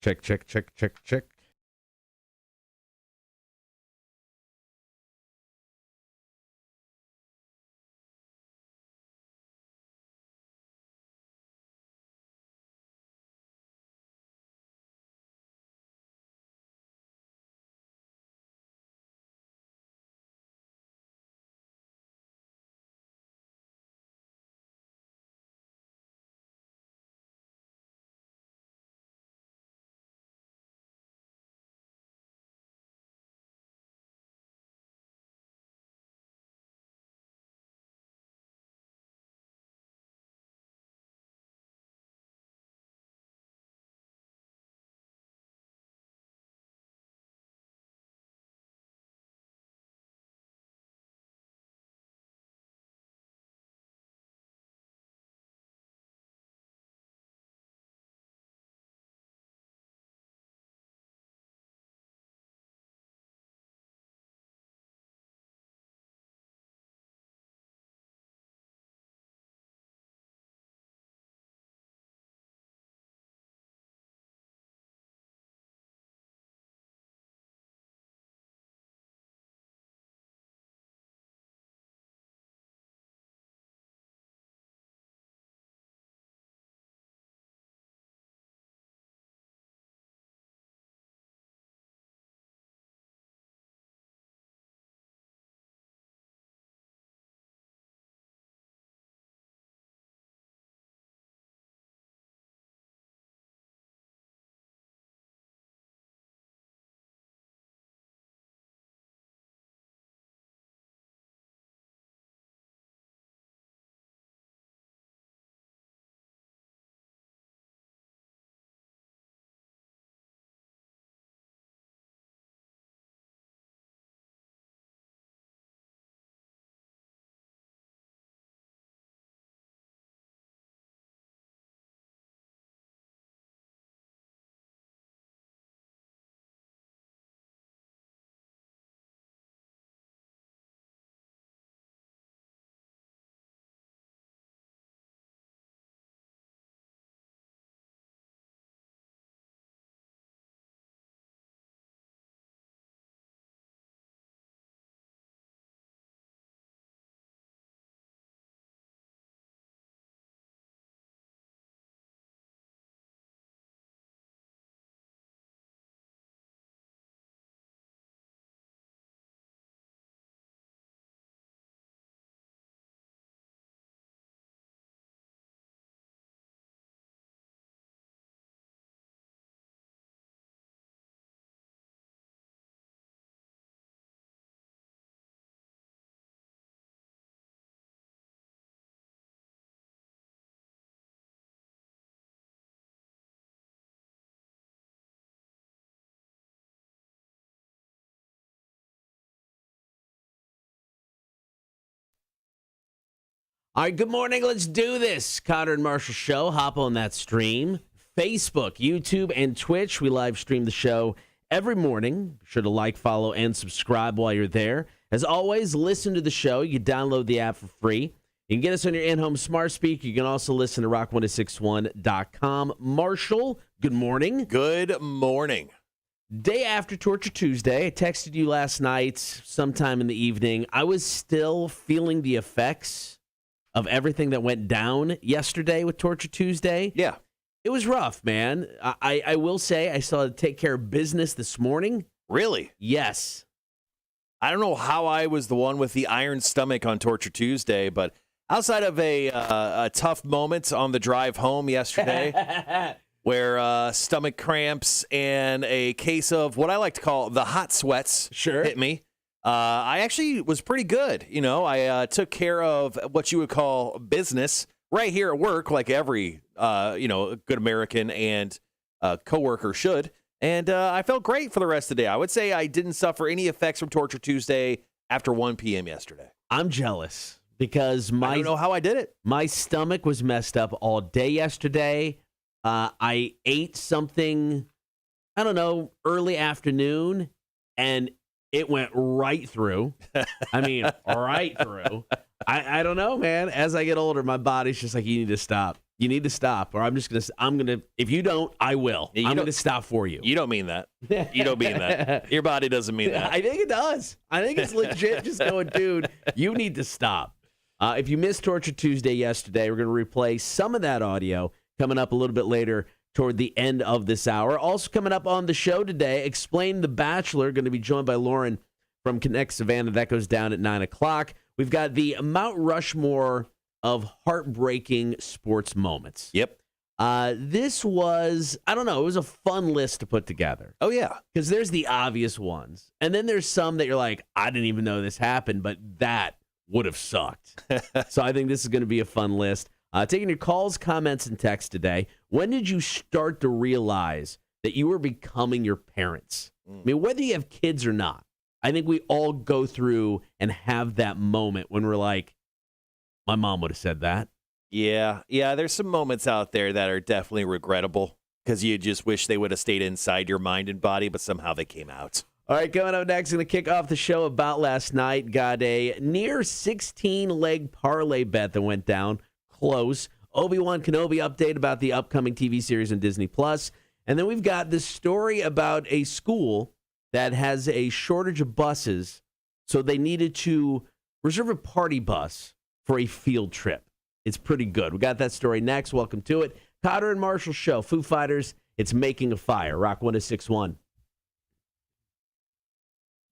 Check, check, check, check, check. All right, good morning. Let's do this. Cotter and Marshall Show. Hop on that stream. Facebook, YouTube, and Twitch. We live stream the show every morning. Be sure to like, follow, and subscribe while you're there. As always, listen to the show. You can download the app for free. You can get us on your in-home smart speaker. You can also listen to rock1061.com. Marshall, good morning. Good morning. Day after Torture Tuesday, I texted you last night sometime in the evening. I was still feeling the effects of everything that went down yesterday with Torture Tuesday. Yeah. It was rough, man. I will say I still had to take care of business this morning. Really? Yes. I don't know how I was the one with the iron stomach on Torture Tuesday, but outside of a tough moment on the drive home yesterday where stomach cramps and a case of what I like to call the hot sweats hit me, I actually was pretty good. You know, I took care of what you would call business right here at work, like every, good American and coworker should. And I felt great for the rest of the day. I would say I didn't suffer any effects from Torture Tuesday after 1 p.m. yesterday. I'm jealous because I don't know how I did it. My stomach was messed up all day yesterday. I ate something, I don't know, early afternoon, and it went right through. I mean, right through. I don't know, man. As I get older, my body's just like, you need to stop. You need to stop, or I'm gonna. If you don't, I will. Yeah, I'm gonna stop for you. You don't mean that. You don't mean that. Your body doesn't mean that. I think it does. I think it's legit. Just going, dude. You need to stop. If you missed Torture Tuesday yesterday, we're gonna replay some of that audio coming up a little bit later toward the end of this hour. Also coming up on the show today, Explain the Bachelor. Going to be joined by Lauren from Connect Savannah. That goes down at 9 o'clock. We've got the Mt Rushmore of heartbreaking sports moments. Yep. This was, I don't know, it was a fun list to put together. Oh, yeah. Because there's the obvious ones. And then there's some that you're like, I didn't even know this happened, but that would have sucked. So I think this is going to be a fun list. Taking your calls, comments, and texts today. When did you start to realize that you were becoming your parents? I mean, whether you have kids or not, I think we all go through and have that moment when we're like, my mom would have said that. Yeah. There's some moments out there that are definitely regrettable because you just wish they would have stayed inside your mind and body, but somehow they came out. All right, coming up next, going to kick off the show about last night. Got a near 16-leg parlay bet that went down close. Obi-Wan Kenobi update about the upcoming TV series on Disney+. And then we've got this story about a school that has a shortage of buses, so they needed to reserve a party bus for a field trip. It's pretty good. We got that story next. Welcome to it. Cotter and Marshall Show. Foo Fighters, It's Making a Fire. Rock 106.1.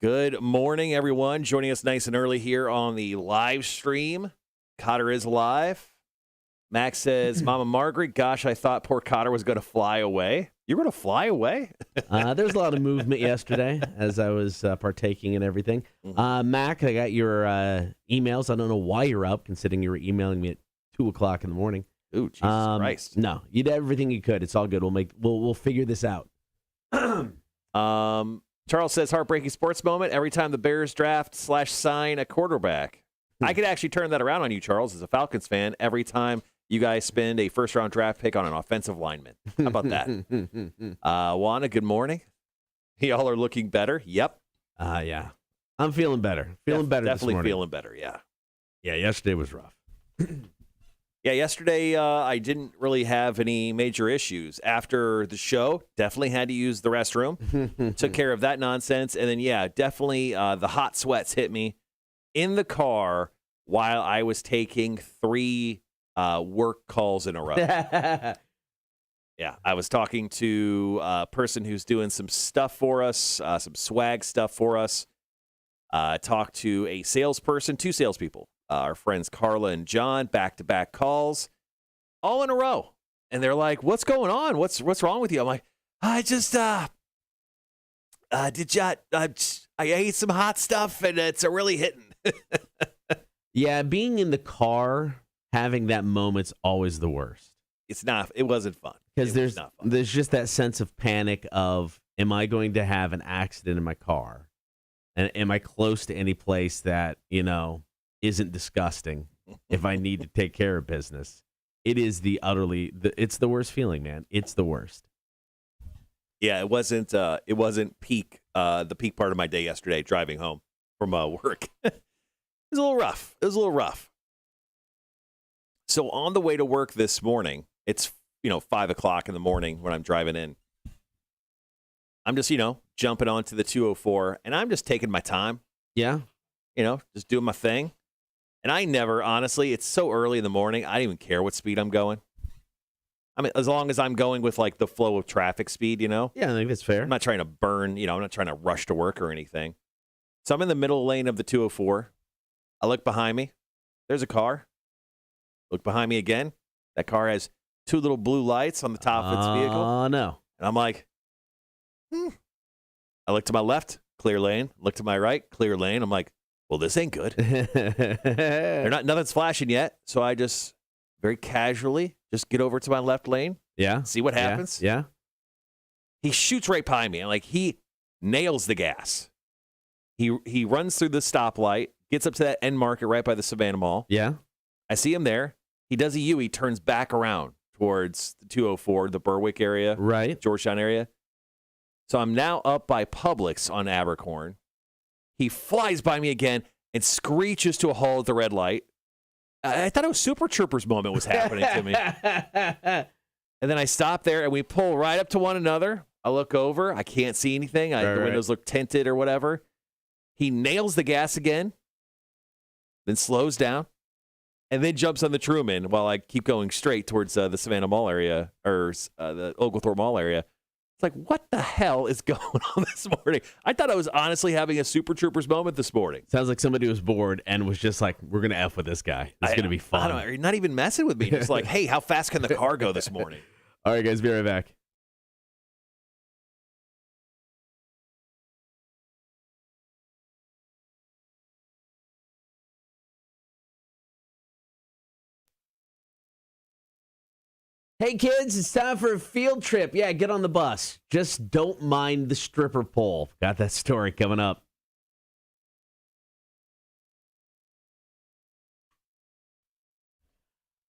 Good morning, everyone. Joining us nice and early here on the live stream. Cotter is live. Max says, Mama Margaret, gosh, I thought poor Cotter was going to fly away. You were going to fly away? There's a lot of movement yesterday as I was partaking in everything. Mac, I got your emails. I don't know why you're up, considering you were emailing me at 2 o'clock in the morning. Ooh, Jesus Christ. No, you did everything you could. It's all good. We'll figure this out. Charles says, heartbreaking sports moment every time the Bears draft/sign a quarterback. I could actually turn that around on you, Charles, as a Falcons fan, every time you guys spend a first-round draft pick on an offensive lineman. How about that? Juana, good morning. Y'all are looking better. Yep. Yeah. I'm feeling better. Feeling better this Definitely morning. feeling better, yeah. Yeah, yesterday was rough. Yeah, yesterday I didn't really have any major issues. After the show, definitely had to use the restroom. Took care of that nonsense. And then, yeah, definitely the hot sweats hit me in the car while I was taking 3 work calls in a row. Yeah, I was talking to a person who's doing some stuff for us, some swag stuff for us. Talked to a salesperson, 2 salespeople. Our friends Carla and John, back-to-back calls, all in a row. And they're like, what's going on? What's wrong with you? I'm like, I just, I ate some hot stuff, and it's really hitting. Yeah, being in the car, having that moment's always the worst. It wasn't fun. Because there's just that sense of panic of, am I going to have an accident in my car? And am I close to any place that, isn't disgusting if I need to take care of business? It is it's the worst feeling, man. It's the worst. Yeah, it wasn't peak, the peak part of my day yesterday, driving home from work. It was a little rough. So on the way to work this morning, it's, 5 o'clock in the morning when I'm driving in. I'm just, jumping onto the 204, and I'm just taking my time. Yeah. Just doing my thing. And I never, honestly, it's so early in the morning, I don't even care what speed I'm going. I mean, as long as I'm going with, the flow of traffic speed, Yeah, I think that's fair. I'm not trying to burn, I'm not trying to rush to work or anything. So I'm in the middle lane of the 204. I look behind me. There's a car. Look behind me again. That car has 2 little blue lights on the top of its vehicle. Oh, no. And I'm like, I look to my left, clear lane. Look to my right, clear lane. I'm like, well, this ain't good. Nothing's flashing yet. So I just very casually just get over to my left lane. Yeah. See what happens. Yeah. He shoots right behind me. And he nails the gas. He runs through the stoplight, gets up to that end market right by the Savannah Mall. Yeah. I see him there. He does a U. He turns back around towards the 204, the Berwick area. Right. Georgetown area. So I'm now up by Publix on Abercorn. He flies by me again and screeches to a halt at the red light. I thought it was Super Troopers moment was happening to me. And then I stop there, and we pull right up to one another. I look over. I can't see anything. The windows look tinted or whatever. He nails the gas again, then slows down, and then jumps on the Truman while I keep going straight towards the Savannah Mall area, or the Oglethorpe Mall area. It's like, what the hell is going on this morning? I thought I was honestly having a Super Troopers moment this morning. Sounds like somebody was bored and was just like, we're going to F with this guy. It's going to be fun. I don't know, you're not even messing with me. Just like, hey, how fast can the car go this morning? All right, guys, be right back. Hey, kids, it's time for a field trip. Yeah, get on the bus. Just don't mind the stripper pole. Got that story coming up.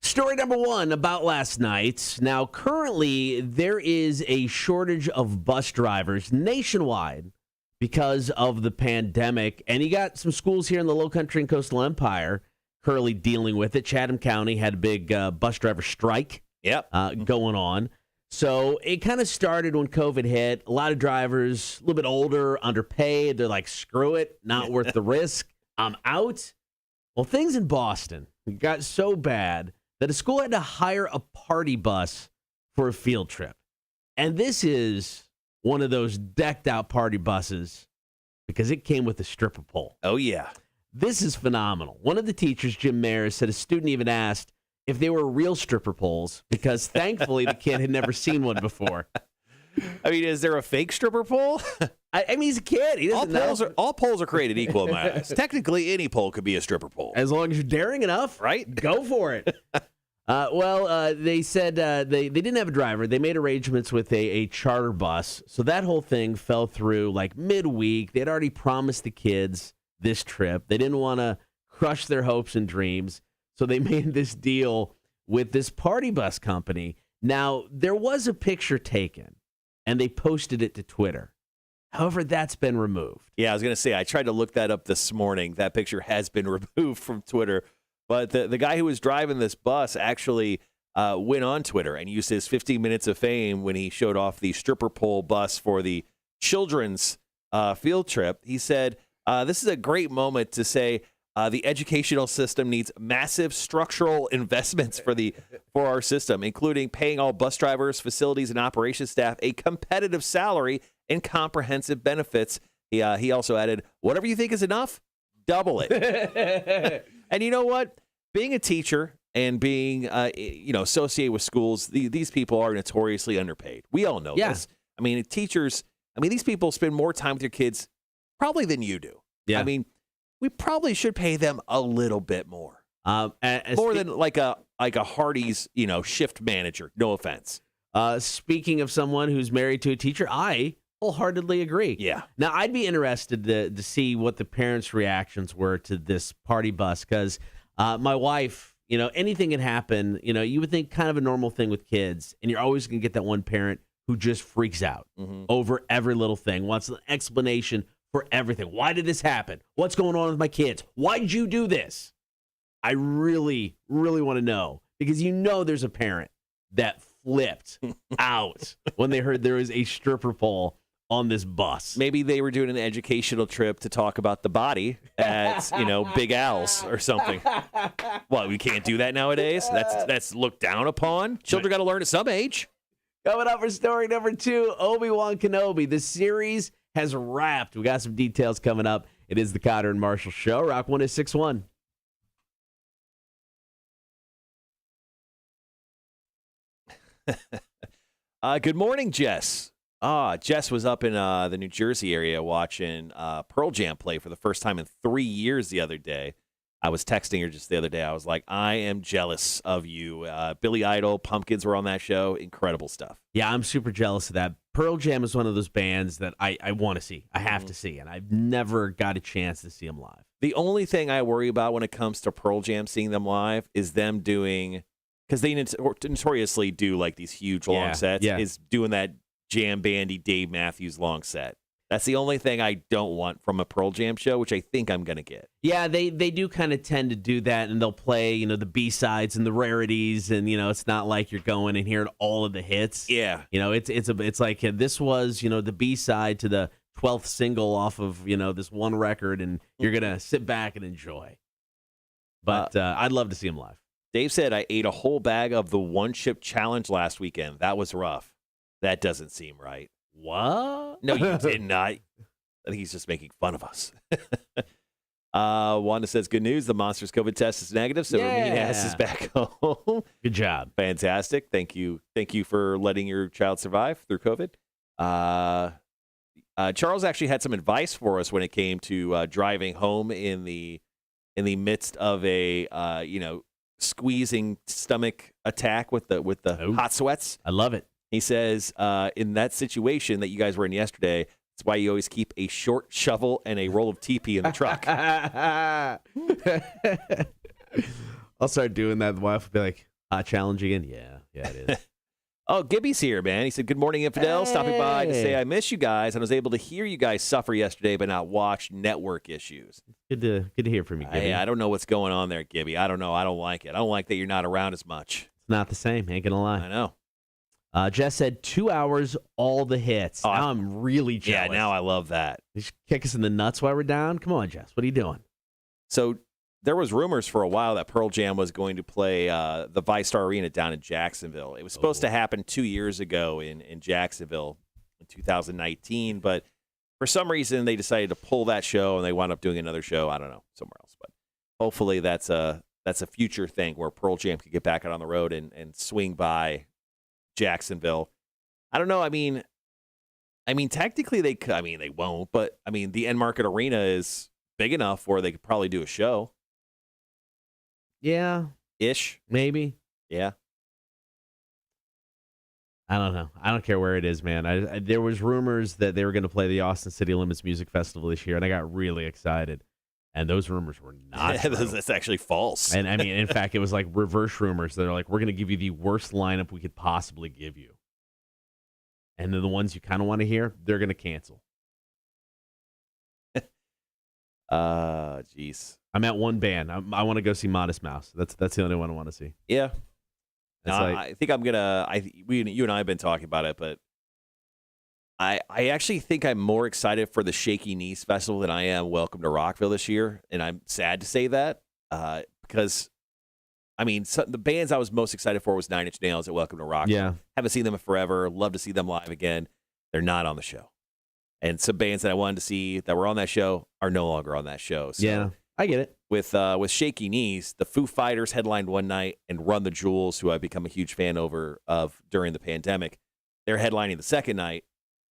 Story number one about last night. Now, currently, there is a shortage of bus drivers nationwide because of the pandemic. And you got some schools here in the Lowcountry and Coastal Empire currently dealing with it. Chatham County had a big bus driver strike. Going on. So it kind of started when COVID hit. A lot of drivers, a little bit older, underpaid. They're like, screw it, not worth the risk. I'm out. Well, things in Boston got so bad that a school had to hire a party bus for a field trip. And this is one of those decked out party buses because it came with a stripper pole. Oh, yeah. This is phenomenal. One of the teachers, Jim Mayer, said a student even asked if they were real stripper poles, because thankfully the kid had never seen one before. I mean, is there a fake stripper pole? I mean, he's a kid. He doesn't know. All poles are created equal in my eyes. Technically, any pole could be a stripper pole. As long as you're daring enough, right? Go for it. They said they didn't have a driver. They made arrangements with a charter bus. So that whole thing fell through like midweek. They had already promised the kids this trip. They didn't want to crush their hopes and dreams. So they made this deal with this party bus company. Now, there was a picture taken, and they posted it to Twitter. However, that's been removed. Yeah, I was going to say, I tried to look that up this morning. That picture has been removed from Twitter. But the guy who was driving this bus actually went on Twitter and used his 15 minutes of fame when he showed off the stripper pole bus for the children's field trip. He said, this is a great moment to say, the educational system needs massive structural investments for our system, including paying all bus drivers, facilities, and operations staff a competitive salary and comprehensive benefits. He also added, whatever you think is enough, double it. And you know what? Being a teacher and being associated with schools, these people are notoriously underpaid. We all know this. I mean, these people spend more time with your kids probably than you do. Yeah. I mean, we probably should pay them a little bit more. More than like a Hardee's, shift manager. No offense. Speaking of someone who's married to a teacher, I wholeheartedly agree. Yeah. Now, I'd be interested to see what the parents' reactions were to this party bus because my wife, anything can happen. You would think kind of a normal thing with kids, and you're always going to get that one parent who just freaks out over every little thing, wants an explanation for everything. Why did this happen? What's going on with my kids? Why did you do this? I really, really want to know because there's a parent that flipped out when they heard there was a stripper pole on this bus. Maybe they were doing an educational trip to talk about the body at, Big Al's or something. Well, we can't do that nowadays. That's looked down upon. Children got to learn at some age. Coming up for story number 2, Obi-Wan Kenobi. The series has wrapped. We got some details coming up. It is the Cotter and Marshall Show. Rock 106.1. Good morning, Jess. Jess was up in the New Jersey area watching Pearl Jam play for the first time in 3 years the other day. I was texting her just the other day. I was like, I am jealous of you. Billy Idol, Pumpkins were on that show. Incredible stuff. Yeah, I'm super jealous of that. Pearl Jam is one of those bands that I want to see. I have to see, and I've never got a chance to see them live. The only thing I worry about when it comes to Pearl Jam seeing them live is them doing, because they notoriously do like these huge long sets, is doing that jam bandy Dave Matthews long set. That's the only thing I don't want from a Pearl Jam show, which I think I'm going to get. Yeah, they do kind of tend to do that, and they'll play, the B-sides and the rarities, and, it's not like you're going and hearing all of the hits. Yeah. It's like this was, the B-side to the 12th single off of, this one record, and you're going to sit back and enjoy. But I'd love to see them live. Dave said, I ate a whole bag of the one-chip challenge last weekend. That was rough. That doesn't seem right. What? No, you did not. I think he's just making fun of us. Wanda says, good news. The Monsters COVID test is negative, so Ramin Ass is back home. Good job. Fantastic. Thank you. Thank you for letting your child survive through COVID. Charles actually had some advice for us when it came to driving home in the midst of a squeezing stomach attack with the hot sweats. I love it. He says, in that situation that you guys were in yesterday, that's why you always keep a short shovel and a roll of TP in the truck. I'll start doing that. The wife will be like, hot challenge again? Yeah, it is. Oh, Gibby's here, man. He said, good morning, Infidel. Stopping by to say I miss you guys. I was able to hear you guys suffer yesterday, but not watch network issues. Good to hear from you, Gibby. I don't know what's going on there, Gibby. I don't know. I don't like it. I don't like that you're not around as much. It's not the same. Ain't going to lie. I know. Jess said 2 hours, all the hits. Now I'm really jealous. Yeah, now I love that. You should kick us in the nuts while we're down. Come on, Jess. What are you doing? So there was rumors for a while that Pearl Jam was going to play the VyStar Arena down in Jacksonville. It was supposed to happen 2 years ago in Jacksonville in 2019, but for some reason they decided to pull that show and they wound up doing another show. I don't know, somewhere else. But hopefully that's a future thing where Pearl Jam could get back out on the road and swing by Jacksonville. I don't know. I mean, technically they could. I mean, they won't. But I mean, the End Market Arena is big enough where they could probably do a show. Yeah, ish, maybe. Yeah. I don't know. I don't care where it is, man. There was rumors that they were going to play the Austin City Limits Music Festival this year, and I got really excited. And those rumors were not true. That's actually false. And I mean, in fact, it was like reverse rumors that are like, we're going to give you the worst lineup we could possibly give you. And then the ones you kind of want to hear, they're going to cancel. Jeez. I'm at one band. I want to go see Modest Mouse. That's the only one I want to see. Yeah. No, I think I'm gonna. You and I have been talking about it, but I actually think I'm more excited for the Shaky Knees Festival than I am Welcome to Rockville this year, and I'm sad to say that because, I mean, the bands I was most excited for was 9 Inch Nails at Welcome to Rockville. Yeah, haven't seen them in forever. Love to see them live again. They're not on the show, and some bands that I wanted to see that were on that show are no longer on that show. So yeah, I get it. With Shaky Knees, the Foo Fighters headlined one night, and Run the Jewels, who I've become a huge fan of during the pandemic, they're headlining the second night.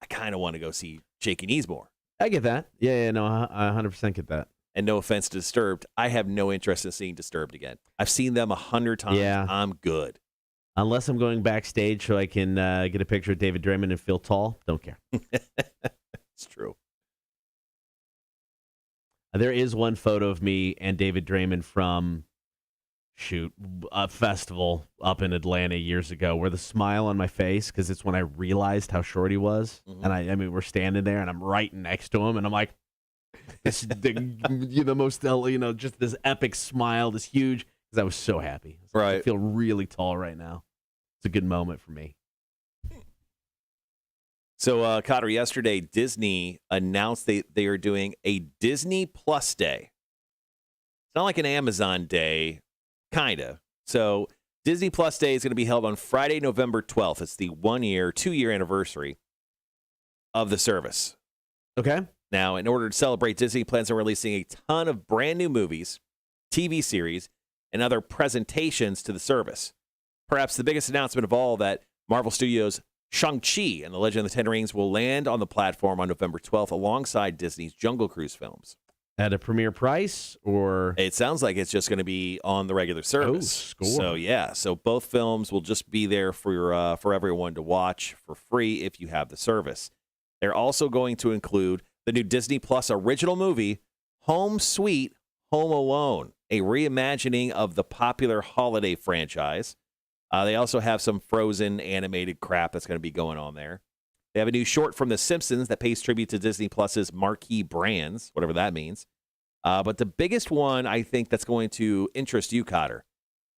I kind of want to go see Shaky Knees more. I get that. Yeah, no, I 100% get that. And no offense to Disturbed, I have no interest in seeing Disturbed again. I've seen them 100 times. Yeah. I'm good. Unless I'm going backstage so I can get a picture of David Draymond and feel tall, don't care. It's true. There is one photo of me and David Draymond from, a festival up in Atlanta years ago where the smile on my face, because it's when I realized how short he was. Mm-hmm. And I mean, we're standing there and I'm right next to him and I'm like, this is the most, just this epic smile, this huge, because I was so happy. Right. I feel really tall right now. It's a good moment for me. So, Cotter, yesterday, Disney announced they are doing a Disney Plus Day. It's not like an Amazon Day, kind of. So, Disney Plus Day is going to be held on Friday, November 12th. It's the 2-year anniversary of the service. Okay. Now, in order to celebrate, Disney plans on releasing a ton of brand new movies, TV series, and other presentations to the service. Perhaps the biggest announcement of all that Marvel Studios' Shang-Chi and the Legend of the Ten Rings will land on the platform on November 12th alongside Disney's Jungle Cruise films. At a premiere price, or? It sounds like it's just going to be on the regular service. Oh, score. So, yeah. So both films will just be there for everyone to watch for free if you have the service. They're also going to include the new Disney Plus original movie, Home Sweet Home Alone, a reimagining of the popular holiday franchise. They also have some Frozen animated crap that's going to be going on there. They have a new short from The Simpsons that pays tribute to Disney Plus's marquee brands, whatever that means. But the biggest one I think that's going to interest you, Cotter,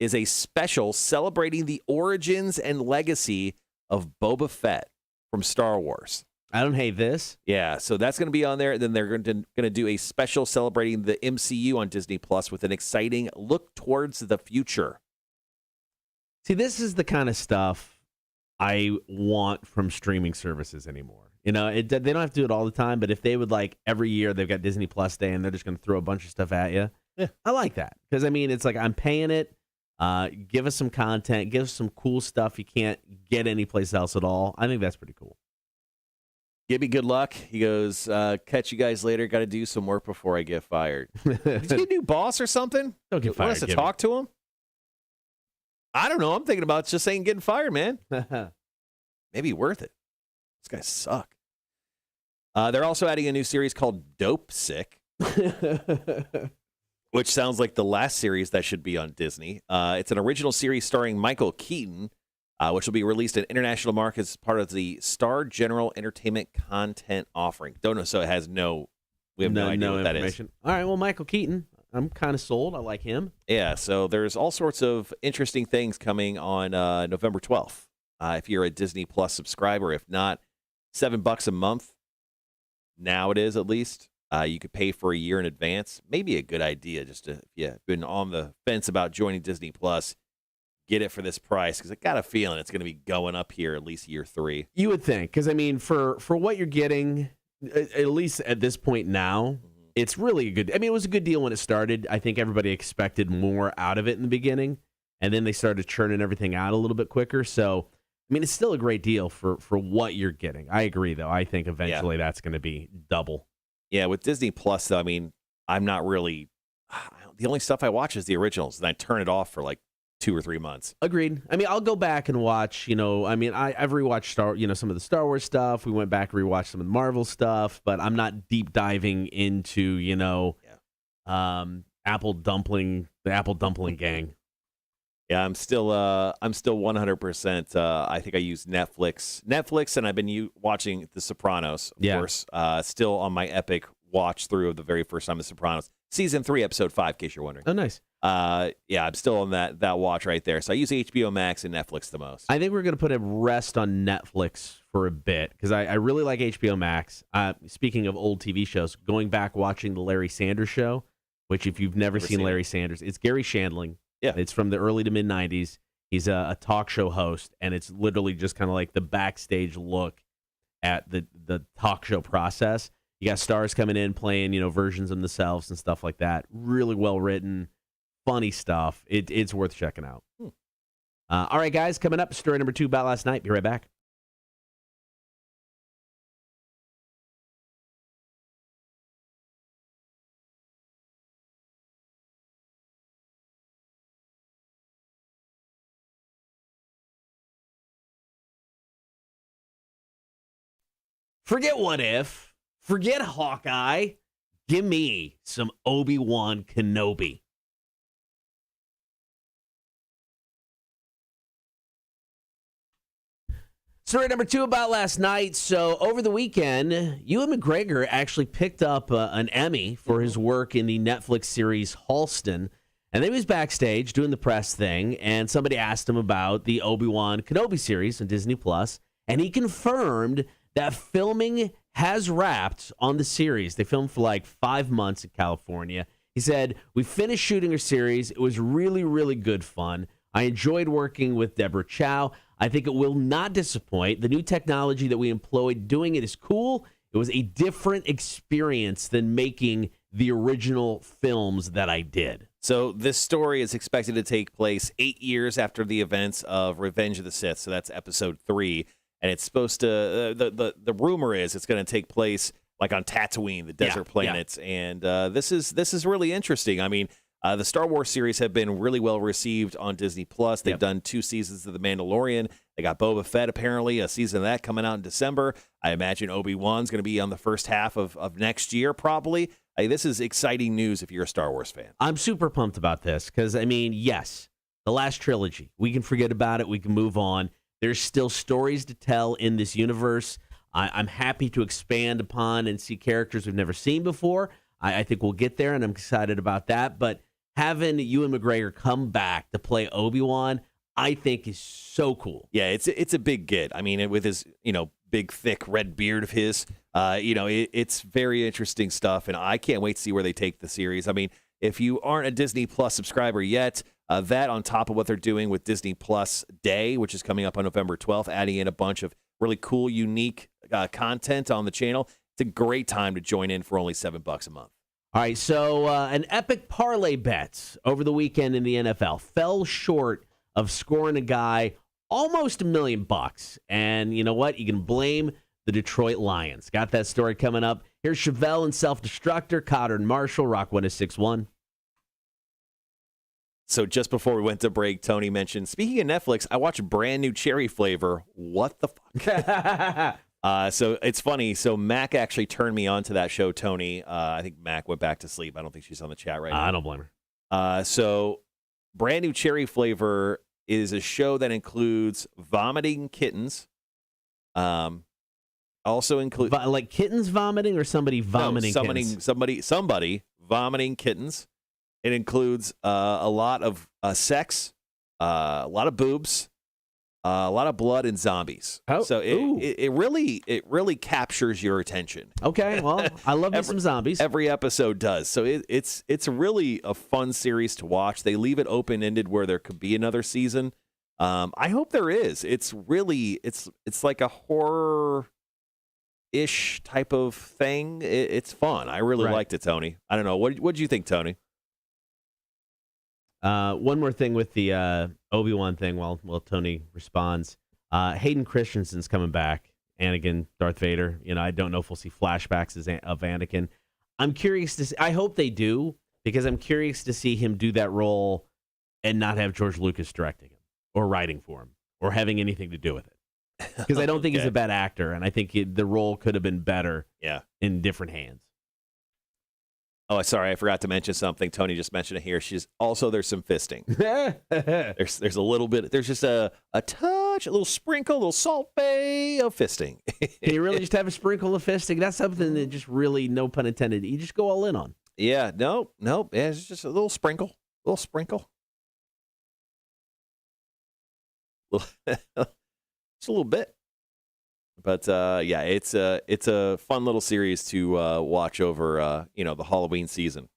is a special celebrating the origins and legacy of Boba Fett from Star Wars. I don't hate this. Yeah, so that's going to be on there. Then they're going to do a special celebrating the MCU on Disney Plus with an exciting look towards the future. See, this is the kind of stuff I want from streaming services anymore. You know, they don't have to do it all the time, but if they would, like, every year they've got Disney Plus Day and they're just going to throw a bunch of stuff at you, yeah. I like that. Because, I mean, it's like I'm paying it. Give us some content. Give us some cool stuff you can't get anyplace else at all. I think that's pretty cool. Gibby, good luck. He goes, catch you guys later. Got to do some work before I get fired. Did you get a new boss or something? Don't get fired. Want us to talk to him? I don't know. I'm thinking about just saying getting fired, man. Maybe worth it. These guys suck. They're also adding a new series called Dope Sick, which sounds like the last series that should be on Disney. It's an original series starring Michael Keaton, which will be released in international markets as part of the Star General Entertainment content offering. Don't know, so it has we have no idea what that is. All right, well, Michael Keaton, I'm kind of sold. I like him. Yeah, so there's all sorts of interesting things coming on November 12th. If you're a Disney Plus subscriber, if not, $7 a month. Now it is, at least. You could pay for a year in advance. Maybe a good idea just to, if you've been on the fence about joining Disney Plus, get it for this price, because I got a feeling it's going to be going up here at least year 3. You would think, because, I mean, for what you're getting, at least at this point now, it's really a good. I mean, it was a good deal when it started. I think everybody expected more out of it in the beginning, and then they started churning everything out a little bit quicker. So, I mean, it's still a great deal for what you're getting. I agree, though. I think eventually that's going to be double. Yeah, with Disney Plus, though, I mean, I'm not really. The only stuff I watch is the originals, and I turn it off for like 2 or 3 months. Agreed. I mean, I'll go back and watch, I mean, I've rewatched some of the Star Wars stuff. We went back and rewatched some of the Marvel stuff, but I'm not deep diving into, the Apple Dumpling gang. Yeah, I'm still 100%. I think I use Netflix, and I've been watching The Sopranos, of course. Still on my epic watch through of the very first time The Sopranos, season 3, episode 5, in case you're wondering. Oh, nice. Yeah, I'm still on that watch right there. So I use HBO Max and Netflix the most. I think we're going to put a rest on Netflix for a bit because I really like HBO Max. Speaking of old TV shows, going back watching the Larry Sanders Show, which if you've never seen Larry Sanders, it's Gary Shandling. Yeah. It's from the early to mid 90s. He's a talk show host, and it's literally just kind of like the backstage look at the talk show process. You got stars coming in playing, versions of themselves and stuff like that. Really well written, funny stuff. It's worth checking out. All right, guys, coming up, story number 2 about last night. Be right back. Forget What If. Forget Hawkeye. Give me some Obi-Wan Kenobi. Story number 2 about last night. So over the weekend, Ewan McGregor actually picked up an Emmy for his work in the Netflix series Halston. And then he was backstage doing the press thing, and somebody asked him about the Obi-Wan Kenobi series on Disney+, and he confirmed that filming has wrapped on the series. They filmed for like 5 months in California. He said, "We finished shooting our series. It was really, really good fun. I enjoyed working with Deborah Chow. I think it will not disappoint. The new technology that we employed doing it is cool. It was a different experience than making the original films that I did." So this story is expected to take place 8 years after the events of Revenge of the Sith. So that's episode 3. And it's supposed to, the rumor is it's going to take place like on Tatooine, the desert planets. Yeah. And this is really interesting. I mean, the Star Wars series have been really well received on Disney+. They've done 2 seasons of The Mandalorian. They got Boba Fett, apparently, a season of that coming out in December. I imagine Obi-Wan's going to be on the first half of next year, probably. This is exciting news if you're a Star Wars fan. I'm super pumped about this because, I mean, yes, the last trilogy. We can forget about it. We can move on. There's still stories to tell in this universe. I'm happy to expand upon and see characters we've never seen before. I think we'll get there, and I'm excited about that. But having Ewan McGregor come back to play Obi-Wan, I think is so cool. Yeah, it's a big get. I mean, with his big thick red beard of his, it's very interesting stuff, and I can't wait to see where they take the series. I mean, if you aren't a Disney Plus subscriber yet, that on top of what they're doing with Disney Plus Day, which is coming up on November 12th, adding in a bunch of really cool, unique content on the channel. It's a great time to join in for only $7 a month. All right, so an epic parlay bet over the weekend in the NFL fell short of scoring a guy almost $1 million. And you know what? You can blame the Detroit Lions. Got that story coming up. Here's Chevelle and Self-Destructor, Cotter and Marshall, Rock 106.1. So just before we went to break, Tony mentioned, speaking of Netflix, I watched a brand new cherry flavor. What the fuck? So it's funny. So Mac actually turned me on to that show, Tony. I think Mac went back to sleep. I don't think she's on the chat right now. I don't blame her. So brand new cherry flavor is a show that includes vomiting kittens. Also includes like kittens vomiting or somebody vomiting kittens? Somebody vomiting kittens. It includes a lot of sex, a lot of boobs, a lot of blood, and zombies. Oh, so it really captures your attention. Okay, well, I love me some zombies. Every episode does. So it's really a fun series to watch. They leave it open ended where there could be another season. I hope there is. It's really it's like a horror ish type of thing. It's fun. I really liked it, Tony. I don't know. What did you think, Tony? One more thing with the Obi-Wan thing while Tony responds. Hayden Christensen's coming back. Anakin, Darth Vader. I don't know if we'll see flashbacks of Anakin. I'm curious to see. I hope they do, because I'm curious to see him do that role and not have George Lucas directing him or writing for him or having anything to do with it. Because I don't think he's a bad actor, and I think the role could have been better in different hands. Oh, sorry, I forgot to mention something. Tony just mentioned it here. There's some fisting. there's a little bit. There's just a touch, a little sprinkle, a little salt bay of fisting. Can you really just have a sprinkle of fisting? That's something that just really, no pun intended, you just go all in on. Yeah, nope. Yeah, it's just a little sprinkle. Just a little bit. But it's a fun little series to watch over the Halloween season.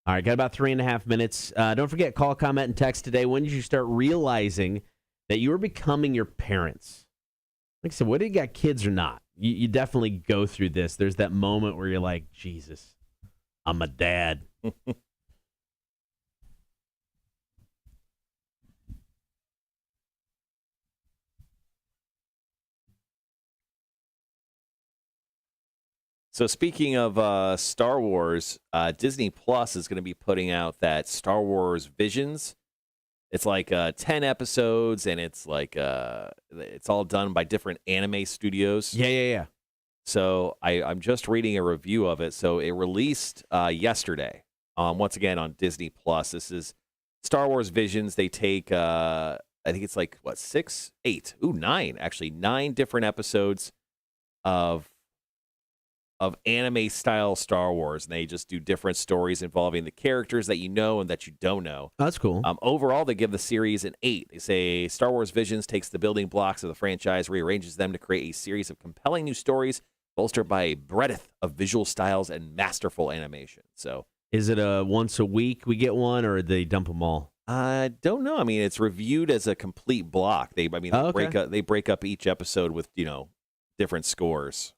All right, got about 3.5 minutes. Don't forget, call, comment, and text today. When did you start realizing that you were becoming your parents? Like I said, whether you got kids or not, you definitely go through this. There's that moment where you're like, Jesus, I'm a dad. So speaking of Star Wars, Disney Plus is going to be putting out that Star Wars Visions. It's like 10 episodes, and it's like it's all done by different anime studios. Yeah. So I'm just reading a review of it. So it released yesterday, once again on Disney Plus. This is Star Wars Visions. They take, I think it's like, 9 different episodes of anime style Star Wars, and they just do different stories involving the characters that you know and that you don't know. That's cool. Overall, they give the series an 8. They say Star Wars Visions takes the building blocks of the franchise, rearranges them to create a series of compelling new stories, bolstered by a breadth of visual styles and masterful animation. So, is it a once a week we get one, or they dump them all? I don't know. I mean, it's reviewed as a complete block. They break up each episode with different scores.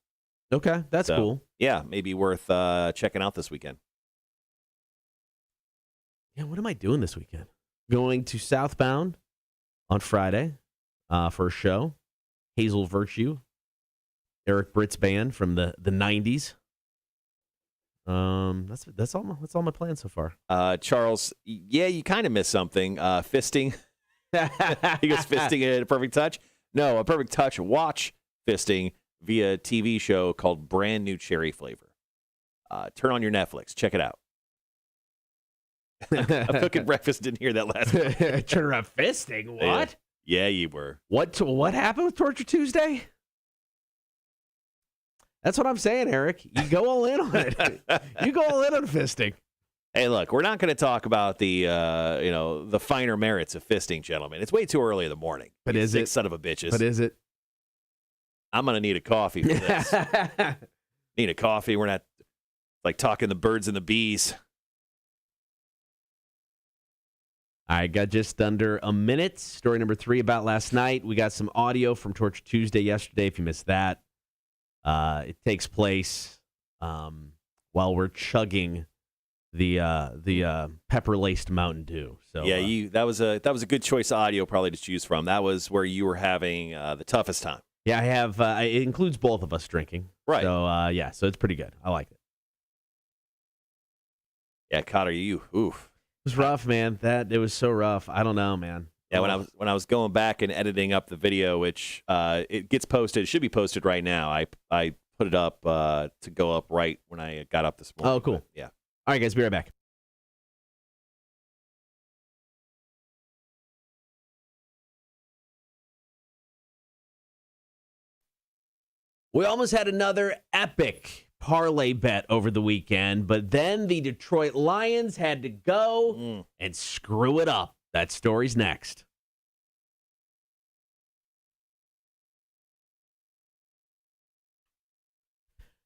Okay, that's cool. Yeah, maybe worth checking out this weekend. Yeah, what am I doing this weekend? Going to Southbound on Friday for a show. Hazel Virtue, Eric Britt's band from the 90s. That's all my plans so far. Charles, you kind of missed something. Fisting. He goes fisting at A Perfect Touch. No, A Perfect Touch watch fisting via a TV show called Brand New Cherry Flavor. Turn on your Netflix. Check it out. I'm cooking breakfast. Didn't hear that last one. Turn around fisting? What? Yeah, you were. What happened with Torture Tuesday? That's what I'm saying, Eric. You go all in on it. You go all in on fisting. Hey, look, we're not going to talk about the the finer merits of fisting, gentlemen. It's way too early in the morning. But You is sick it? son of a bitches? But is it? I'm going to need a coffee for this. Need a coffee. We're not like talking the birds and the bees. I got just under a minute. Story number 3 about last night. We got some audio from Torture Tuesday yesterday, if you missed that. It takes place while we're chugging the pepper-laced Mountain Dew. So Yeah, that was a good choice of audio probably to choose from. That was where you were having the toughest time. Yeah, I have. It includes both of us drinking. Right. So, so it's pretty good. I like it. Yeah, Cotter, oof. It was rough, man. It was so rough. I don't know, man. Yeah, when I was going back and editing up the video, which it gets posted, it should be posted right now. I put it up to go up right when I got up this morning. Oh, cool. But, yeah. All right, guys, be right back. We almost had another epic parlay bet over the weekend, but then the Detroit Lions had to go and screw it up. That story's next.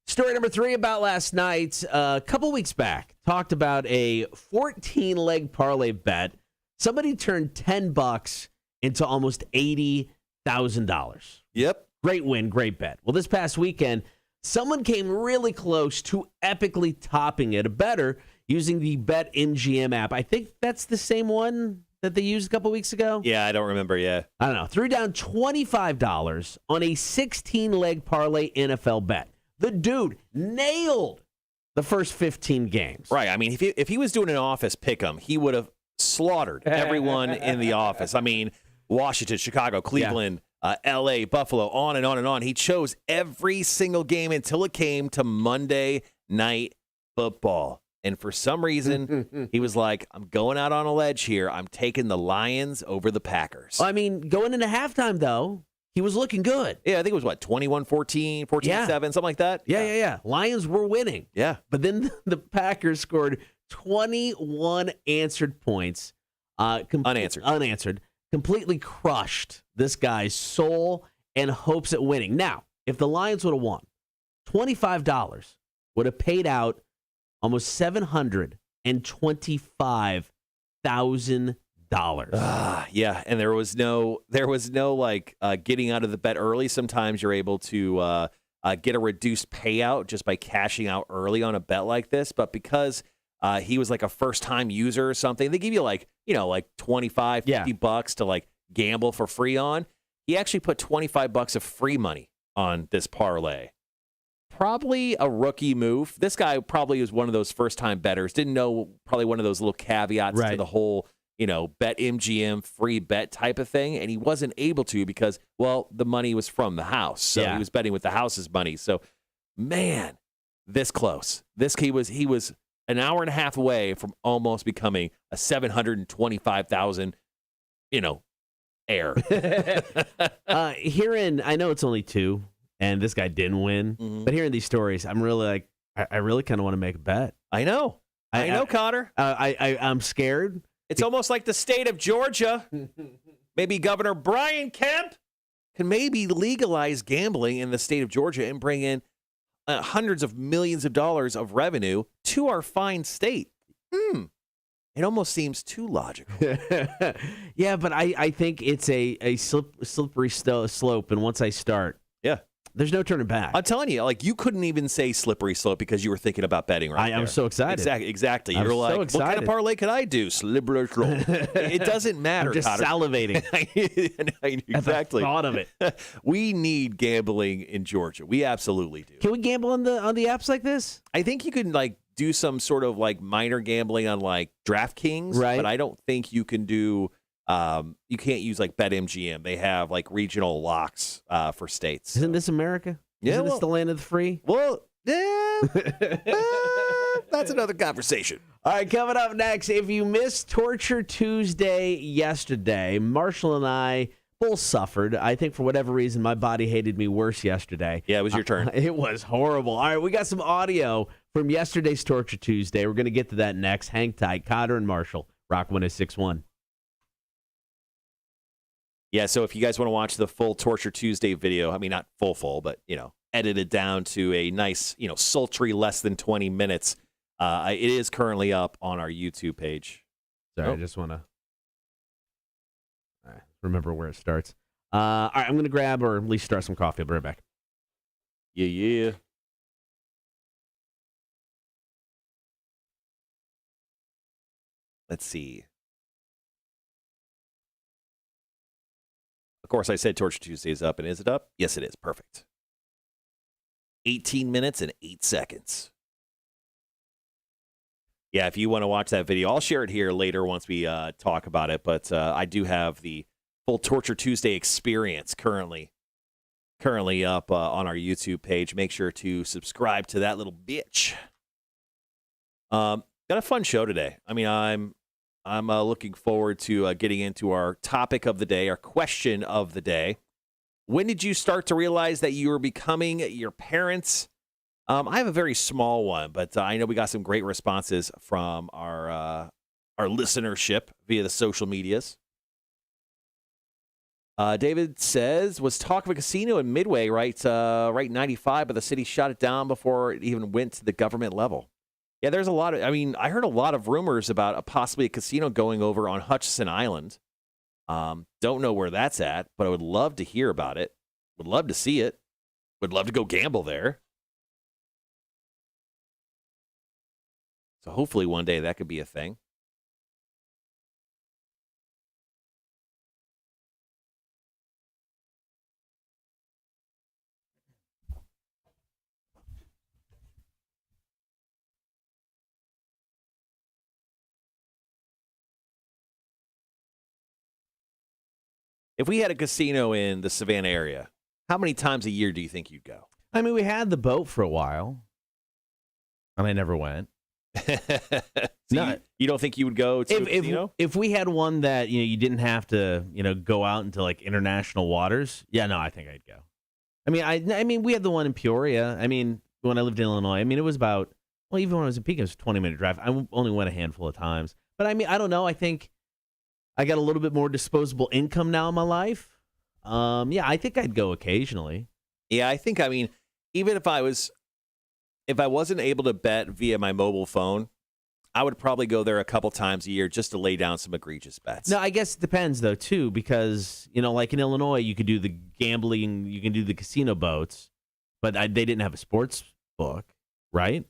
Story number 3 about last night. A couple weeks back, talked about a 14-leg parlay bet. Somebody turned $10 into almost $80,000. Yep. Great win, great bet. Well, this past weekend, someone came really close to epically topping it, better using the BetMGM app. I think that's the same one that they used a couple weeks ago. Yeah, I don't remember. Yeah. I don't know. Threw down $25 on a 16-leg parlay NFL bet. The dude nailed the first 15 games. Right. I mean, if he was doing an office pick'em, he would have slaughtered everyone in the office. I mean, Washington, Chicago, Cleveland, L.A., Buffalo, on and on and on. He chose every single game until it came to Monday Night Football. And for some reason, he was like, I'm going out on a ledge here. I'm taking the Lions over the Packers. I mean, going into halftime, though, he was looking good. Yeah, I think it was, 21-14, 14-7, something like that? Yeah. Lions were winning. Yeah. But then the Packers scored 21 answered points. Unanswered. Completely crushed this guy's soul and hopes at winning. Now, if the Lions would have won, $25 would have paid out almost $725,000. Yeah, and there was no like getting out of the bet early. Sometimes you're able to get a reduced payout just by cashing out early on a bet like this. But because he was like a first time user or something, they give you like 25, $50 to like gamble for free on. He actually put $25 of free money on this parlay. Probably a rookie move. This guy probably was one of those first time bettors. Didn't know probably one of those little caveats to the whole BetMGM free bet type of thing, and he wasn't able to because, well, the money was from the house, so he was betting with the house's money. So, man, this close. He was an hour and a half away from almost becoming a 725,000, heir. I know it's only 2, and this guy didn't win, but hearing these stories, I'm really like, I really kind of want to make a bet. I know, Cotter. I'm scared. It's almost like the state of Georgia. Maybe Governor Brian Kemp can maybe legalize gambling in the state of Georgia and bring in hundreds of millions of dollars of revenue to our fine state. It almost seems too logical. Yeah, but I think it's a slippery slope, and once I start, there's no turning back. I'm telling you, like, you couldn't even say slippery slope because you were thinking about betting right there. I'm so excited. Exactly. I'm You're like, so excited. what kind of parlay could I do? Slippery slope. It doesn't matter. I'm just salivating. Exactly. At the thought of it. We need gambling in Georgia. We absolutely do. Can we gamble on the apps like this? I think you can do some sort of minor gambling on DraftKings, right? But I don't think you can do. You can't use BetMGM. They have regional locks for states. Isn't this America? Isn't this the land of the free? Well, yeah. That's another conversation. All right, coming up next, if you missed Torture Tuesday yesterday, Marshall and I Both suffered. I think for whatever reason, my body hated me worse yesterday. Yeah, it was your turn. It was horrible. All right, we got some audio from yesterday's Torture Tuesday. We're going to get to that next. Hang tight. Cotter and Marshall, Rock 106.1. Yeah, so if you guys want to watch the full Torture Tuesday video, I mean, not full, but, edited down to a nice, sultry less than 20 minutes, it is currently up on our YouTube page. Sorry, I just want to remember where it starts. All right, I'm going to grab or at least start some coffee. I'll be right back. Yeah. Let's see. Of course, I said Torture Tuesday is up, and is it up? Yes, it is. Perfect. 18 minutes and 8 seconds. Yeah, if you want to watch that video, I'll share it here later once we talk about it, but I do have the full Torture Tuesday experience currently up on our YouTube page. Make sure to subscribe to that little bitch. Got a fun show today. I mean, I'm looking forward to getting into our topic of the day, our question of the day. When did you start to realize that you were becoming your parents? I have a very small one, but I know we got some great responses from our listenership via the social medias. David says, was talk of a casino in Midway, right 95, but the city shut it down before it even went to the government level. Yeah, there's a lot of, I heard a lot of rumors about possibly a casino going over on Hutchinson Island. Don't know where that's at, but I would love to hear about it. Would love to see it. Would love to go gamble there. So hopefully one day that could be a thing. If we had a casino in the Savannah area, how many times a year do you think you'd go? I mean, we had the boat for a while, and I never went. So you don't think you would go to a casino? If we had one that you didn't have to go out into like international waters, yeah, no, I think I'd go. I mean we had the one in Peoria. I mean, when I lived in Illinois, I mean it was about even when I was in Pekin, it was a 20-minute drive. I only went a handful of times, but I mean I don't know. I think I got a little bit more disposable income now in my life. Yeah, I think I'd go occasionally. Yeah, I think even if I wasn't able to bet via my mobile phone, I would probably go there a couple times a year just to lay down some egregious bets. No, I guess it depends, though, too, because, like in Illinois, you could do the gambling, you can do the casino boats, but they didn't have a sports book, right?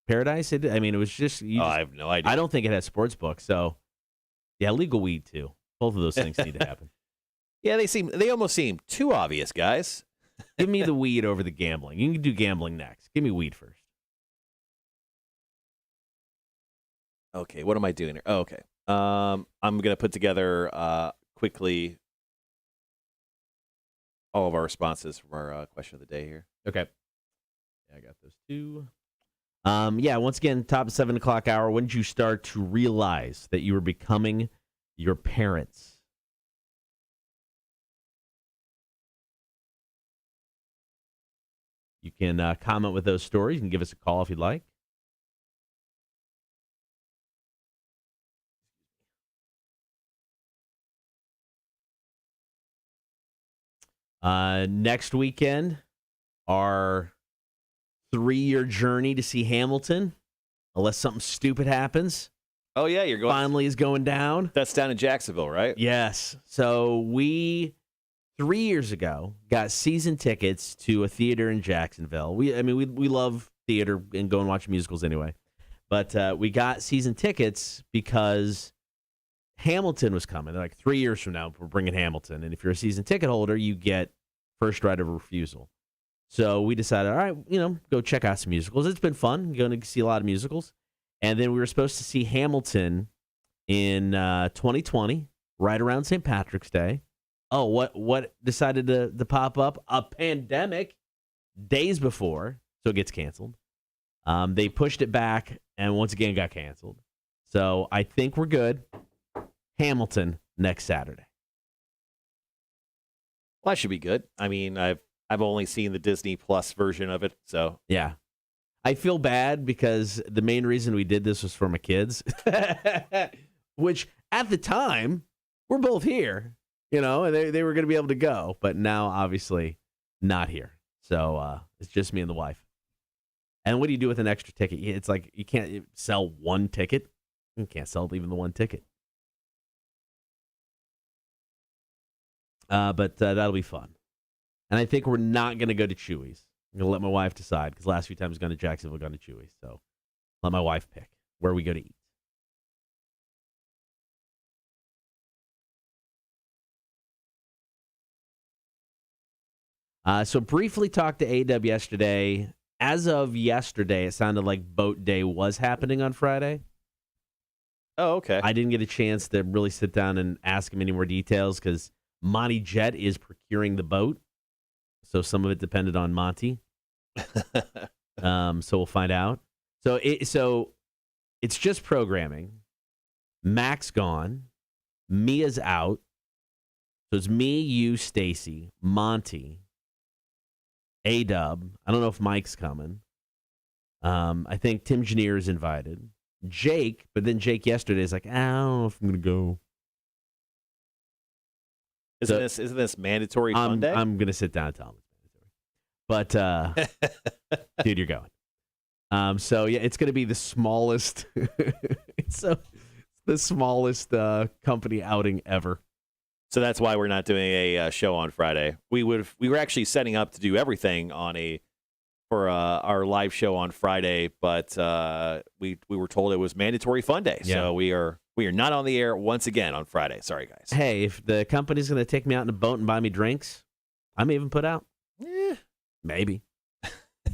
Paradise? It was just... I have no idea. I don't think it has sports book, so, yeah, legal weed, too. Both of those things need to happen. Yeah, they almost seem too obvious, guys. Give me the weed over the gambling. You can do gambling next. Give me weed first. Okay, what am I doing here? Oh, okay. I'm going to put together quickly all of our responses from our question of the day here. Okay. Yeah, I got those two. Yeah, once again, top of 7 o'clock hour. When did you start to realize that you were becoming your parents? You can comment with those stories. You can give us a call if you'd like. Next weekend, our 3-year journey to see Hamilton, unless something stupid happens. Oh, yeah, you're going. Finally is going down. That's down in Jacksonville, right? Yes. So we, 3 years ago, got season tickets to a theater in Jacksonville. We love theater and go and watch musicals anyway. But we got season tickets because Hamilton was coming. They're like 3 years from now, we're bringing Hamilton. And if you're a season ticket holder, you get first right of refusal. So we decided, all right, go check out some musicals. It's been fun going to see a lot of musicals. And then we were supposed to see Hamilton in 2020, right around St. Patrick's Day. Oh, what decided to pop up? A pandemic days before, so it gets canceled. They pushed it back, and once again got canceled. So I think we're good. Hamilton next Saturday. Well, that should be good. I mean, I've only seen the Disney Plus version of it, so Yeah. I feel bad because the main reason we did this was for my kids, which at the time, we're both here, and they were going to be able to go, but now obviously not here. So it's just me and the wife. And what do you do with an extra ticket? It's like you can't sell one ticket. You can't sell even the one ticket. But that'll be fun. And I think we're not going to go to Chewy's. I'm going to let my wife decide because last few times I've gone to Jacksonville, gone to Chewy's. So let my wife pick where we go to eat. So briefly talked to AW yesterday. As of yesterday, it sounded like boat day was happening on Friday. Oh, okay. I didn't get a chance to really sit down and ask him any more details because Monty Jet is procuring the boat. So some of it depended on Monty. So we'll find out. So it's just programming. Mac's gone. Mia's out. So it's me, you, Stacy, Monty, A-Dub. I don't know if Mike's coming. I think Tim Janier is invited. Jake, but then Jake yesterday is like, I don't know if I'm going to go. Isn't this mandatory fun day? I'm going to sit down and tell him it's mandatory. But, dude, you're going. So, yeah, it's going to be the smallest. It's the smallest company outing ever. So that's why we're not doing a show on Friday. We were actually setting up to do everything for our live show on Friday, but we were told it was mandatory fun day. Yeah. So we are not on the air once again on Friday. Sorry, guys. Hey, if the company's going to take me out in a boat and buy me drinks, I may even put out. Maybe.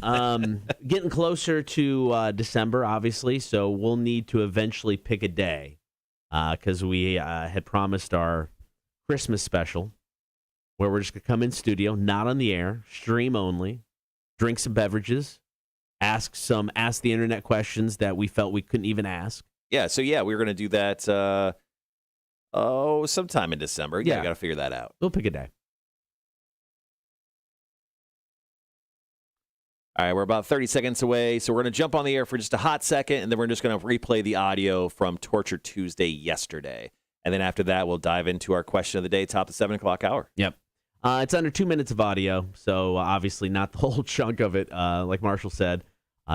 Getting closer to December, obviously, so we'll need to eventually pick a day because we had promised our Christmas special where we're just going to come in studio, not on the air, stream only, drink some beverages, ask the internet questions that we felt we couldn't even ask. Yeah, so we're going to do that sometime in December. Yeah, got to figure that out. We'll pick a day. All right, we're about 30 seconds away, so we're going to jump on the air for just a hot second, and then we're just going to replay the audio from Torture Tuesday yesterday. And then after that, we'll dive into our question of the day, top of the 7 o'clock hour. Yep. It's under 2 minutes of audio, so obviously not the whole chunk of it. Like Marshall said,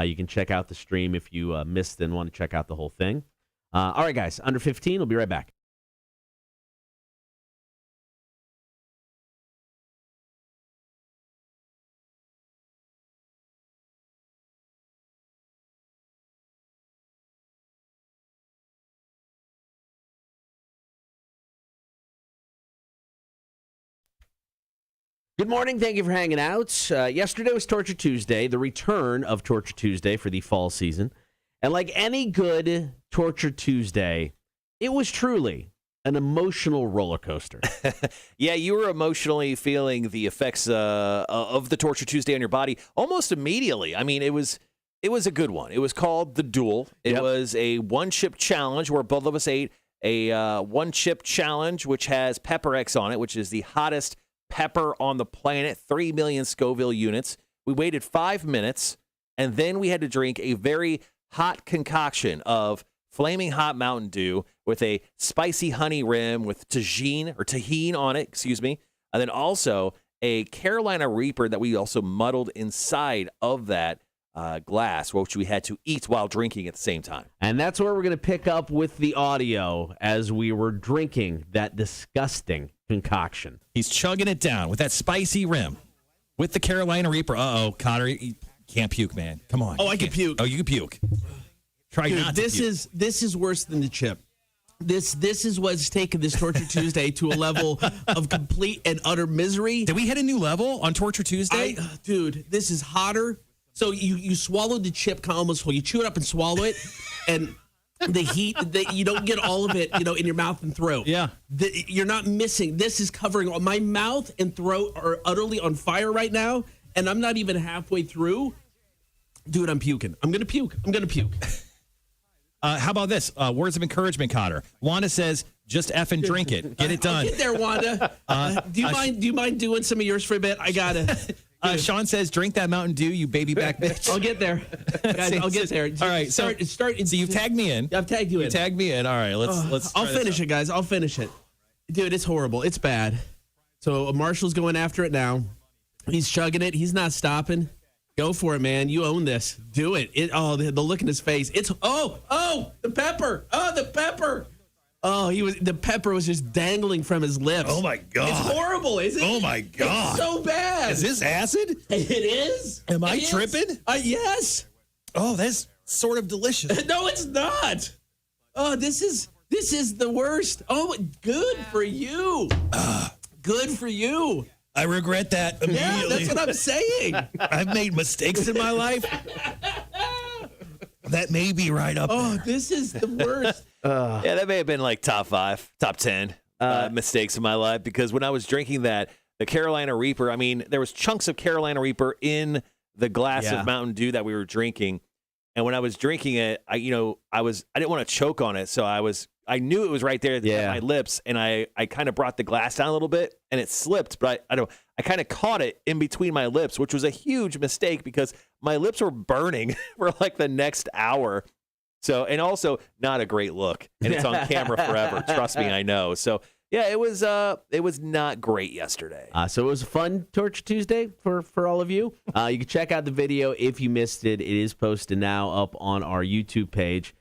you can check out the stream if you missed and want to check out the whole thing. All right, guys, under 15. We'll be right back. Good morning. Thank you for hanging out. Yesterday was Torture Tuesday, the return of Torture Tuesday for the fall season. And like any good Torture Tuesday, it was truly an emotional roller coaster. Yeah, you were emotionally feeling the effects of the Torture Tuesday on your body almost immediately. I mean, it was a good one. It was called The Duel. It was a one-chip challenge where both of us ate a one-chip challenge, which has Pepper X on it, which is the hottest pepper on the planet, 3 million Scoville units. We waited 5 minutes, and then we had to drink a very hot concoction of flaming hot Mountain Dew with a spicy honey rim with tahine on it, and then also a Carolina Reaper that we also muddled inside of that glass, which we had to eat while drinking at the same time. And that's where we're going to pick up with the audio as we were drinking that disgusting concoction. He's chugging it down with that spicy rim with the Carolina Reaper. Uh-oh, Cotter, you can't puke, man. Come on. Oh, I can puke. Oh, you can puke. Try not to puke. This is worse than the chip. This is what's taken this Torture Tuesday to a level of complete and utter misery. Did we hit a new level on Torture Tuesday? Dude, this is hotter. So you swallowed the chip almost whole. You chew it up and swallow it, and the heat, you don't get all of it, in your mouth and throat. Yeah. You're not missing. This is covering all. My mouth and throat are utterly on fire right now, and I'm not even halfway through. Dude, I'm puking. I'm going to puke. How about this? Words of encouragement, Cotter. Wanda says, Just effing drink it. Get it done. Get there, Wanda. Do you mind doing some of yours for a bit? I gotta. Sean says, "Drink that Mountain Dew, you baby back bitch." I'll get there, guys. I'll get there. All right, start. So you've tagged me in. I've tagged you in. You tagged me in. All right, let's. I'll finish it, guys. I'll finish it, dude. It's horrible. It's bad. So Marshall's going after it now. He's chugging it. He's not stopping. Go for it, man. You own this. Do it. The look in his face. It's the pepper. The pepper. The pepper was just dangling from his lips. Oh my God. It's horrible, isn't it? Oh my God. It's so bad. Is this acid? It is. Am I tripping? Yes. Oh, that's sort of delicious. No, it's not. Oh, this is the worst. Oh, good for you. Good for you. I regret that immediately. Yeah, that's what I'm saying. I've made mistakes in my life. That may be right up there. Oh, this is the worst. Yeah, that may have been like top 5, top 10 mistakes in my life, because when I was drinking the Carolina Reaper, I mean, there was chunks of Carolina Reaper in the glass of Mountain Dew that we were drinking. And when I was drinking it, I didn't want to choke on it. So I knew it was right there at my lips, and I kind of brought the glass down a little bit, and it slipped, but I kind of caught it in between my lips, which was a huge mistake because my lips were burning for like the next hour. So, and also not a great look, and it's on camera forever. Trust me, I know. So yeah, it was not great yesterday. So it was a fun Torture Tuesday for all of you. You can check out the video if you missed it. It is posted now up on our YouTube page.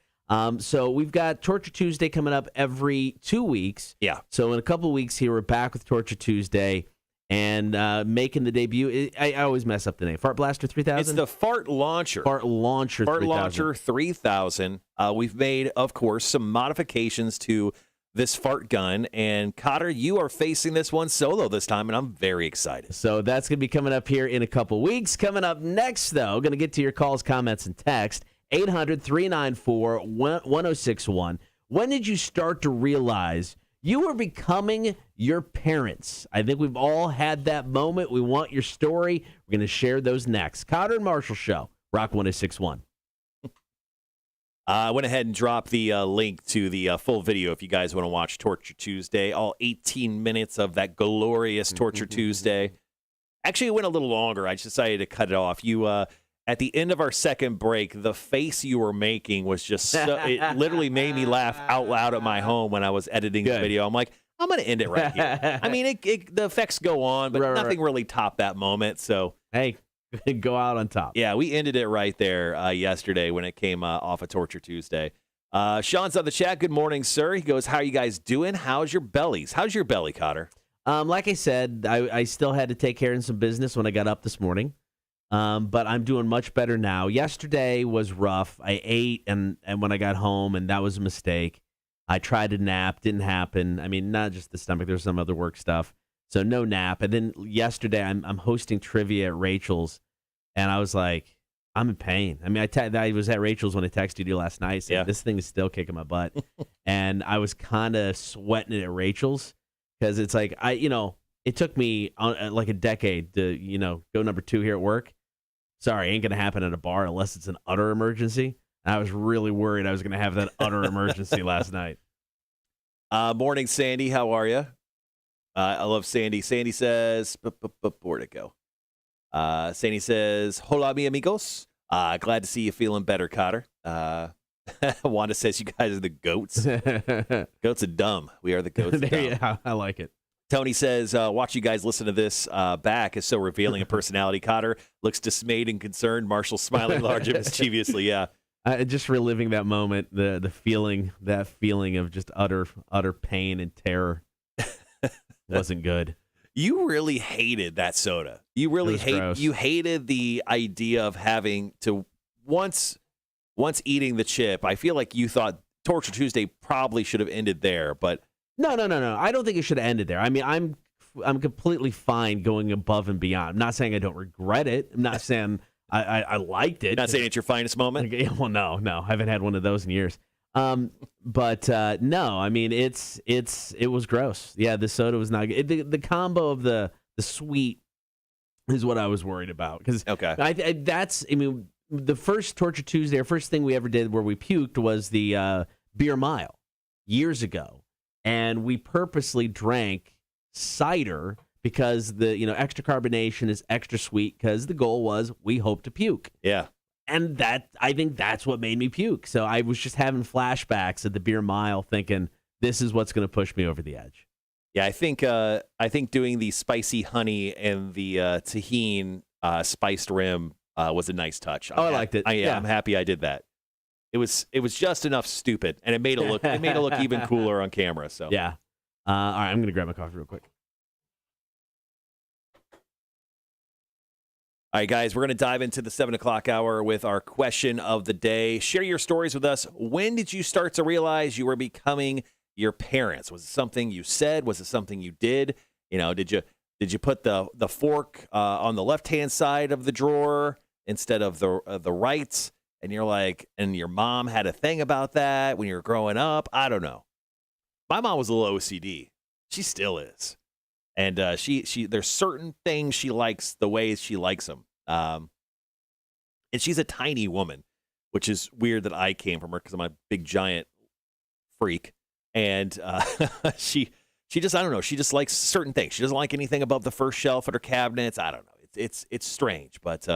So we've got Torture Tuesday coming up every 2 weeks. Yeah. So in a couple of weeks here, we're back with Torture Tuesday and making the debut. I always mess up the name. Fart Blaster 3000? It's the Fart Launcher. Fart Launcher 3000. Fart Launcher 3000. We've made, of course, some modifications to this fart gun. And Cotter, you are facing this one solo this time, and I'm very excited. So that's going to be coming up here in a couple weeks. Coming up next, though, going to get to your calls, comments, and text. 800-394-1061. When did you start to realize you were becoming your parents? I think we've all had that moment. We want your story. We're going to share those next. Cotter and Marshall Show, Rock 1061. I went ahead and dropped the link to the full video if you guys want to watch Torture Tuesday, all 18 minutes of that glorious Torture Tuesday. Actually, it went a little longer. I just decided to cut it off. At the end of our second break, the face you were making was just it literally made me laugh out loud at my home when I was editing the video. I'm like, I'm going to end it right here. I mean, the effects go on, but nothing really topped that moment. So, hey, go out on top. Yeah, we ended it right there yesterday when it came off of Torture Tuesday. Sean's on the chat. Good morning, sir. He goes, how are you guys doing? How's your bellies? How's your belly, Cotter? Like I said, I still had to take care of some business when I got up this morning. But I'm doing much better now. Yesterday was rough. I ate and when I got home, and that was a mistake. I tried to nap, didn't happen. I mean, not just the stomach. There's some other work stuff. So no nap. And then yesterday, I'm hosting trivia at Rachel's, and I was like, I'm in pain. I mean, I was at Rachel's when I texted you last night. Saying, this thing is still kicking my butt, and I was kind of sweating it at Rachel's because it's like it took me like a decade to go number 2 here at work. Sorry, ain't going to happen at a bar unless it's an utter emergency. And I was really worried I was going to have that utter emergency last night. Morning, Sandy. How are you? I love Sandy. Sandy says, where'd it go? Sandy says, hola, mi amigos. Glad to see you feeling better, Cotter. Wanda says you guys are the goats. Goats are dumb. We are the goats. Yeah, I like it. Tony says, watch you guys listen to this back is so revealing a personality. Cotter looks dismayed and concerned. Marshall smiling large and mischievously. Yeah. Just reliving that moment, that feeling of just utter pain and terror wasn't good. You really hated that soda. You really hated the idea of having to once eating the chip. I feel like you thought Torture Tuesday probably should have ended there, but No. I don't think it should have ended there. I mean, I'm completely fine going above and beyond. I'm not saying I don't regret it. I'm not saying I liked it. Not saying it's your finest moment. Well, no. I haven't had one of those in years. But no, I mean, it was gross. Yeah, the soda was not good. The combo of the sweet is what I was worried about. Because the first Torture Tuesday, our first thing we ever did where we puked was the beer mile years ago. and we purposely drank cider because the extra carbonation is extra sweet because the goal was we hope to puke. Yeah. And I think that's what made me puke. So I was just having flashbacks at the beer mile thinking this is what's going to push me over the edge. Yeah, I think doing the spicy honey and the tahine spiced rim was a nice touch. I liked it. I'm happy I did that. It was just enough stupid, and it made it look even cooler on camera. So yeah. All right, I'm gonna grab my coffee real quick. All right, guys, we're going to dive into the 7 o'clock hour with our question of the day. Share your stories with us. When did you start to realize you were becoming your parents? Was it something you said? Was it something you did? Did you put the fork on the left-hand side of the drawer instead of the right? And you're like, and your mom had a thing about that when you were growing up? I don't know. My mom was a little OCD. She still is. And she there's certain things she likes the ways she likes them. And she's a tiny woman, which is weird that I came from her because I'm a big giant freak. And she just, I don't know, she just likes certain things. She doesn't like anything above the first shelf at her cabinets. I don't know. It's strange. But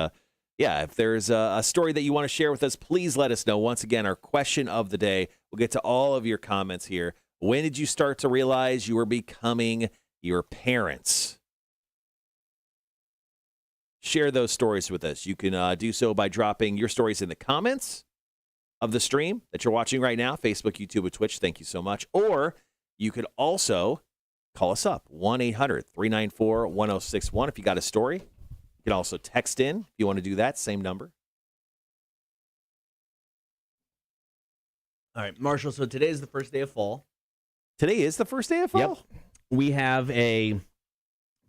yeah, if there's a story that you want to share with us, please let us know. Once again, our question of the day. We'll get to all of your comments here. When did you start to realize you were becoming your parents? Share those stories with us. You can do so by dropping your stories in the comments of the stream that you're watching right now, Facebook, YouTube, or Twitch. Thank you so much. Or you could also call us up, 1-800-394-1061 if you got a story. You can also text in if you want to do that, same number. All right, Marshall, so today is the first day of fall. Today is the first day of fall? Yep. We have a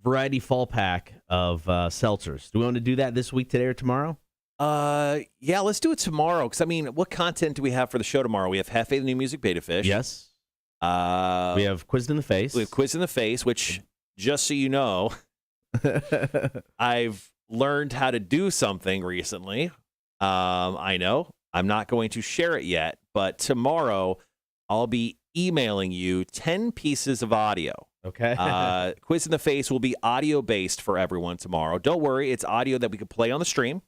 variety fall pack of seltzers. Do we want to do that this week, today, or tomorrow? Yeah, let's do it tomorrow. Because, I mean, what content do we have for the show tomorrow? We have Hefe, the new music beta fish. Yes. We have Quiz in the Face. We have Quiz in the Face, which, just so you know, I've learned how to do something recently. I know. I'm not going to share it yet, but tomorrow I'll be emailing you 10 pieces of audio. Okay. Quiz in the Face will be audio-based for everyone tomorrow. Don't worry, it's audio that we can play on the stream.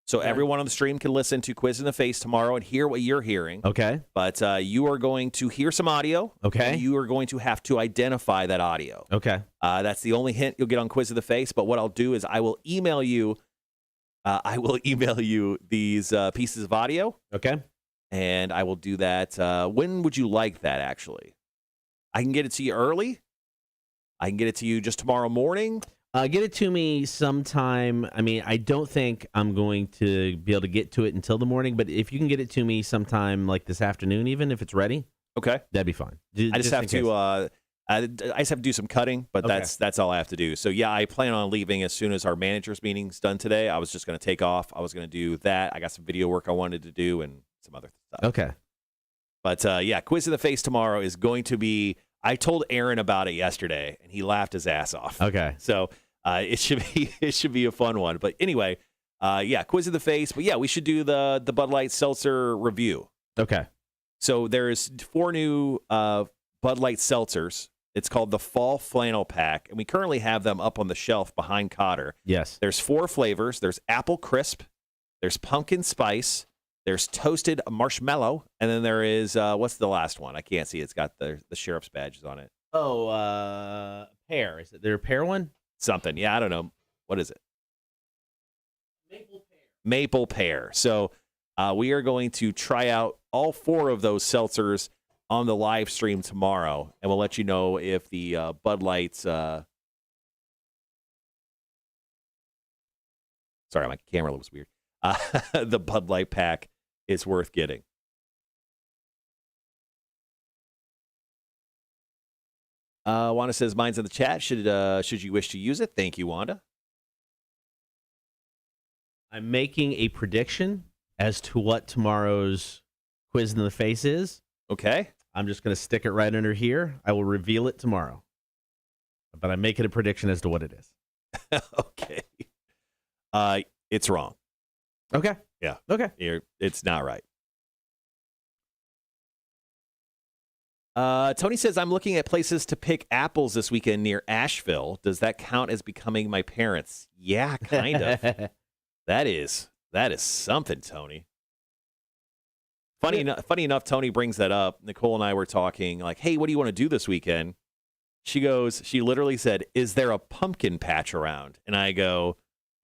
So everyone on the stream can listen to Quiz in the Face tomorrow and hear what you're hearing. Okay. But you are going to hear some audio. Okay. You are going to have to identify that audio. Okay. That's the only hint you'll get on Quiz in the Face. But what I'll do is I will email you. These pieces of audio. Okay. And I will do that. When would you like that, actually? I can get it to you early. I can get it to you just tomorrow morning. Get it to me sometime. I mean, I don't think I'm going to be able to get to it until the morning, but if you can get it to me sometime like this afternoon, even if it's ready, okay, that'd be fine. I just have to. I just have to do some cutting, but that's all I have to do. So yeah, I plan on leaving as soon as our managers meeting's done today. I was just going to take off. I was going to do that. I got some video work I wanted to do and some other stuff. Okay. But yeah, Quiz in the Face tomorrow is going to be. I told Aaron about it yesterday, and he laughed his ass off. Okay. So it should be a fun one. But anyway, yeah, Quiz in the Face. But yeah, we should do the Bud Light Seltzer review. Okay. So there's 4 new Bud Light Seltzers. It's called the Fall Flannel Pack, and we currently have them up on the shelf behind Cotter. Yes. There's 4 flavors. There's Apple Crisp. There's Pumpkin Spice. There's Toasted Marshmallow. And then there is, what's the last one? I can't see. It's got the sheriff's badges on it. Oh, pear. Is it there a pear one? Something. Yeah, I don't know. What is it? Maple pear. Maple pear. So we are going to try out all 4 of those seltzers on the live stream tomorrow, and we'll let you know if the Bud Lights. Sorry, my camera looks weird. The Bud Light pack is worth getting. Wanda says, mine's in the chat. Should you wish to use it? Thank you, Wanda. I'm making a prediction as to what tomorrow's Quiz in the Face is. Okay. I'm just going to stick it right under here. I will reveal it tomorrow. But I'm making a prediction as to what it is. Okay. It's wrong. Okay. Yeah. Okay. It's not right. Tony says, I'm looking at places to pick apples this weekend near Asheville. Does that count as becoming my parents? Yeah, kind of. That is something, Tony. Funny enough, Tony brings that up. Nicole and I were talking like, hey, what do you want to do this weekend? She literally said, is there a pumpkin patch around? And I go,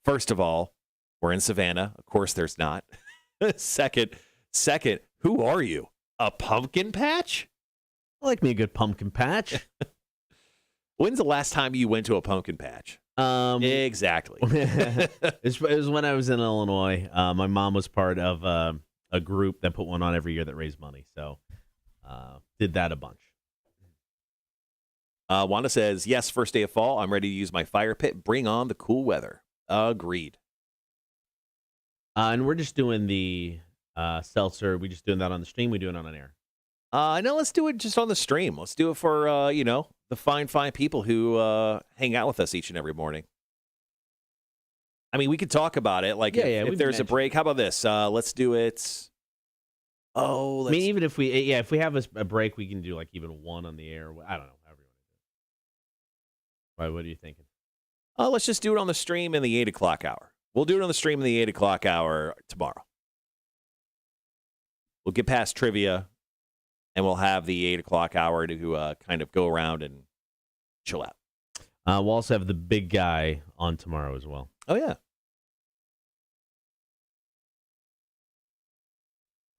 first of all, we're in Savannah. Of course there's not. Second, who are you? A pumpkin patch? I like me a good pumpkin patch. When's the last time you went to a pumpkin patch? Exactly. It was when I was in Illinois. My mom was part of a group that put one on every year that raised money. So did that a bunch. Wanda says, yes, first day of fall. I'm ready to use my fire pit. Bring on the cool weather. Agreed. And we're just doing the seltzer. We just doing that on the stream. We doing it on an air. No, let's do it just on the stream. Let's do it for, the fine people who hang out with us each and every morning. I mean, we could talk about it. Like, if there's a break, how about this? Let's do it. I mean, even if we have a break, we can do like even one on the air. I don't know. However you want to do it. Why? What are you thinking? Let's just do it on the stream in the 8 o'clock hour. We'll do it on the stream in the 8 o'clock hour tomorrow. We'll get past trivia, and we'll have the 8 o'clock hour to kind of go around and chill out. We'll also have the big guy on tomorrow as well. Oh, yeah.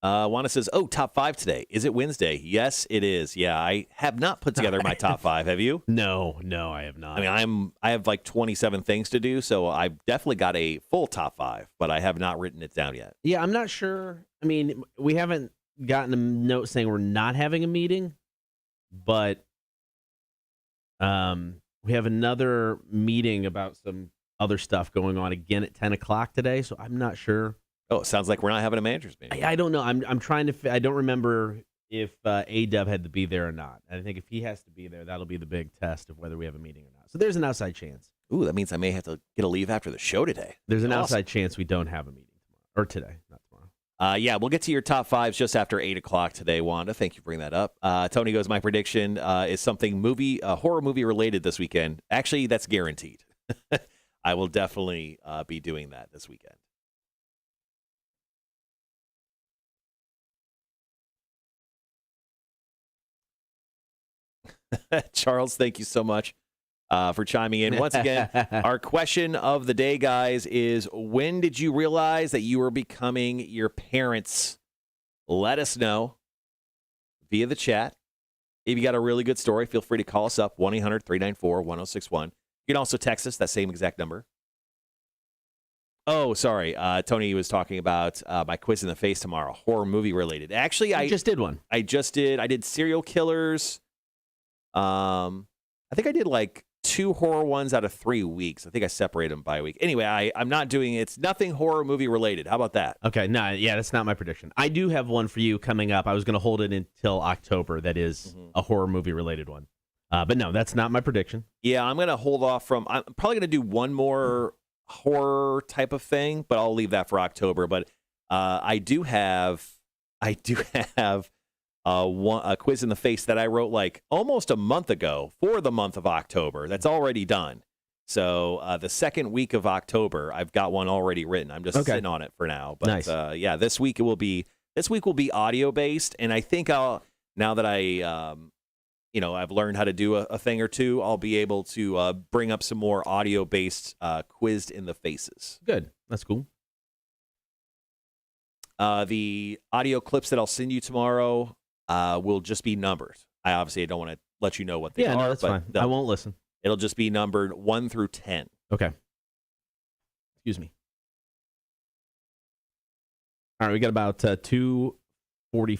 Wanda says, top 5 today. Is it Wednesday? Yes, it is. Yeah, I have not put together my top 5. Have you? No, I have not. I mean, I have like 27 things to do, so I've definitely got a full top 5, but I have not written it down yet. Yeah, I'm not sure. I mean, we haven't gotten a note saying we're not having a meeting, but we have another meeting about some other stuff going on again at 10 o'clock today, so I'm not sure. Oh, it sounds like we're not having a manager's meeting. I don't know. I'm trying to. I don't remember if A-Dub had to be there or not. And I think if he has to be there, that'll be the big test of whether we have a meeting or not. So there's an outside chance. Ooh, that means I may have to get a leave after the show today. There's an outside chance we don't have a meeting tomorrow or today, not tomorrow. Yeah, we'll get to your top 5s just after 8 o'clock today, Wanda. Thank you for bringing that up. Tony goes, my prediction is something horror movie related this weekend. Actually, that's guaranteed. I will definitely be doing that this weekend. Charles, thank you so much for chiming in. Once again, our question of the day, guys, is when did you realize that you were becoming your parents? Let us know via the chat. If you got a really good story, feel free to call us up, 1-800-394-1061. You can also text us, that same exact number. Oh, sorry. Tony was talking about my quiz in the face tomorrow, horror movie related. Actually, I just did one. I did serial killers. I think I did like 2 horror ones out of 3 weeks. I think I separated them by week. Anyway, I'm not doing it's nothing horror movie related. How about that? Okay, no, yeah, that's not my prediction. I do have one for you coming up. I was going to hold it until October. That is a horror movie related one. But no, that's not my prediction. Yeah, I'm going to hold off from. I'm probably going to do one more horror type of thing, but I'll leave that for October. But I do have a quiz in the face that I wrote like almost a month ago for the month of October. That's already done. So the second week of October, I've got one already written. I'm just sitting on it for now. But nice. Yeah, this week will be audio based, and I think now that I've learned how to do a thing or two, I'll be able to bring up some more audio based quizzed in the faces. Good, that's cool. The audio clips that I'll send you tomorrow will just be numbered. I obviously don't want to let you know what they are. Yeah, no, that's fine. I won't listen. It'll just be numbered 1 through 10. Okay. Excuse me. All right, we got about 2:45.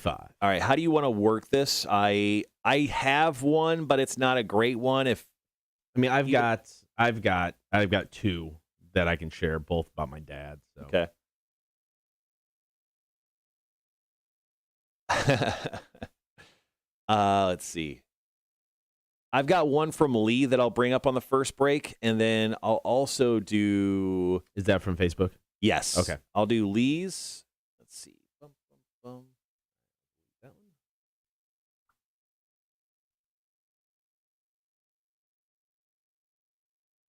All right, how do you want to work this? I have one, but it's not a great one. I've got 2 that I can share, both about my dad. So. Okay. Let's see. I've got one from Lee that I'll bring up on the first break, and then I'll also do. Is that from Facebook? Yes. Okay. I'll do Lee's. Let's see. That one.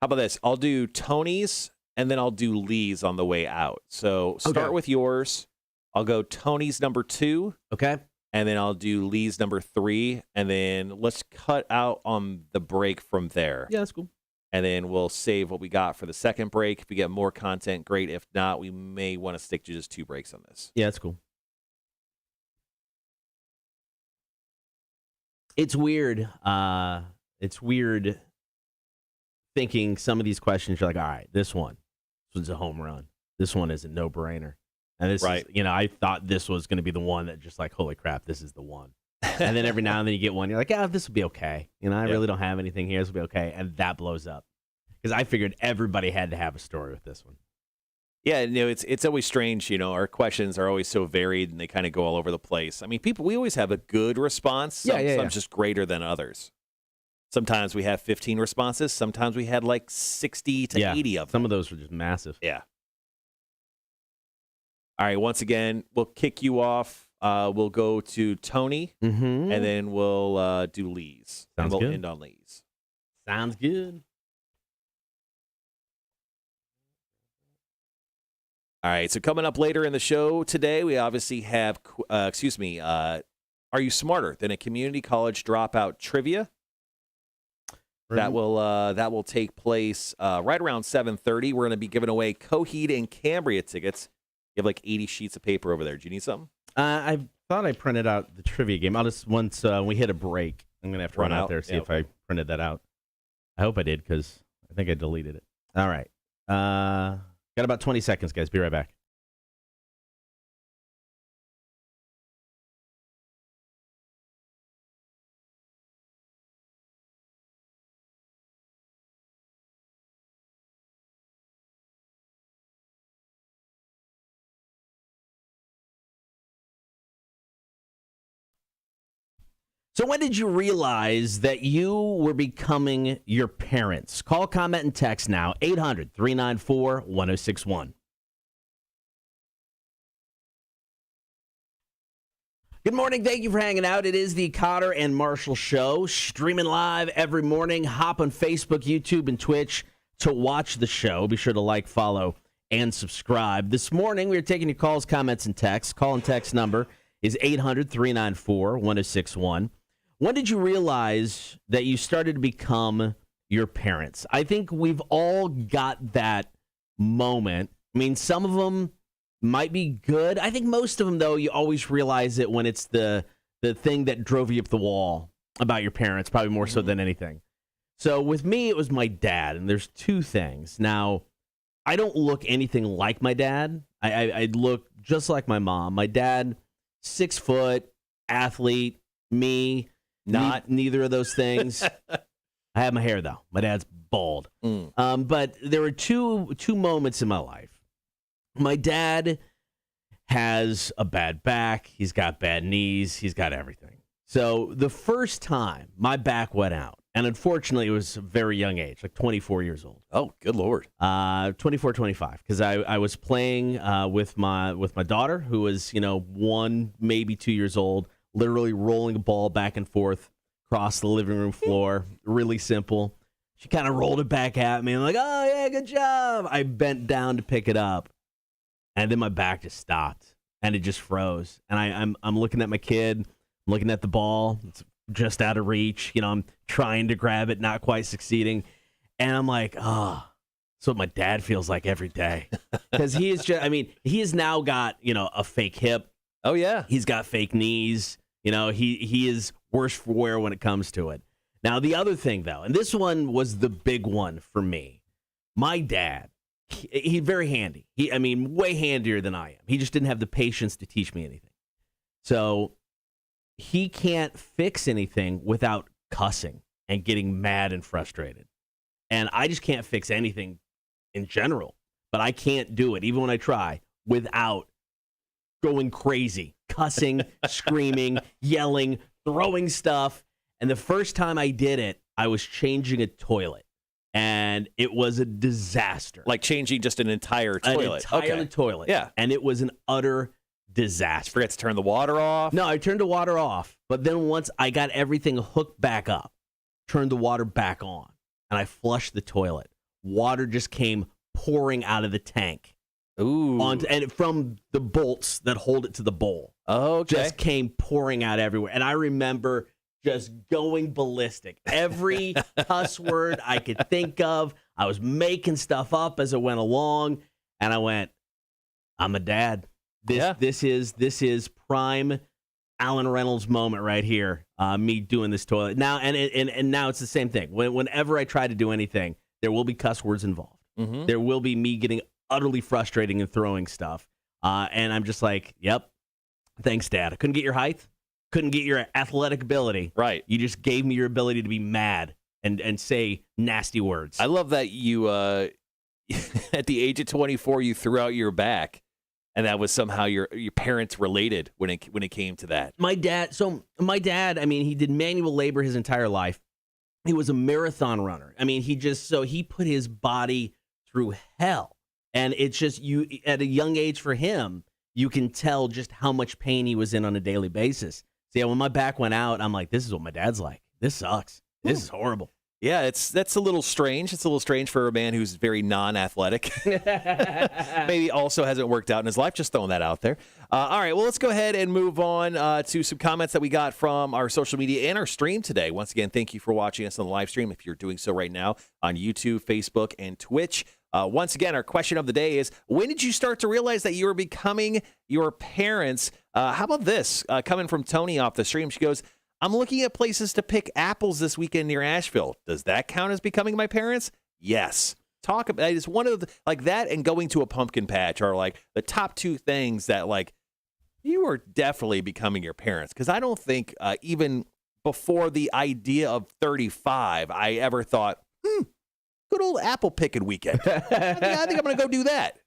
How about this? I'll do Tony's, and then I'll do Lee's on the way out. So start with yours. I'll go Tony's number 2. Okay. And then I'll do Lee's number 3. And then let's cut out on the break from there. Yeah, that's cool. And then we'll save what we got for the second break. If we get more content, great. If not, we may want to stick to just 2 breaks on this. Yeah, that's cool. It's weird. It's weird thinking some of these questions, you're like, all right, this one's a home run. This one is a no-brainer. And this is, I thought this was going to be the one that just like, holy crap, this is the one. And then every now and then you get one, you're like, this will be okay. I really don't have anything here. This will be okay. And that blows up. Because I figured everybody had to have a story with this one. Yeah, it's always strange, our questions are always so varied and they kind of go all over the place. I mean, we always have a good response. Some just greater than others. Sometimes we have 15 responses. Sometimes we had like 60 to 80 of them. Some of those were just massive. Yeah. All right, once again, we'll kick you off. We'll go to Tony, and then we'll do Lee's. Sounds and we'll good. end on Lee's. Sounds good. All right, so coming up later in the show today, we obviously have, Are You Smarter Than a Community College Dropout Trivia? That will take place right around 7:30. We're going to be giving away Coheed and Cambria tickets. You have like 80 sheets of paper over there. Do you need something? I thought I printed out the trivia game. I'll just, once we hit a break, I'm going to have to run out there and see if I printed that out. I hope I did because I think I deleted it. All right. Got about 20 seconds, guys. Be right back. So when did you realize that you were becoming your parents? Call, comment, and text now, 800-394-1061. Good morning. Thank you for hanging out. It is the Cotter and Marshall Show, streaming live every morning. Hop on Facebook, YouTube, and Twitch to watch the show. Be sure to like, follow, and subscribe. This morning, we are taking your calls, comments, and texts. Call and text number is 800-394-1061. When did you realize that you started to become your parents? I think we've all got that moment. I mean, some of them might be good. I think most of them, though, you always realize it when it's the thing that drove you up the wall about your parents, probably more so than anything. So with me, it was my dad, and there's 2 things. Now, I don't look anything like my dad. I look just like my mom. My dad, 6 foot, athlete, me. Not neither of those things. I have my hair, though. My dad's bald. But there were two moments in my life. My dad has a bad back. He's got bad knees. He's got everything. So the first time my back went out, and unfortunately it was a very young age, like 24 years old. Oh, good Lord. 24, 25, because I was playing with my daughter, who was 1, maybe 2 years old, literally rolling a ball back and forth across the living room floor. Really simple. She kind of rolled it back at me. I'm like, oh, yeah, good job. I bent down to pick it up, and then my back just stopped, and it just froze. And I'm looking at my kid, looking at the ball. It's just out of reach. I'm trying to grab it, not quite succeeding. And I'm like, that's what my dad feels like every day. Because he is just, he has now got, a fake hip. Oh, yeah. He's got fake knees. He is worse for wear when it comes to it. Now, the other thing, though, and this one was the big one for me. My dad, he's very handy. Way handier than I am. He just didn't have the patience to teach me anything. So he can't fix anything without cussing and getting mad and frustrated. And I just can't fix anything in general. But I can't do it, even when I try, without going crazy, cussing, screaming, yelling, throwing stuff. And the first time I did it, I was changing a toilet. And it was a disaster. Like changing just an entire toilet. An entire toilet. Yeah. And it was an utter disaster. Forget to turn the water off? No, I turned the water off. But then once I got everything hooked back up, turned the water back on, and I flushed the toilet. water just came pouring out of the tank. Ooh. And from the bolts that hold it to the bowl. Okay. Just came pouring out everywhere. And I remember just going ballistic. Every cuss word I could think of, I was making stuff up as it went along. And I went, I'm a dad. This is prime Alan Reynolds moment right here. Me doing this toilet. Now, and now it's the same thing. Whenever I try to do anything, there will be cuss words involved. Mm-hmm. There will be me getting utterly frustrating and throwing stuff. And I'm just like, yep, thanks, Dad. I couldn't get your height, couldn't get your athletic ability. Right. You just gave me your ability to be mad and say nasty words. I love that you, at the age of 24, you threw out your back, and that was somehow your parents related when it came to that. My dad, I mean, he did manual labor his entire life. He was a marathon runner. I mean, he put his body through hell. And it's just, at a young age for him, you can tell just how much pain he was in on a daily basis. So yeah, when my back went out, I'm like, this is what my dad's like. This sucks. This is horrible. Yeah, that's a little strange. It's a little strange for a man who's very non-athletic. Maybe also hasn't worked out in his life. Just throwing that out there. All right, well, let's go ahead and move on to some comments that we got from our social media and our stream today. Once again, thank you for watching us on the live stream. If you're doing so right now on YouTube, Facebook, and Twitch. Once again, our question of the day is, when did you start to realize that you were becoming your parents? How about this? Coming from Tony off the stream, she goes, I'm looking at places to pick apples this weekend near Asheville. Does that count as becoming my parents? Yes. Talk about it's one of the, like that and going to a pumpkin patch are like the top two things that like you are definitely becoming your parents. Because I don't think even before the idea of 35, I ever thought, good old apple picking weekend. I think I'm going to go do that.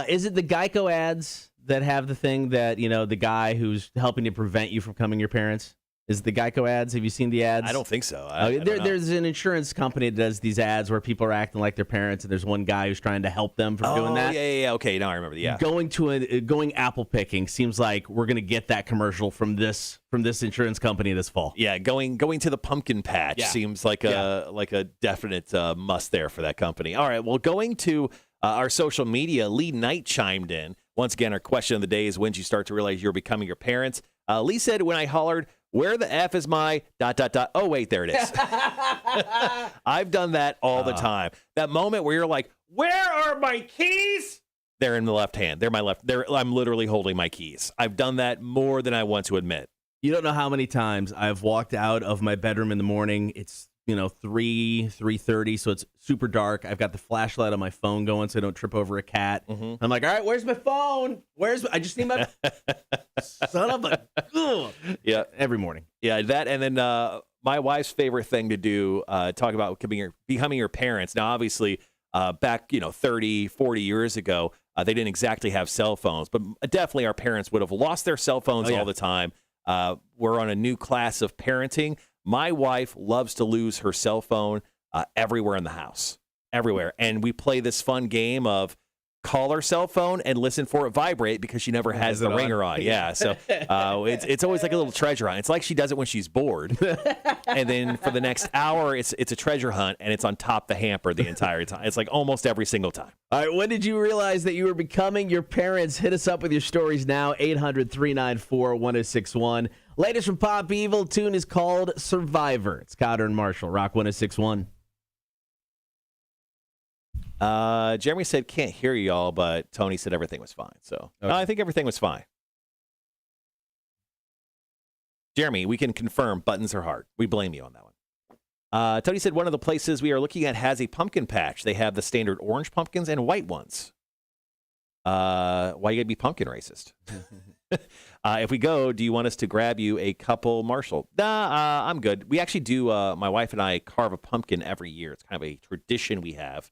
Is it the Geico ads that have the thing that, the guy who's helping to prevent you from becoming your parents? Is it the Geico ads? Have you seen the ads? I don't think so. There's an insurance company that does these ads where people are acting like their parents, and there's one guy who's trying to help them from doing that. Yeah. Okay, now I remember. Yeah. Going apple picking seems like we're going to get that commercial from this insurance company this fall. Yeah, going to the pumpkin patch seems like a definite must there for that company. All right, well, going to our social media, Lee Knight chimed in. Once again, our question of the day is, when did you start to realize you're becoming your parents? Lee said, when I hollered, where the F is my ... Oh, wait, there it is. I've done that all the time. That moment where you're like, where are my keys? They're in the left hand. They're my left. I'm literally holding my keys. I've done that more than I want to admit. You don't know how many times I've walked out of my bedroom in the morning. It's 3:30, so it's super dark. I've got the flashlight on my phone going so I don't trip over a cat. Mm-hmm. I'm like, all right, where's my phone? I just need my son of a... Ugh. Yeah. Every morning. Yeah, that, and then my wife's favorite thing to do, talk about becoming your parents. Now, obviously, back 30, 40 years ago, they didn't exactly have cell phones, but definitely our parents would have lost their cell phones all the time. We're on a new class of parenting. My wife loves to lose her cell phone everywhere in the house, everywhere. And we play this fun game of call her cell phone and listen for it vibrate because she never has the ringer on. Yeah, so it's always like a little treasure hunt. It's like she does it when she's bored. And then for the next hour, it's a treasure hunt, and it's on top the hamper the entire time. It's like almost every single time. All right, when did you realize that you were becoming your parents? Hit us up with your stories now, 800-394-1061. Latest from Pop Evil, tune is called Survivor. It's Cotter and Marshall, Rock 1061. Jeremy said can't hear y'all, but Tony said everything was fine. So okay. I think everything was fine. Jeremy, we can confirm buttons are hard. We blame you on that one. Tony said one of the places we are looking at has a pumpkin patch. They have the standard orange pumpkins and white ones. Why you gotta be pumpkin racist? If we go, do you want us to grab you a couple, Marshall? Nah, I'm good. We actually do, my wife and I carve a pumpkin every year. It's kind of a tradition we have.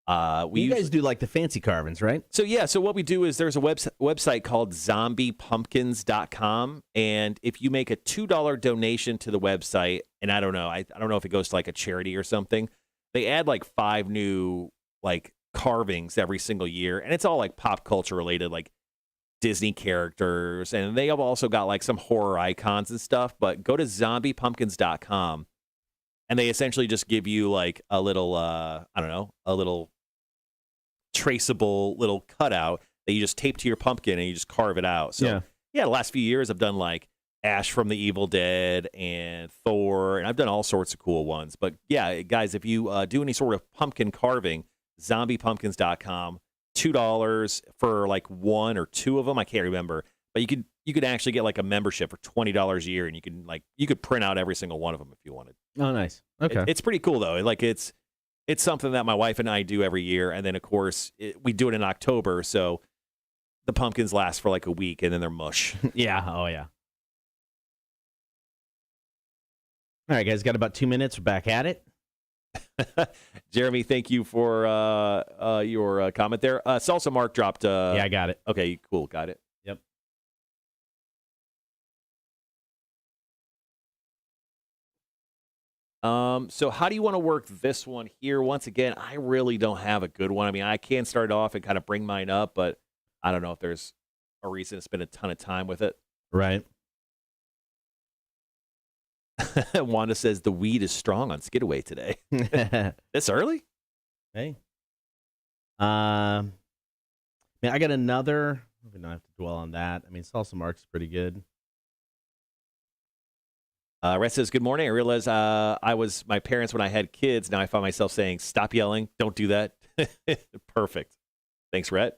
You guys do like the fancy carvings, right? So what we do is there's a website called zombiepumpkins.com, and if you make a $2 donation to the website, and I don't know if it goes to like a charity or something, they add like 5 new like carvings every single year, and it's all like pop culture related, like Disney characters, and they have also got like some horror icons and stuff. But go to zombiepumpkins.com, and they essentially just give you like a little, I don't know, a little traceable little cutout that you just tape to your pumpkin and you just carve it out. So yeah, the last few years I've done like Ash from the Evil Dead and Thor, and I've done all sorts of cool ones. But yeah, guys, if you do any sort of pumpkin carving, zombiepumpkins.com, $2 for like one or two of them. I can't remember, but you could actually get like a membership for $20 a year, and you could print out every single one of them if you wanted. Oh, nice. Okay. It's pretty cool though. Like it's something that my wife and I do every year, and then of course we do it in October, so the pumpkins last for like a week, and then they're mush. Yeah. Oh, yeah. All right, guys, got about 2 minutes. We're back at it. Jeremy, thank you for your comment there. Salsa Mark dropped. Yeah, I got it. Okay, cool, got it. Yep. So how do you want to work this one here? Once again, I really don't have a good one. I mean, I can start off and kind of bring mine up, but I don't know if there's a reason to spend a ton of time with it. Right. Wanda says the weed is strong on Skidaway today. This early? Hey. Man, I got another. We don't have to dwell on that. I mean, Salsa Mark's pretty good. Rhett says, good morning. I realized I was my parents when I had kids. Now I find myself saying, stop yelling. Don't do that. Perfect. Thanks, Rhett.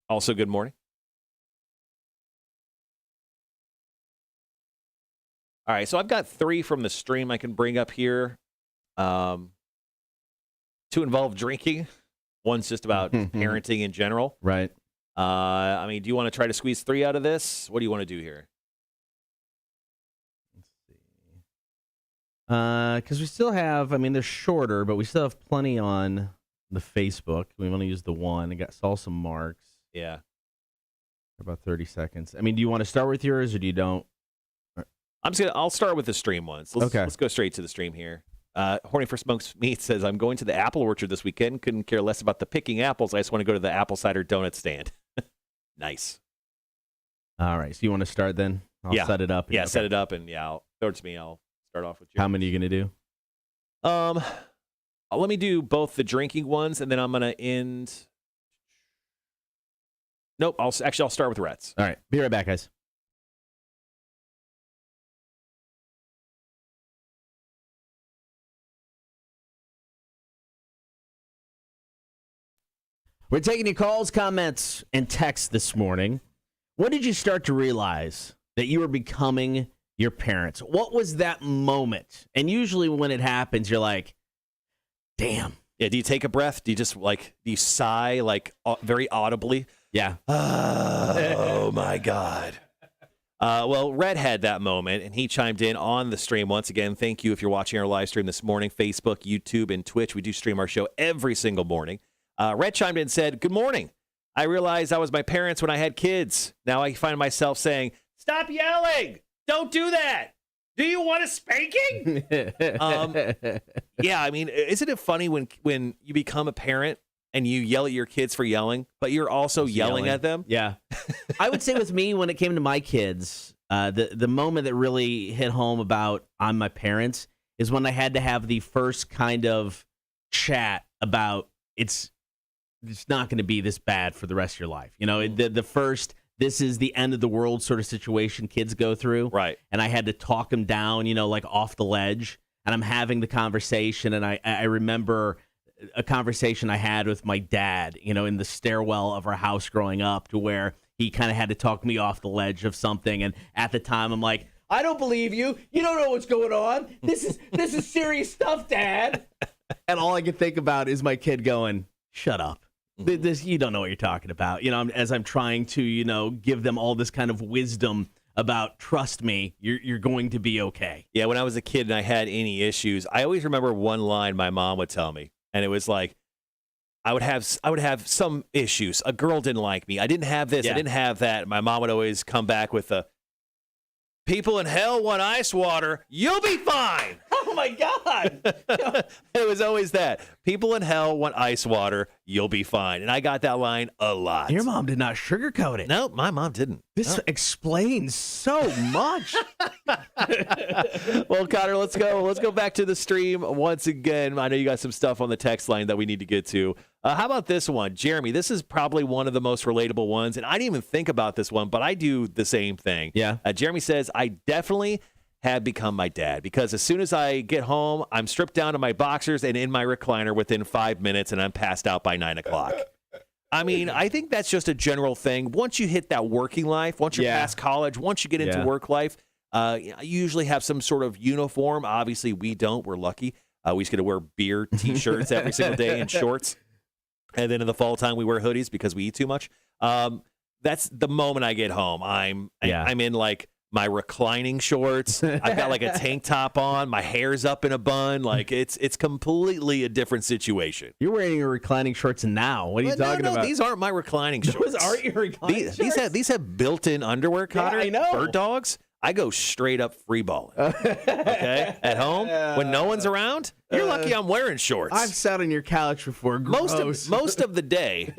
Also, good morning. All right, so I've got 3 from the stream I can bring up here. 2 involve drinking. One's just about parenting in general. Right. I mean, do you want to try to squeeze 3 out of this? What do you want to do here? Let's see. Because we still have, I mean, they're shorter, but we still have plenty on the Facebook. We want to use the one. I got Salsa Marks. Yeah. About 30 seconds. I mean, do you want to start with yours or do you don't? I'll start with the stream ones. Let's go straight to the stream here. Horny for Smoked Meat says, I'm going to the apple orchard this weekend. Couldn't care less about the picking apples. I just want to go to the apple cider donut stand. Nice. All right. So you want to start then? I'll set it up. Yeah, set it up, and I'll throw it to me. I'll start off with you. How many are you going to do? Let me do both the drinking ones, and then I'm going to end. Nope. I'll start with Rhett's. All right. Be right back, guys. We're taking your calls, comments, and texts this morning. When did you start to realize that you were becoming your parents? What was that moment? And usually when it happens, you're like, damn. Yeah, do you take a breath? Do you just do you sigh very audibly? Yeah. Oh, my God. Well, Red had that moment, and he chimed in on the stream. Once again, thank you if you're watching our live stream this morning, Facebook, YouTube, and Twitch. We do stream our show every single morning. Red chimed in and said, good morning. I realized I was my parents when I had kids. Now I find myself saying, stop yelling. Don't do that. Do you want a spanking? Yeah, I mean, isn't it funny when you become a parent and you yell at your kids for yelling, but you're also yelling at them? Yeah. I would say with me, when it came to my kids, the moment that really hit home about I'm my parents is when I had to have the first kind of chat about it's not going to be this bad for the rest of your life. You know, the first, this is the end of the world sort of situation kids go through. Right. And I had to talk them down, like off the ledge. And I'm having the conversation. And I remember a conversation I had with my dad, in the stairwell of our house growing up, to where he kind of had to talk me off the ledge of something. And at the time, I'm like, I don't believe you. You don't know what's going on. This is serious stuff, Dad. And all I can think about is my kid going, shut up. This, you don't know what you're talking about. As I'm trying to, give them all this kind of wisdom about, trust me, you're going to be okay. Yeah, when I was a kid and I had any issues, I always remember one line my mom would tell me, and it was like, I would have some issues. A girl didn't like me. I didn't have this. Yeah. I didn't have that. My mom would always come back with people in hell want ice water. You'll be fine. Oh my God. It was always that. People in hell want ice water. You'll be fine. And I got that line a lot. Your mom did not sugarcoat it. No, my mom didn't. This explains so much. Well, Connor, let's go. Let's go back to the stream once again. I know you got some stuff on the text line that we need to get to. How about this one? Jeremy, this is probably one of the most relatable ones. And I didn't even think about this one, but I do the same thing. Yeah. Jeremy says, I definitely have become my dad because as soon as I get home, I'm stripped down to my boxers and in my recliner within 5 minutes, and I'm passed out by 9 o'clock. I mean, I think that's just a general thing. Once you hit that working life, once you're past college, once you get into work life, you usually have some sort of uniform. Obviously, we don't. We're lucky. We just get to wear beer T-shirts every single day and shorts. And then in the fall time, we wear hoodies because we eat too much. That's the moment I get home. I'm in like my reclining shorts. I've got like a tank top on. My hair's up in a bun. Like it's completely a different situation. You're wearing your reclining shorts now. What are you talking about? These aren't my reclining shorts. Those aren't your reclining shorts? These have built-in underwear, Connor. I know. Bird dogs. I go straight up free balling. Okay? At home, when no one's around, you're lucky I'm wearing shorts. I've sat on your couch before. Gross. Most of the day,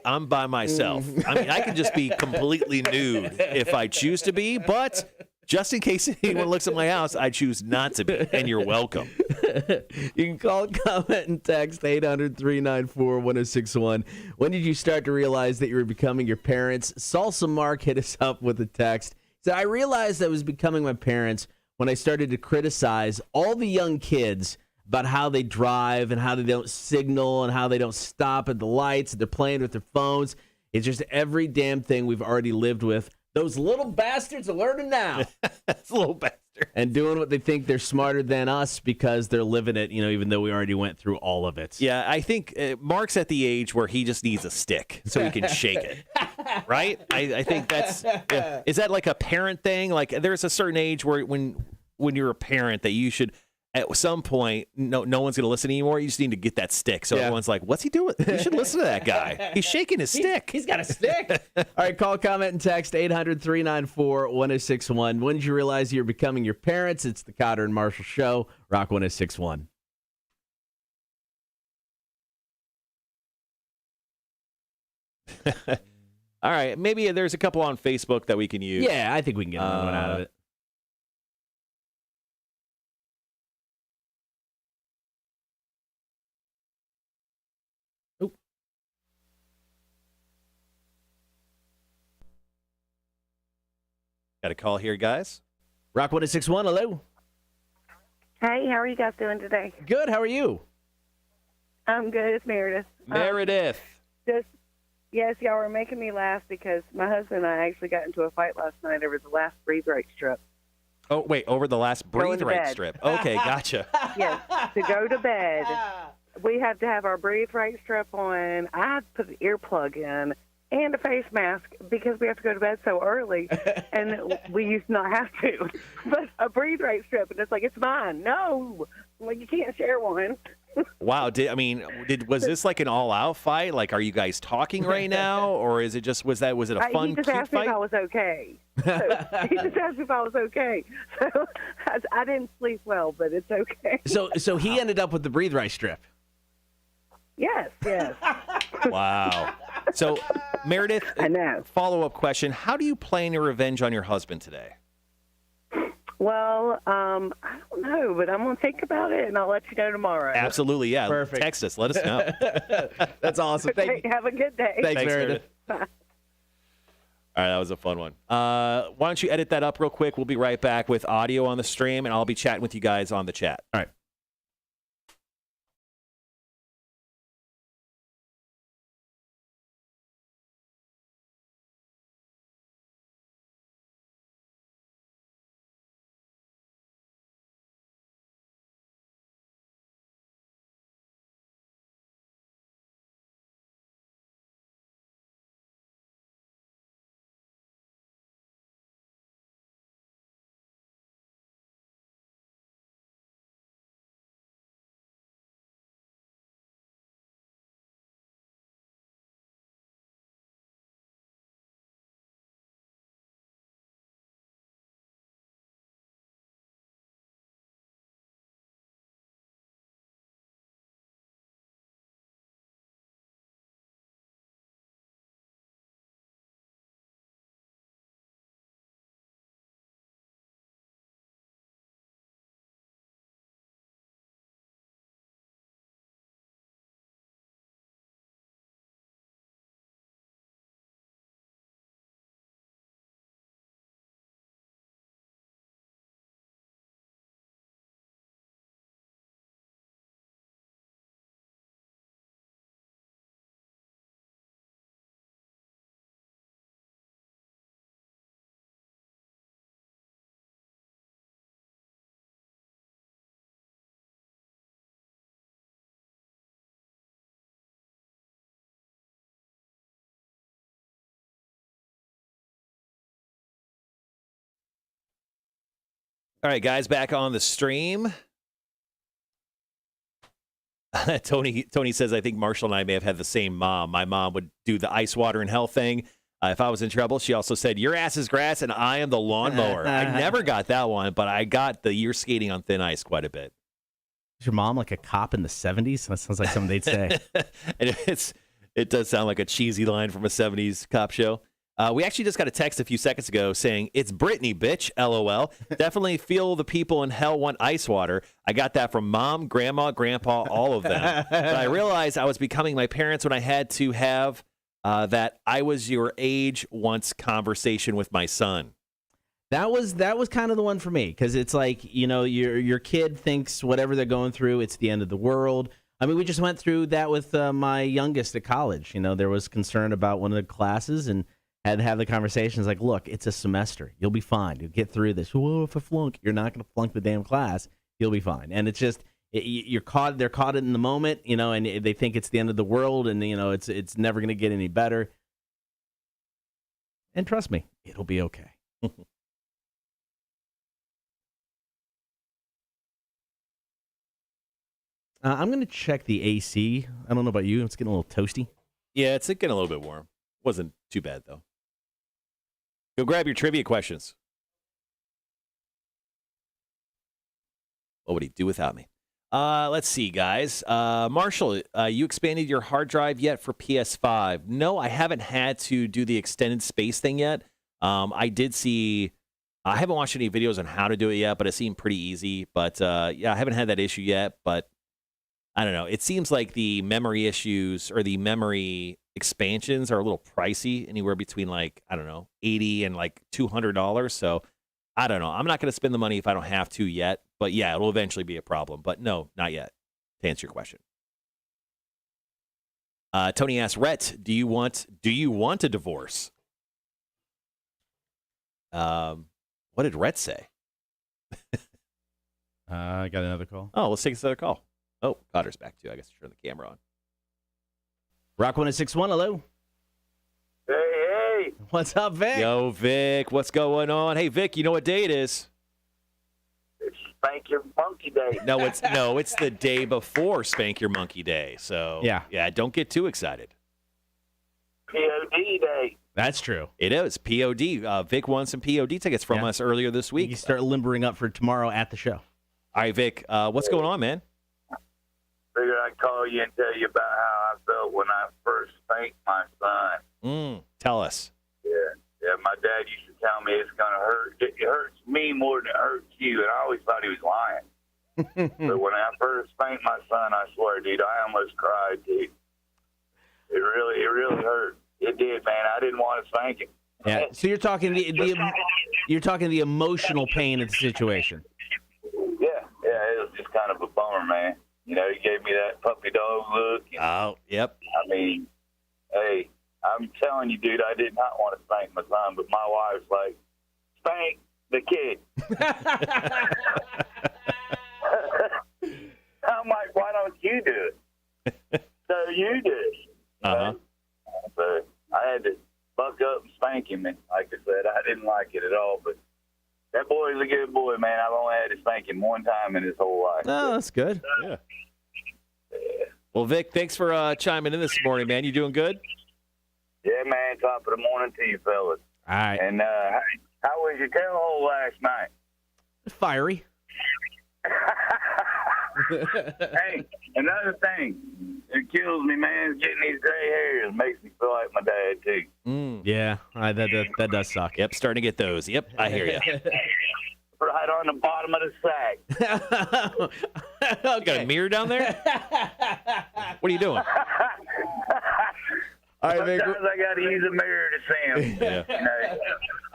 I'm by myself. I mean, I can just be completely nude if I choose to be, but just in case anyone looks at my house, I choose not to be, and you're welcome. You can call, comment, and text 800-394-1061. When did you start to realize that you were becoming your parents? Salsa Mark hit us up with a text. So I realized I was becoming my parents when I started to criticize all the young kids about how they drive and how they don't signal and how they don't stop at the lights. They're playing with their phones. It's just every damn thing we've already lived with. Those little bastards are learning now. That's a little bastard. And doing what they think they're smarter than us because they're living it, even though we already went through all of it. Yeah, I think Mark's at the age where he just needs a stick so he can shake it. Right? I think that's is that like a parent thing? Like there's a certain age where when you're a parent that you should at some point no one's going to listen anymore. You just need to get that stick. So everyone's like, "What's he doing? You should listen to that guy. He's shaking his stick. He's got a stick." All right, call, comment, and text 800-394-1061. When did you realize you're becoming your parents? It's the Cotter and Marshall Show, Rock 1061. All right, maybe there's a couple on Facebook that we can use. Yeah, I think we can get another one out of it. Got a call here, guys. Rock 1061, hello. Hey, how are you guys doing today? Good, how are you? I'm good. It's Meredith. Meredith. Yes, y'all were making me laugh because my husband and I actually got into a fight last night over the last breathe right strip. Oh, wait, over the last breathe right bed. strip. Okay, gotcha. Yes, to go to bed, we have to have our breathe right strip on. I have to put an earplug in and a face mask because we have to go to bed so early, and we used to not have to. But a breathe right strip, and it's like, it's mine. No, like you can't share one. Wow. Was this like an all-out fight? Like, are you guys talking right now, or is it just was it a fun He just cute asked me fight? if I was okay. So, he just asked me if I was okay. So I didn't sleep well, but it's okay. So he ended up with the breathe right strip. Yes. Wow. So, Meredith, I know. follow-up question: how do you plan your revenge on your husband today? Well, I don't know, but I'm going to think about it, and I'll let you know tomorrow. Absolutely, yeah. Perfect. Text us. Let us know. That's awesome. Okay, have a good day. Thanks, Meredith. Bye. All right, that was a fun one. Why don't you edit that up real quick? We'll be right back with audio on the stream, and I'll be chatting with you guys on the chat. All right. All right, guys, back on the stream. Tony says, I think Marshall and I may have had the same mom. My mom would do the ice, water, and hell thing. If I was in trouble, she also said, your ass is grass and I am the lawnmower. I never got that one, but I got the you're skating on thin ice quite a bit. Is your mom like a cop in the 70s? That sounds like something they'd say. And it does sound like a cheesy line from a 70s cop show. We actually just got a text a few seconds ago saying, it's Brittany, bitch, LOL. Definitely feel the people in hell want ice water. I got that from mom, grandma, grandpa, all of them. But I realized I was becoming my parents when I had to have that I was your age once conversation with my son. That was kind of the one for me, because it's like, your kid thinks whatever they're going through, it's the end of the world. I mean, we just went through that with my youngest at college. There was concern about one of the classes and had to have the conversations like, look, it's a semester. You'll be fine. You'll get through this. Whoa, if I flunk, you're not going to flunk the damn class. You'll be fine. And it's just, they're caught in the moment, and they think it's the end of the world, and, it's never going to get any better. And trust me, it'll be okay. I'm going to check the AC. I don't know about you. It's getting a little toasty. Yeah, it's getting a little bit warm. Wasn't too bad, though. Go grab your trivia questions. What would he do without me? Let's see, guys. Marshall, you expanded your hard drive yet for PS5? No, I haven't had to do the extended space thing yet. I haven't watched any videos on how to do it yet, but it seemed pretty easy. But, yeah, I haven't had that issue yet, but I don't know. It seems like the memory issues or the memory expansions are a little pricey, anywhere between $80 and $200. So I don't know. I'm not going to spend the money if I don't have to yet. But yeah, it'll eventually be a problem. But no, not yet. To answer your question, Tony asks, Rhett, do you want a divorce? What did Rhett say? I got another call. Oh, let's take this other call. Oh, Cotter's back too. I guess turn the camera on. Rock 1061, hello. Hey. What's up, Vic? Yo, Vic, what's going on? Hey, Vic, you know what day it is? It's Spank Your Monkey Day. No, it's the day before Spank Your Monkey Day. So yeah, don't get too excited. POD Day. That's true. It is POD. Vic won some POD tickets from us earlier this week. You can start limbering up for tomorrow at the show. All right, Vic, what's going on, man? Figured I'd call you and tell you about how I felt when I first spanked my son. Tell us. Yeah. My dad used to tell me it's gonna hurt. It hurts me more than it hurts you, and I always thought he was lying. But when I first spanked my son, I swear, dude, I almost cried, dude. It really hurt. It did, man. I didn't want to spank him. Yeah. So you're talking the emotional pain of the situation. Yeah. It was just kind of a bummer, man. He gave me that puppy dog look. Oh, yep. I mean, hey, I'm telling you, dude, I did not want to spank my son, but my wife's like, spank the kid. I'm like, why don't you do it? So you do it. Uh-huh. So I had to buck up and spank him, and like I said, I didn't like it at all, but that boy's a good boy, man. I've only had to spank him one time in his whole life. Oh, that's good. Yeah. Well, Vic, thanks for chiming in this morning, man. You doing good? Yeah, man. Top of the morning to you, fellas. All right. And how was your tailhole last night? Fiery. Hey, another thing. It kills me, man. Getting these gray hairs makes me feel like my dad, too. Yeah, that does suck. Yep, starting to get those. Yep, I hear you. Right on the bottom of the sack. You got a mirror down there? What are you doing? All right, Vic. Sometimes I got to use a mirror to see him. Yeah.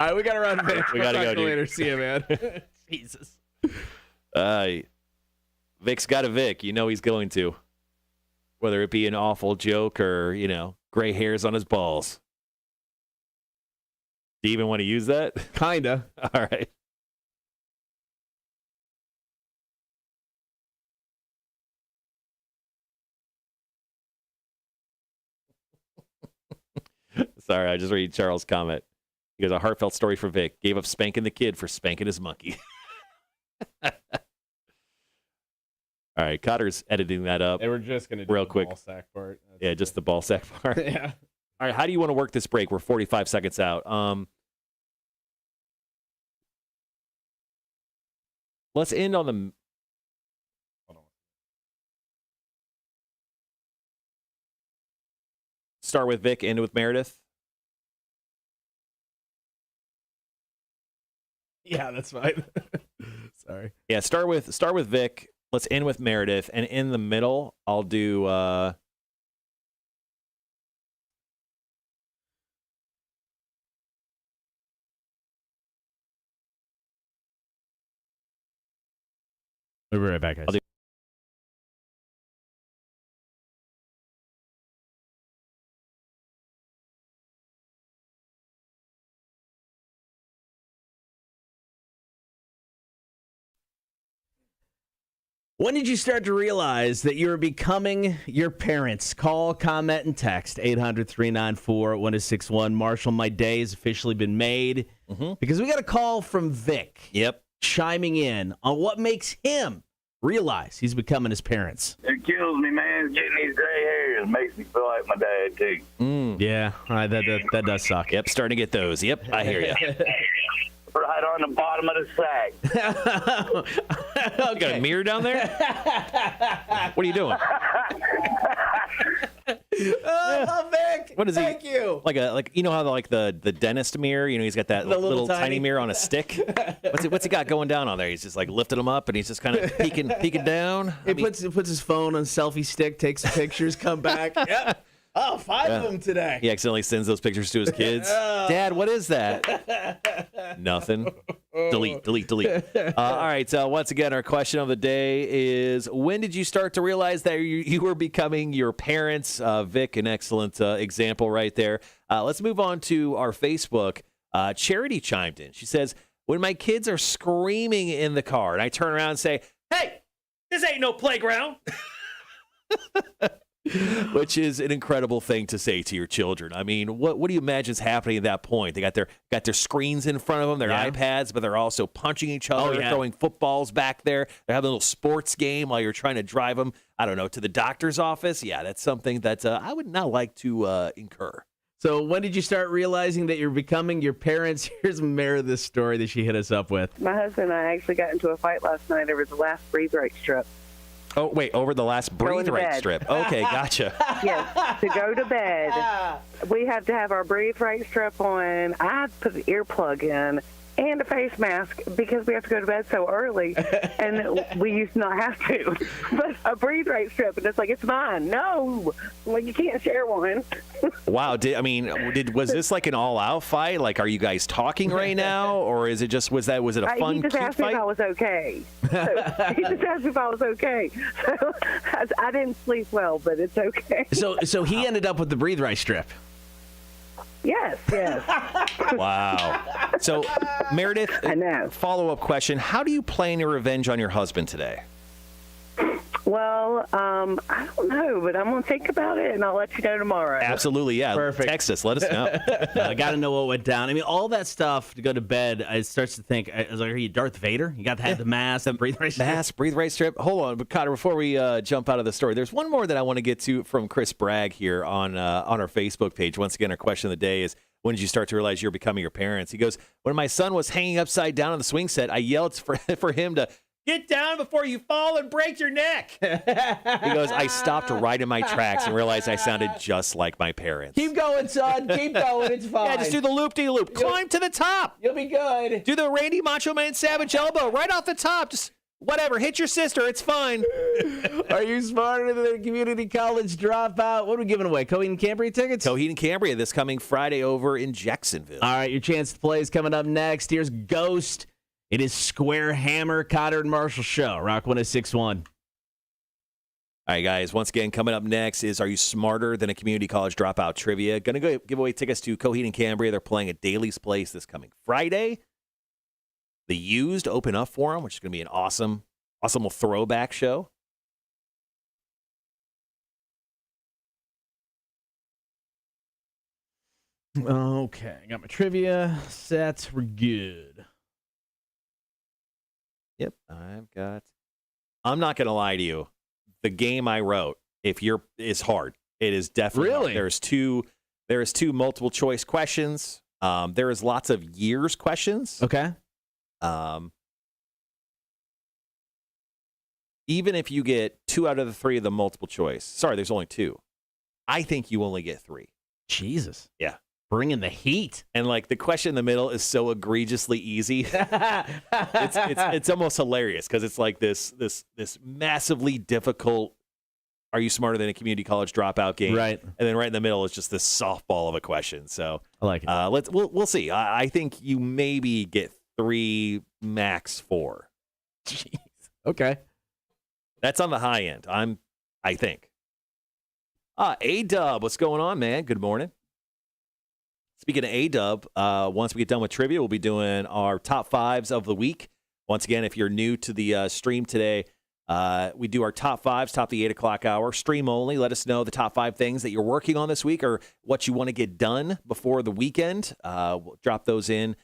All right, we got to run, Vic. We got to go, dude. Later. See you, man. Jesus. Vic's got a Vic. You know he's going to. Whether it be an awful joke or, gray hairs on his balls. Do you even want to use that? Kinda. All right. Sorry, I just read Charles' comment. He goes, a heartfelt story for Vic. Gave up spanking the kid for spanking his monkey. All right, Cotter's editing that up. They were just going to do Real the quick. ball sack part. Yeah, just the ball sack part. Yeah. All right, how do you want to work this break? We're 45 seconds out. Let's end on the. Hold on. Start with Vic, end with Meredith. Yeah, that's fine. Sorry. Yeah, start with Vic. Let's end with Meredith, and in the middle, I'll do. We'll be right back, guys. I'll do- When did you start to realize that you were becoming your parents? Call, comment, and text 800-394-1061. Marshall, my day has officially been made because we got a call from Vic. Yep. Chiming in on what makes him realize he's becoming his parents. It kills me, man. Getting these gray hairs makes me feel like my dad, too. Yeah, that does suck. Yep, starting to get those. Yep, I hear you. Right on the bottom of the sack. You got a mirror down there? What are you doing? Oh, Vic, What is he? thank you. Like you know how the dentist mirror, he's got that The little little tiny tiny- mirror on a stick. What's he got going down on there? He's just like lifting them up and he's just kind of peeking down. He puts his phone on selfie stick, takes delete come back. Yep. Oh, five of them today. He accidentally sends those pictures to his kids. Dad, what is that? Nothing. Delete. All right. So once again, our question of the day is: when did you start to realize that you were becoming your parents? Vic, an excellent example right there. Let's move on to our Facebook. Charity chimed in. She says, "When my kids are screaming in the car, and I turn around and say, 'Hey, this ain't no playground.'" Which is an incredible thing to say to your children. I mean, what do you imagine is happening at that point? They got their screens in front of them, their iPads, but they're also punching each other, throwing footballs back there. They're having a little sports game while you're trying to drive them, I don't know, to the doctor's office. Yeah, that's something that I would not like to incur. So when did you start realizing that you're becoming your parents? Here's Meredith's story that she hit us up with. My husband and I actually got into a fight last night over the last breathe right strip. Oh, wait, over the last breathe to right bed. strip. Okay, gotcha. Yes, to go to bed, we have to have our breathe right strip on. I put an earplug in and a face mask because we have to go to bed so early, and we used to not have to. But a breathe right strip, and it's like, it's mine. No, well, you can't share one. Wow. Was this like an all-out fight? Like, are you guys talking right now, or is it just was it a fun He just cute asked me fight? if I was okay. So, he just asked me if I was okay. So I didn't sleep well, but it's okay. So he ended up with the breathe right strip. Yes. Wow. So, Meredith, I know. follow-up question. How do you plan your revenge on your husband today? Well, I don't know, but I'm going to think about it, and I'll let you know tomorrow. Absolutely, yeah. Perfect. Text us. Let us know. I got to know what went down. I mean, all that stuff to go to bed, it starts to think, I was like, are you Darth Vader? You got to have the mask, the breathe right strip. Mask, breathe right strip. Hold on, but Cotter, before we jump out of the story, there's one more that I want to get to from Chris Bragg here on our Facebook page. Once again, our question of the day is, when did you start to realize you're becoming your parents? He goes, when my son was hanging upside down on the swing set, I yelled for him to get down before you fall and break your neck. He goes, I stopped right in my tracks and realized I sounded just like my parents. Keep going, son. Keep going. It's fine. Yeah, just do the loop-de-loop. Climb to the top. You'll be good. Do the Randy Macho Man Savage elbow right off the top. Just whatever. Hit your sister. It's fine. Are you smarter than a community college dropout? What are we giving away? Coheed and Cambria tickets? Coheed and Cambria this coming Friday over in Jacksonville. All right, your chance to play is coming up next. Here's Ghost. It is Square Hammer, Cotter and Marshall Show. Rock 106.1. All right, guys. Once again, coming up next is Are You Smarter Than a Community College Dropout Trivia. Going to go give away tickets to Coheed and Cambria. They're playing at Daly's Place this coming Friday. The Used open up for them, which is going to be an awesome little throwback show. Okay, got my trivia set. We're good. Yep, I'm not going to lie to you. The game I wrote, is hard. It is definitely Really? hard. There's two multiple choice questions. There is lots of years questions. Okay. Even if you get 2 out of the 3 of the multiple choice, sorry, there's only 2. I think you only get 3. Jesus. Yeah. Bringing the heat. And like the question in the middle is so egregiously easy. it's almost hilarious because it's like this massively difficult. Are you smarter than a community college dropout game? Right. And then right in the middle is just this softball of a question. So I like it. We'll see. I think you maybe get 3, max 4. Jeez. Okay. That's on the high end. I think. A-Dub, what's going on, man? Good morning. Speaking of A-Dub, once we get done with trivia, we'll be doing our top 5s of the week. Once again, if you're new to the stream today, we do our top 5s, top the 8 o'clock hour, stream only. Let us know the top 5 things that you're working on this week or what you want to get done before the weekend. We'll drop those in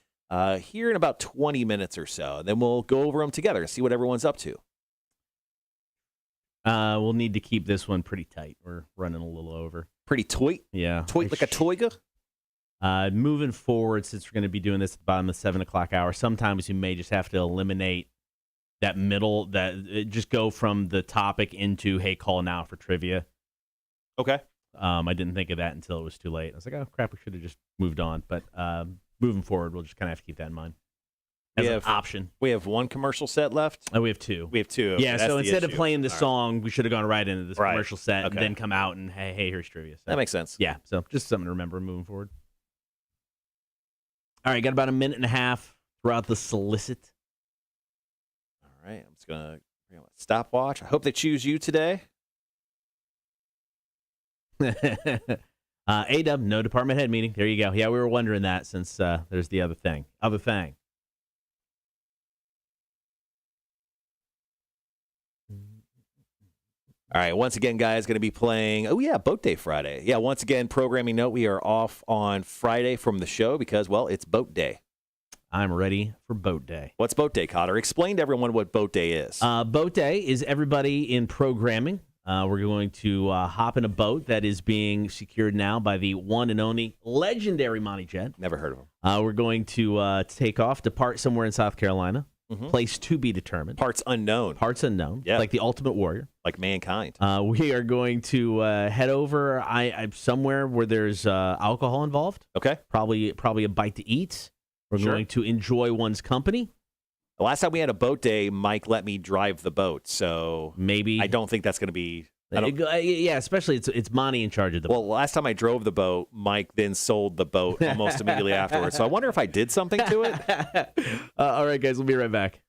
here in about 20 minutes or so. Then we'll go over them together and see what everyone's up to. We'll need to keep this one pretty tight. We're running a little over. Pretty toy? Yeah. Toy like a toyga? Moving forward, since we're going to be doing this at the bottom of the 7 o'clock hour, sometimes you may just have to eliminate that middle, just go from the topic into, hey, call now for trivia. Okay. I didn't think of that until it was too late. I was like, oh, crap, we should have just moved on. But moving forward, we'll just kind of have to keep that in mind as an option. We have 1 commercial set left. Oh, we have 2. We have 2. Yeah, That's so the instead of issue. playing the All right. song, we should have gone right into this Right. commercial set Okay. and then come out and, hey, here's trivia. So, That makes sense. yeah, so just something to remember moving forward. All right, got about a minute and a half throughout the solicit. All right, I'm just going to bring up a stopwatch. I hope they choose you today. A-Dub, no department head meeting. There you go. Yeah, we were wondering that since there's the other thing. Other thing. All right, once again, guys, going to be playing, Boat Day Friday. Yeah, once again, programming note, we are off on Friday from the show because, well, it's Boat Day. I'm ready for Boat Day. What's Boat Day, Cotter? Explain to everyone what Boat Day is. Boat Day is everybody in programming. We're going to hop in a boat that is being secured now by the one and only legendary Monty Jet. Never heard of them. We're going to take off, depart somewhere in South Carolina. Place to be determined. Parts unknown. Parts unknown. Yeah. Like the Ultimate Warrior. Like mankind. We are going to head over somewhere where there's alcohol involved. Okay. Probably a bite to eat. We're Sure. going to enjoy one's company. The last time we had a boat day, Mike let me drive the boat, so Maybe. I don't think that's going to be. Yeah, especially it's Monty in charge of the boat. Well, last time I drove the boat, Mike then sold the boat almost immediately afterwards. So I wonder if I did something to it. All right, guys, we'll be right back.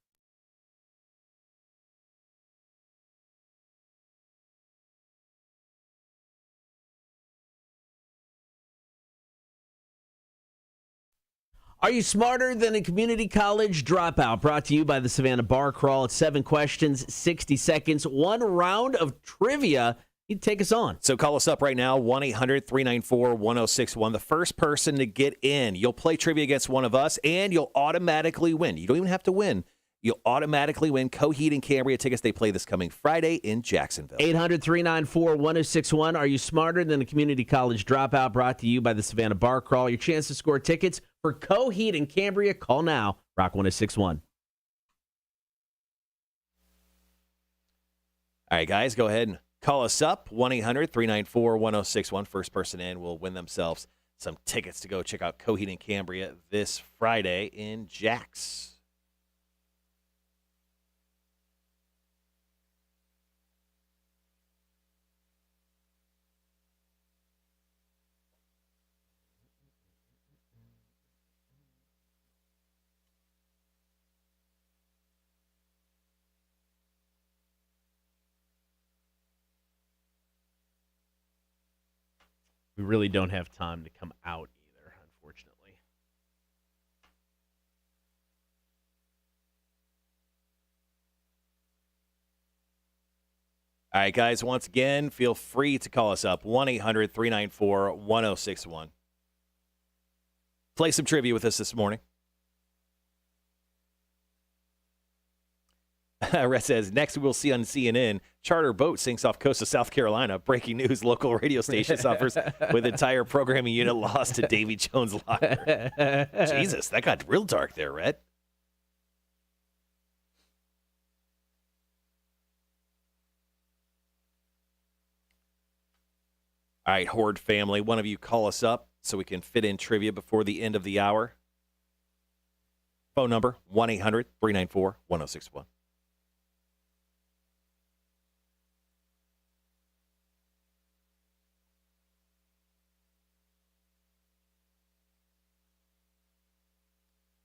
Are you smarter than a community college dropout? Brought to you by the Savannah Bar Crawl. It's 7 questions, 60 seconds, 1 round of trivia. You take us on. So call us up right now, 1-800-394-1061. The first person to get in, you'll play trivia against one of us, and you'll automatically win. You don't even have to win. You'll automatically win Coheed and Cambria tickets. They play this coming Friday in Jacksonville. 800-394-1061. Are you smarter than a community college dropout? Brought to you by the Savannah Bar Crawl. Your chance to score tickets for Coheed and Cambria. Call now. Rock 1061. All right, guys, go ahead and call us up, 1-800-394-1061. First person in will win themselves some tickets to go check out Coheed and Cambria this Friday in Jax. We really don't have time to come out either, unfortunately. All right, guys, once again, feel free to call us up, 1-800-394-1061. Play some trivia with us this morning. Rhett says, next we'll see on CNN, charter boat sinks off coast of South Carolina. Breaking news, local radio station suffers with entire programming unit lost to Davy Jones' locker. Jesus, that got real dark there, Rhett. All right, Horde family, one of you call us up so we can fit in trivia before the end of the hour. Phone number, 1-800-394-1061.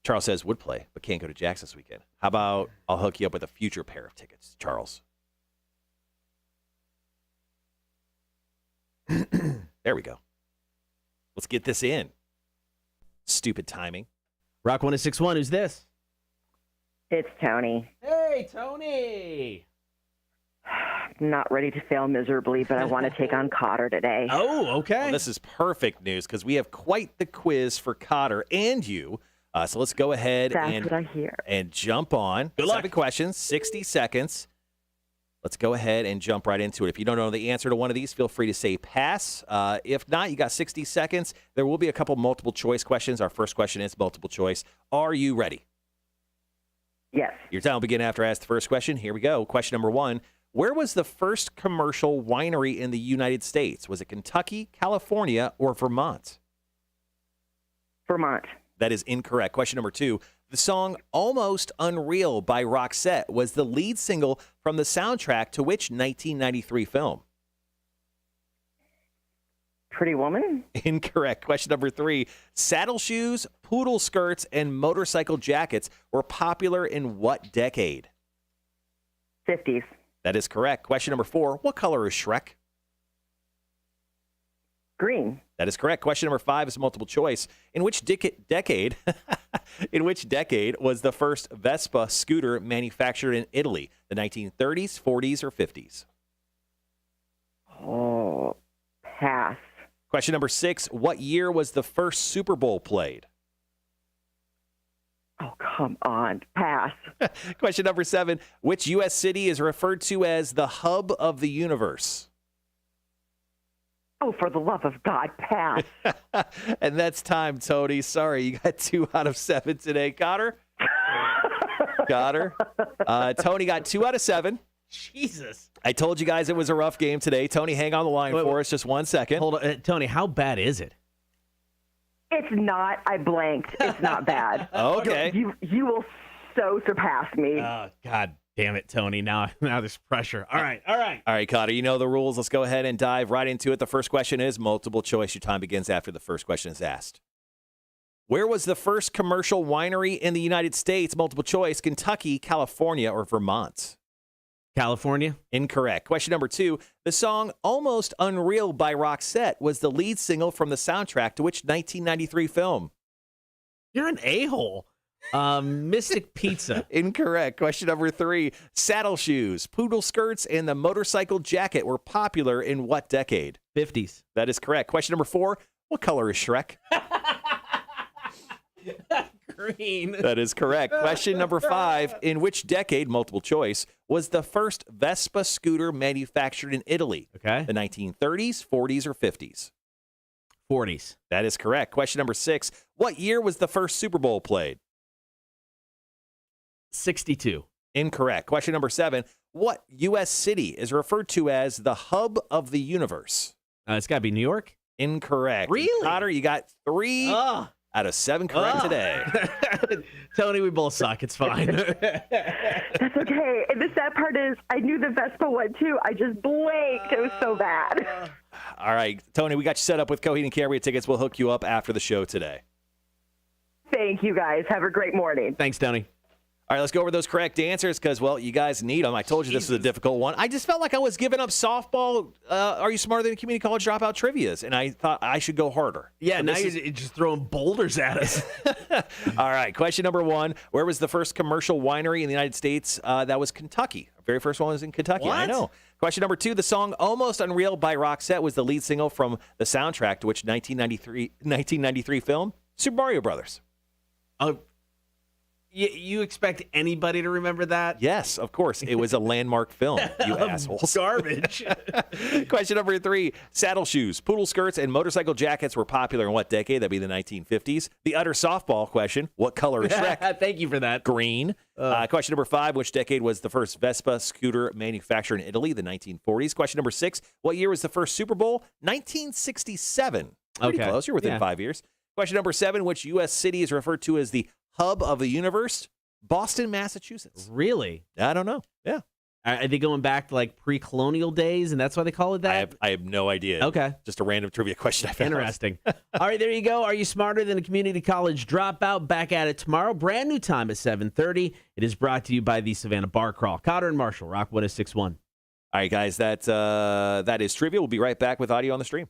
Charles says would play, but can't go to Jack's this weekend. How about I'll hook you up with a future pair of tickets, Charles? There we go. Let's get this in. Stupid timing. Rock 106.1, who's this? It's Tony. Hey, Tony. Not ready to fail miserably, but I want to take on Cotter today. Oh, okay. Well, this is perfect news because we have quite the quiz for Cotter and you. So let's go ahead That's what I hear. and jump on. Good luck. 7 questions, 60 seconds. Let's go ahead and jump right into it. If you don't know the answer to one of these, feel free to say pass. If not, you got 60 seconds. There will be a couple multiple choice questions. Our first question is multiple choice. Are you ready? Yes. Your time will begin after I ask the first question. Here we go. Question number 1. Where was the first commercial winery in the United States? Was it Kentucky, California, or Vermont? Vermont. That is incorrect. Question number 2. The song Almost Unreal by Roxette was the lead single from the soundtrack to which 1993 film? Pretty Woman. Incorrect. Question number 3. Saddle shoes, poodle skirts, and motorcycle jackets were popular in what decade? 50s. That is correct. Question number 4. What color is Shrek? Green. That is correct. Question number 5 is multiple choice. In which decade was the first Vespa scooter manufactured in Italy? The 1930s, 40s, or 50s? Oh, pass. Question number 6. What year was the first Super Bowl played? Oh, come on. Pass. Question number 7. Which U.S. city is referred to as the hub of the universe? Oh, for the love of God, pass. And that's time, Tony. Sorry, you got 2 out of 7 today. Cotter? Tony got 2 out of 7. Jesus. I told you guys it was a rough game today. Tony, hang on the line for us just 1 second. Hold on. Tony, how bad is it? It's not. I blanked. It's not bad. Okay. You will so surpass me. Oh, God damn it, Tony. Now there's pressure. All right. All right, Cotter, you know the rules. Let's go ahead and dive right into it. The first question is multiple choice. Your time begins after the first question is asked. Where was the first commercial winery in the United States? Multiple choice, Kentucky, California, or Vermont? California? Incorrect. Question number 2. The song Almost Unreal by Roxette was the lead single from the soundtrack to which 1993 film? You're an a-hole. Mystic Pizza. Incorrect. Question number 3. Saddle shoes, poodle skirts, and the motorcycle jacket were popular in what decade? 50s. That is correct. Question number 4. What color is Shrek? Green. That is correct. Question number 5. In which decade, multiple choice, was the first Vespa scooter manufactured in Italy? Okay. The 1930s, 40s, or 50s? 40s. That is correct. Question number 6. What year was the first Super Bowl played? 62. Incorrect. Question number 7. What U.S. city is referred to as the hub of the universe? It's got to be New York. Incorrect. Really? Cotter, you got 3 out of 7 correct today. Tony, we both suck. It's fine. That's okay. And the sad part is I knew the Vespa one, too. I just blanked. It was so bad. All right, Tony, we got you set up with Coheed and Cambria tickets. We'll hook you up after the show today. Thank you, guys. Have a great morning. Thanks, Tony. All right, let's go over those correct answers because, well, you guys need them. I told you this was a difficult one. I just felt like I was giving up softball. Are you smarter than community college dropout trivias? And I thought I should go harder. Yeah, now you're just throwing boulders at us. All right, question number 1. Where was the first commercial winery in the United States? That was Kentucky. The very first one was in Kentucky. What? I know. Question number 2. The song Almost Unreal by Roxette was the lead single from the soundtrack to which 1993 film? Super Mario Brothers. You expect anybody to remember that? Yes, of course. It was a landmark film, you assholes. Garbage. Question number 3. Saddle shoes, poodle skirts, and motorcycle jackets were popular in what decade? That'd be the 1950s. The utter softball question, what color is Shrek? Thank you for that. Green. Question number 5, which decade was the first Vespa scooter manufactured in Italy? The 1940s. Question number 6, what year was the first Super Bowl? 1967. Pretty Okay. close. You're within 5 years. Question number 7, which U.S. city is referred to as the hub of the universe? Boston, Massachusetts. Really? I don't know. Yeah. Are they going back to like pre-colonial days, and that's why they call it that? I have no idea. Okay. Just a random trivia question I found. Interesting. All right, there you go. Are you smarter than a community college dropout? Back at it tomorrow. Brand new time at 7:30. It is brought to you by the Savannah Bar Crawl. Cotter and Marshall, Rock 106.1. All right, guys, that is trivia. We'll be right back with audio on the stream.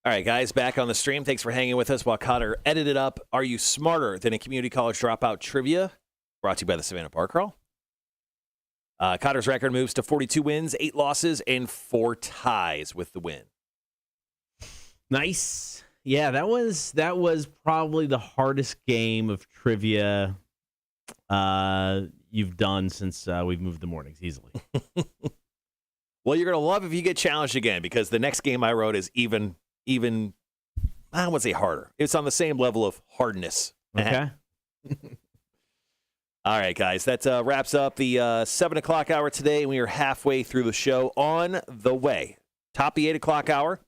All right, guys, back on the stream. Thanks for hanging with us while Cotter edited up Are You Smarter Than a Community College Dropout Trivia? Brought to you by the Savannah Bar Crawl. Cotter's record moves to 42 wins, 8 losses, and 4 ties with the win. Nice. Yeah, that was probably the hardest game of trivia you've done since we've moved the mornings, easily. Well, you're going to love if you get challenged again, because the next game I wrote is even I wouldn't say harder. It's on the same level of hardness. Okay. All right, guys, that wraps up the 7 o'clock hour today. We are halfway through the show. On the way, top of the 8 o'clock hour,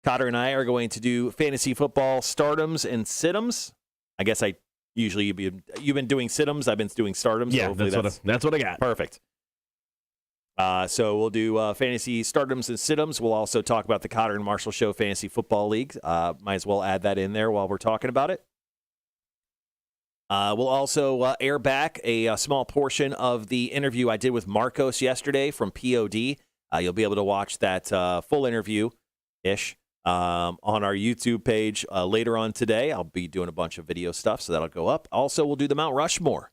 Cotter and I are going to do fantasy football stardoms and situms. I guess you've been doing situms. I've been doing stardoms. Yeah, so that's what I got. Perfect. So we'll do fantasy stardoms and situms. We'll also talk about the Cotter and Marshall Show Fantasy Football League. Might as well add that in there while we're talking about it. We'll also air back a small portion of the interview I did with Marcos yesterday from POD. You'll be able to watch that full interview-ish on our YouTube page later on today. I'll be doing a bunch of video stuff, so that'll go up. Also, we'll do the Mount Rushmore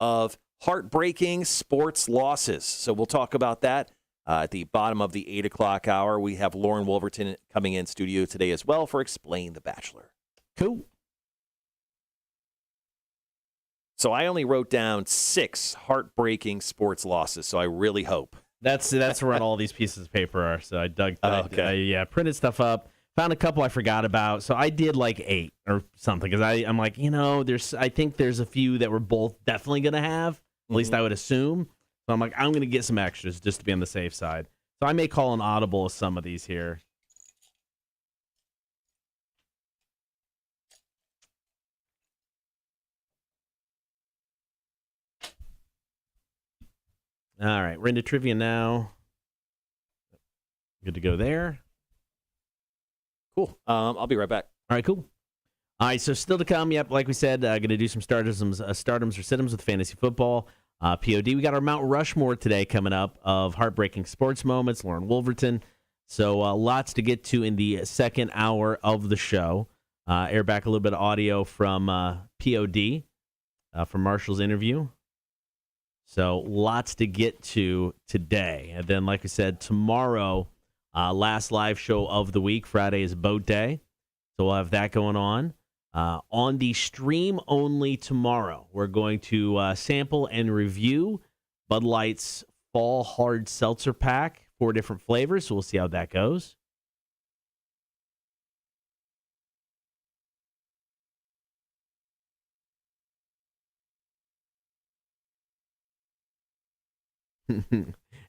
of heartbreaking sports losses. So we'll talk about that at the bottom of the 8 o'clock hour. We have Lauren Wolverton coming in studio today as well for Explain the Bachelor. Cool. So I only wrote down 6 heartbreaking sports losses, so I really hope. That's where all these pieces of paper are. So I printed stuff up, found a couple I forgot about. So I did like 8 or something, because I'm like, I think there's a few that we're both definitely going to have. At least I would assume. So I'm like, I'm going to get some extras just to be on the safe side. So I may call an audible of some of these here. All right, we're into trivia now. Good to go there. Cool. I'll be right back. All right, cool. All right, so still to come. Yep, like we said, going to do some stardoms or situms with fantasy football. POD. We got our Mount Rushmore today coming up of heartbreaking sports moments. Lauren Wolverton. So lots to get to in the second hour of the show. Air back a little bit of audio from POD from Marshall's interview. So lots to get to today. And then, like I said, tomorrow, last live show of the week. Friday is boat day. So we'll have that going on. On the stream only tomorrow, we're going to sample and review Bud Light's Fall Hard Seltzer Pack, 4 different flavors. So we'll see how that goes.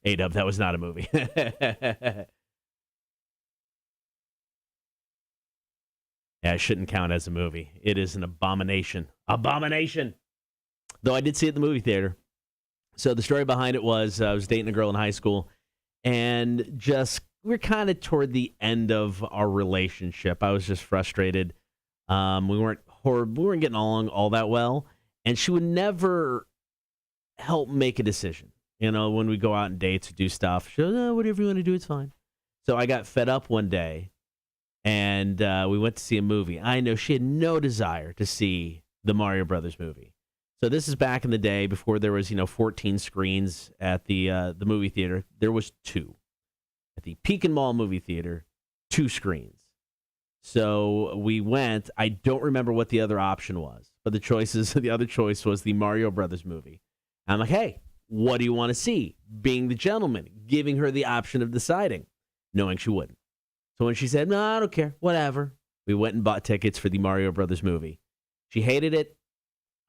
A-Dub, that was not a movie. Yeah, it shouldn't count as a movie. It is an abomination. Abomination! Though I did see it in the movie theater. So the story behind it was I was dating a girl in high school, and we're kind of toward the end of our relationship. I was just frustrated. We weren't getting along all that well, and she would never help make a decision. When we go out on dates or do stuff, she goes, whatever you want to do, it's fine. So I got fed up one day, and we went to see a movie. I know she had no desire to see the Mario Brothers movie. So this is back in the day before there was, 14 screens at the movie theater. There was 2. At the Pekin Mall movie theater, 2 screens. So we went. I don't remember what the other option was, but the other choice was the Mario Brothers movie. I'm like, hey, what do you want to see? Being the gentleman, giving her the option of deciding, knowing she wouldn't. So when she said, no, I don't care, whatever, we went and bought tickets for the Mario Brothers movie. She hated it.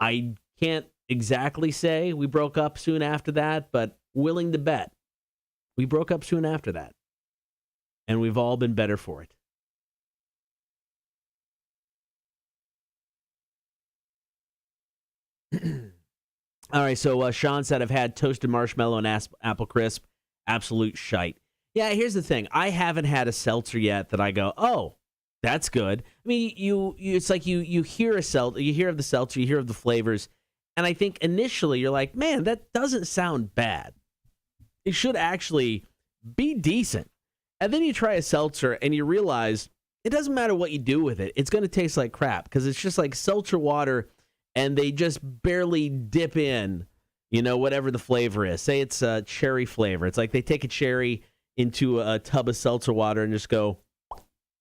I can't exactly say we broke up soon after that, but willing to bet we broke up soon after that. And we've all been better for it. All right, so Sean said, I've had toasted marshmallow and apple crisp. Absolute shite. Yeah, here's the thing. I haven't had a seltzer yet that I go, oh, that's good. I mean, it's like you hear a seltzer, you hear of the seltzer, you hear of the flavors, and I think initially you're like, man, that doesn't sound bad. It should actually be decent. And then you try a seltzer and you realize it doesn't matter what you do with it. It's going to taste like crap because it's just like seltzer water, and they just barely dip in, whatever the flavor is. Say it's a cherry flavor. It's like they take a cherry into a tub of seltzer water and just go,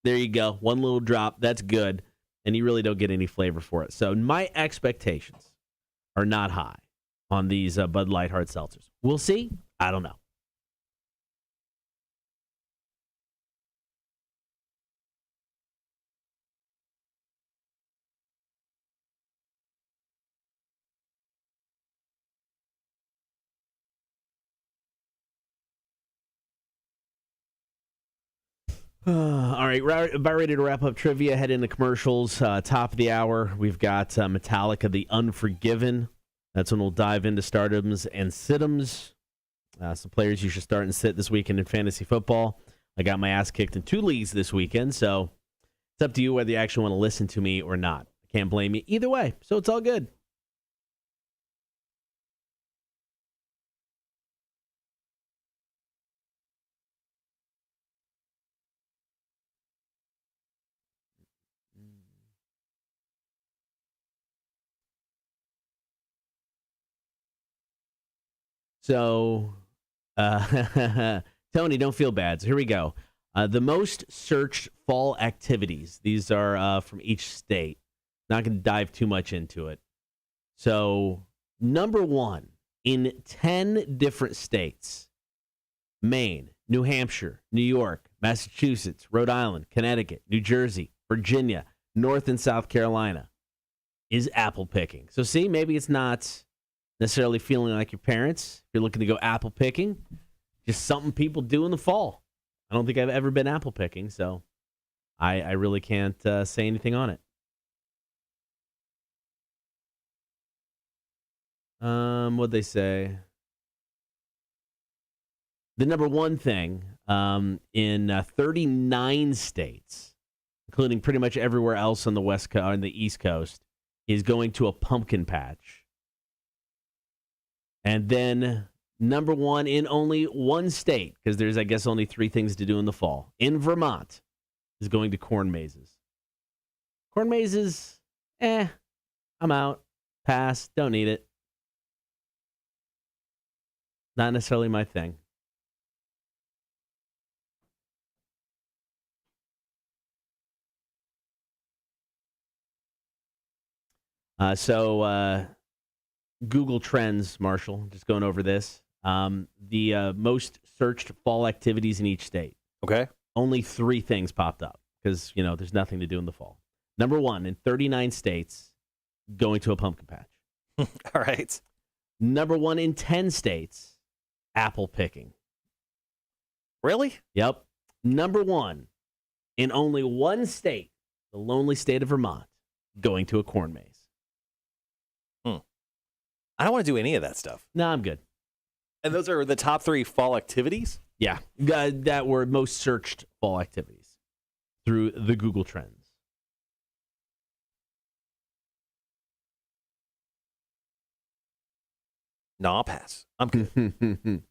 there you go, one little drop. That's good. And you really don't get any flavor for it. So my expectations are not high on these Bud Light hard seltzers. We'll see. I don't know. All right, about ready to wrap up trivia, head into commercials. Top of the hour, we've got Metallica, The Unforgiven. That's when we'll dive into stardoms and situms. Some players you should start and sit this weekend in fantasy football. I got my ass kicked in 2 leagues this weekend, so it's up to you whether you actually want to listen to me or not. I can't blame you either way, so it's all good. So, Tony, don't feel bad. So here we go. The most searched fall activities. These are from each state. Not going to dive too much into it. So, number 1, in 10 different states, Maine, New Hampshire, New York, Massachusetts, Rhode Island, Connecticut, New Jersey, Virginia, North and South Carolina, is apple picking. So see, maybe it's not necessarily feeling like your parents. If you're looking to go apple picking, just something people do in the fall. I don't think I've ever been apple picking, so I really can't say anything on it. What'd they say? The number 1 thing in 39 states, including pretty much everywhere else on the on the East Coast, is going to a pumpkin patch. And then number 1 in only 1 state, because there's, I guess, only 3 things to do in the fall, in Vermont, is going to corn mazes. Corn mazes, I'm out. Pass. Don't need it. Not necessarily my thing. So Google Trends, Marshall, just going over this. The most searched fall activities in each state. Okay. Only 3 things popped up because, there's nothing to do in the fall. Number 1, in 39 states, going to a pumpkin patch. All right. Number 1 in 10 states, apple picking. Really? Yep. Number 1 in only 1 state, the lonely state of Vermont, going to a corn maze. I don't want to do any of that stuff. No, I'm good. And those are the top 3 fall activities? Yeah, that were most searched fall activities through the Google Trends. No, I'll pass. I'm good.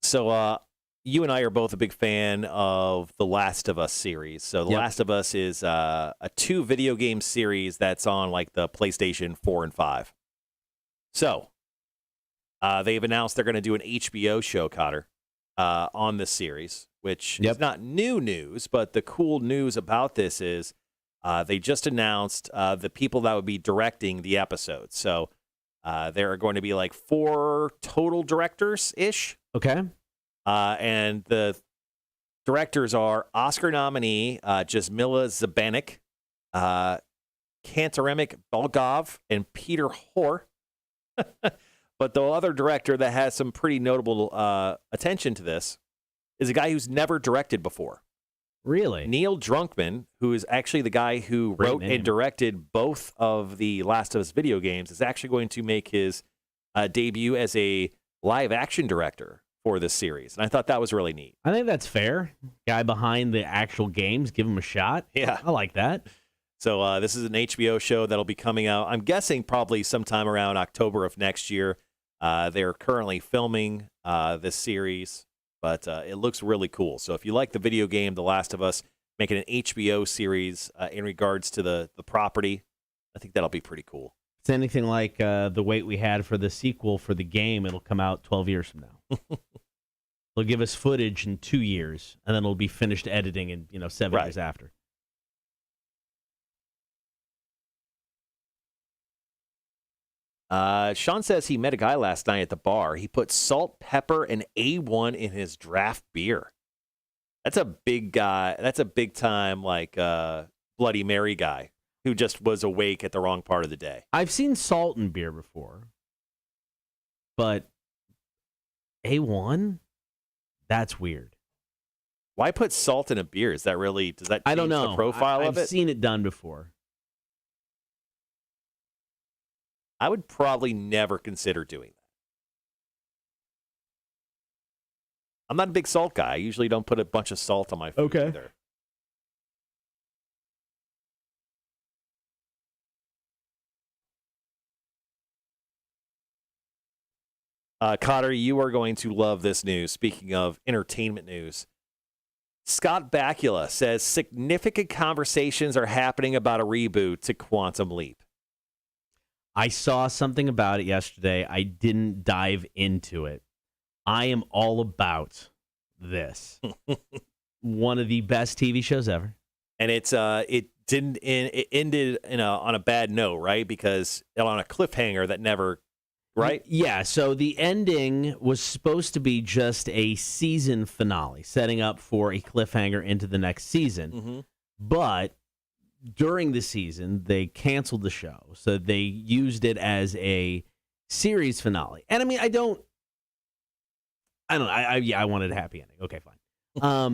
So, you and I are both a big fan of the Last of Us series. So, The Last of Us is a 2 video game series that's on like the PlayStation 4 and 5. So, they've announced they're going to do an HBO show, Cotter, on this series, which is not new news, but the cool news about this is they just announced the people that would be directing the episodes. So, there are going to be like 4 total directors-ish. Okay. And the directors are Oscar nominee Jasmila Zabanik, Kantaremik Bulgov, and Peter Hoare. But the other director that has some pretty notable attention to this is a guy who's never directed before. Really? Neil Druckmann, who is actually the guy who wrote and directed both of the Last of Us video games, is actually going to make his debut as a live-action director for this series. And I thought that was really neat. I think that's fair. Guy behind the actual games, give him a shot. Yeah. I like that. So this is an HBO show that'll be coming out, I'm guessing, probably sometime around October of next year. They're currently filming this series, but it looks really cool. So if you like the video game The Last of Us, making an HBO series in regards to the property. I think that'll be pretty cool. If it's anything like the wait we had for the sequel for the game, it'll come out 12 years from now. They'll give us footage in 2 years, and then it'll be finished editing in 7 years after. Sean says he met a guy last night at the bar. He put salt, pepper, and A1 in his draft beer. That's a big guy. That's a big time Bloody Mary guy who just was awake at the wrong part of the day. I've seen salt in beer before, but A1? That's weird. Why put salt in a beer? Does that change I don't know. the profile of it? I've seen it done before. I would probably never consider doing that. I'm not a big salt guy. I usually don't put a bunch of salt on my food either. Cotter, you are going to love this news. Speaking of entertainment news, Scott Bakula says significant conversations are happening about a reboot to Quantum Leap. I saw something about it yesterday. I didn't dive into it. I am all about this. One of the best TV shows ever. And it ended on a bad note, right? Because on a cliffhanger that never, right? Yeah, so the ending was supposed to be just a season finale, setting up for a cliffhanger into the next season. Mm-hmm. But during the season, they canceled the show, so they used it as a series finale. And I mean, I wanted a happy ending. Okay, fine. I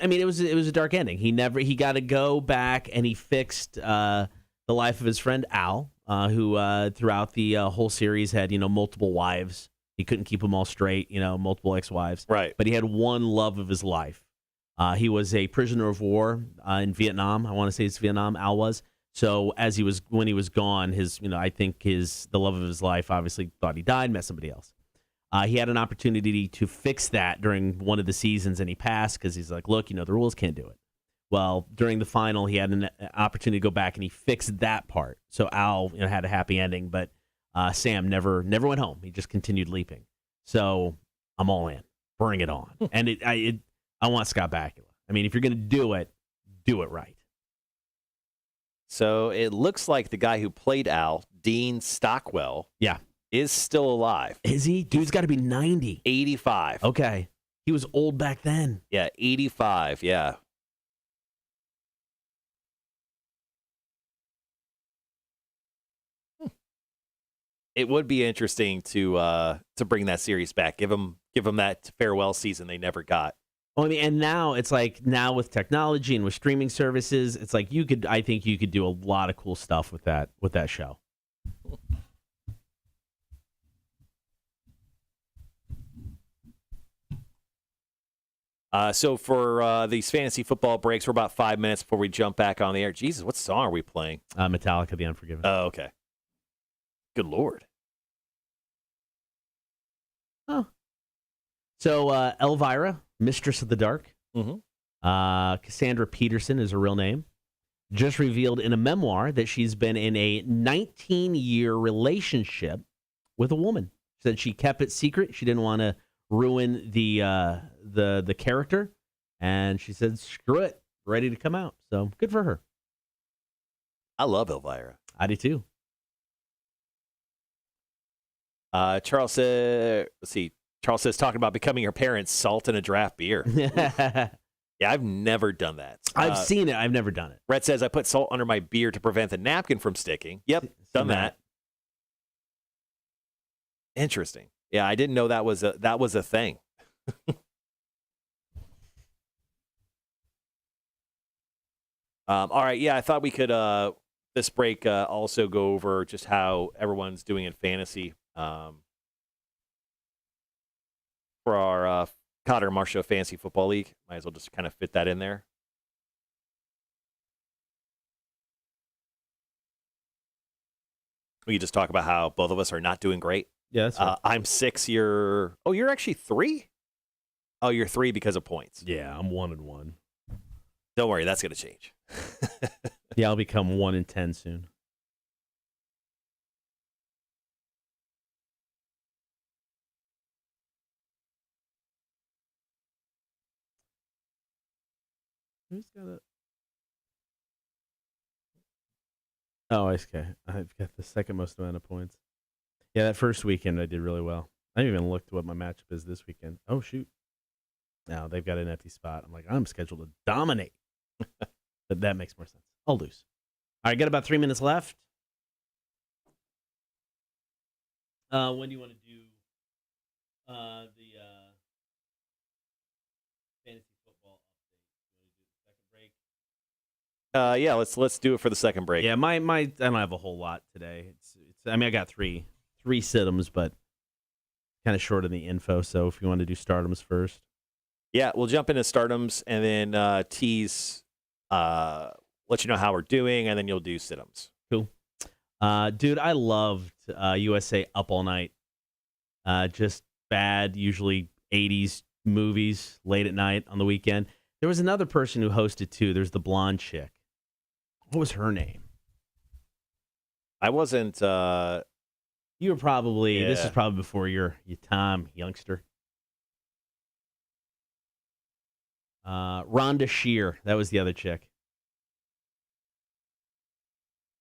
mean, it was a dark ending. He got to go back and he fixed the life of his friend Al, who throughout the whole series had multiple wives. He couldn't keep them all straight, multiple ex-wives. Right. But he had one love of his life. He was a prisoner of war in Vietnam. I want to say it's Vietnam. Al was. So when he was gone, I think the love of his life obviously thought he died, met somebody else. He had an opportunity to fix that during one of the seasons, and he passed because he's like, look, the rules can't do it. Well, during the final, he had an opportunity to go back, and he fixed that part. So Al had a happy ending, but Sam never went home. He just continued leaping. So I'm all in. Bring it on. And I want Scott Bakula. I mean, if you're going to do it right. So it looks like the guy who played Al, Dean Stockwell, is still alive. Is he? Dude's got to be 90. 85. Okay. He was old back then. Yeah, 85, yeah. It would be interesting to bring that series back. Give them that farewell season they never got. Well, I mean, and now it's like with technology and with streaming services, it's like I think you could do a lot of cool stuff with that show. So for these fantasy football breaks, we're about 5 minutes before we jump back on the air. Jesus, what song are we playing? Metallica, The Unforgiven. Oh, okay. Good Lord. Oh. So Elvira, Mistress of the Dark. Mm-hmm. Cassandra Peterson is her real name. Just revealed in a memoir that she's been in a 19-year relationship with a woman. She said she kept it secret. She didn't want to ruin the character, and she said, "Screw it, ready to come out." So good for her. I love Elvira. I do too. Charles says, talking about becoming her parents, salt in a draft beer. Yeah, I've never done that. I've seen it. I've never done it. Rhett says, I put salt under my beer to prevent the napkin from sticking. Yep, done that. Interesting. Yeah, I didn't know that was a thing. All right, yeah, I thought we could this break also go over just how everyone's doing in fantasy for our Cotter and Marshall Fantasy Football League. Might as well just kind of fit that in there. We could just talk about how both of us are not doing great. Yeah, that's right. I'm 6. You're actually 3. Oh, you're 3 because of points. Yeah, I'm 1-1. Don't worry, that's going to change. Yeah, I'll become 1 in 10 soon. Who's got a... Oh, okay. I've got the second most amount of points. Yeah, that first weekend I did really well. I haven't even looked what my matchup is this weekend. Oh, shoot. Now they've got an empty spot. I'm like, I'm scheduled to dominate. But that makes more sense. I'll lose. All right, got about 3 minutes left. When do you want to do the fantasy football update? You want to do the second break? Yeah, let's do it for the second break. Yeah, my I don't have a whole lot today. I mean, I got three sit-ems, but kind of short on the info. So if you want to do stardoms first. Yeah, we'll jump into stardoms and then tease, let you know how we're doing, and then you'll do sit-ems. Cool. Dude, I loved USA Up All Night. Just bad, usually 80s movies late at night on the weekend. There was another person who hosted too. There's the blonde chick. What was her name? I wasn't. You were probably, Yeah. This is probably before your time, youngster. Rhonda Shear. That was the other chick.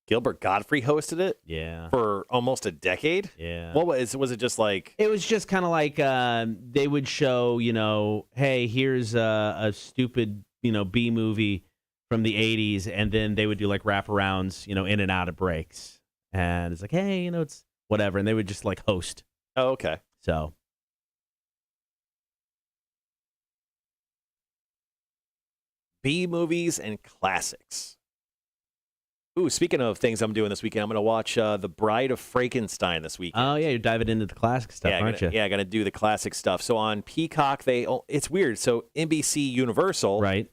Gilbert Godfrey hosted it Yeah. for almost a decade. Yeah. What was it? Just like It was just kind of like they would show, hey, here's a stupid, B movie from the 80s, and then they would do like wraparounds, in and out of breaks. And it's like, hey, it's whatever. And they would just like host. oh, okay. So, B movies and classics. Ooh, speaking of things I'm doing this weekend, I'm going to watch The Bride of Frankenstein this weekend. oh, yeah, you're diving into the classic stuff, aren't you? Yeah, going to do the classic stuff. So on Peacock, it's weird. So NBC Universal, Right.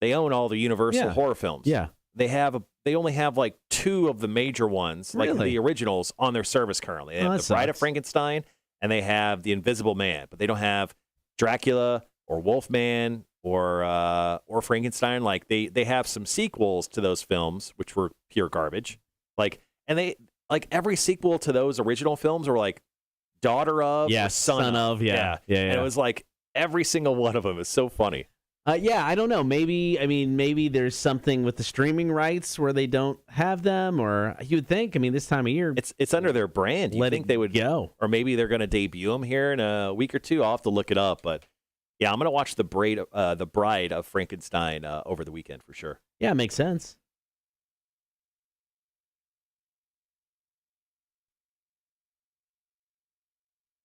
they own all the Universal Yeah. horror films. Yeah. They only have like 2 of the major ones, like Really? the originals, on their service currently. They Oh, have that The Bride of sucks. Frankenstein, and they have The Invisible Man, but they don't have Dracula or Wolfman or Frankenstein. Like they have some sequels to those films, which were pure garbage. And they every sequel to those original films were like daughter of, Yeah, or son of. yeah. And it was like every single one of them is so funny. Yeah, I don't know. Maybe there's something with the streaming rights where they don't have them, or you would think. This time of year, It's under their brand. You let think it they would go. or maybe they're going to debut them here in a week or two. I'll have to look it up, but yeah, I'm going to watch The Bride of Frankenstein over the weekend for sure. Yeah, it makes sense.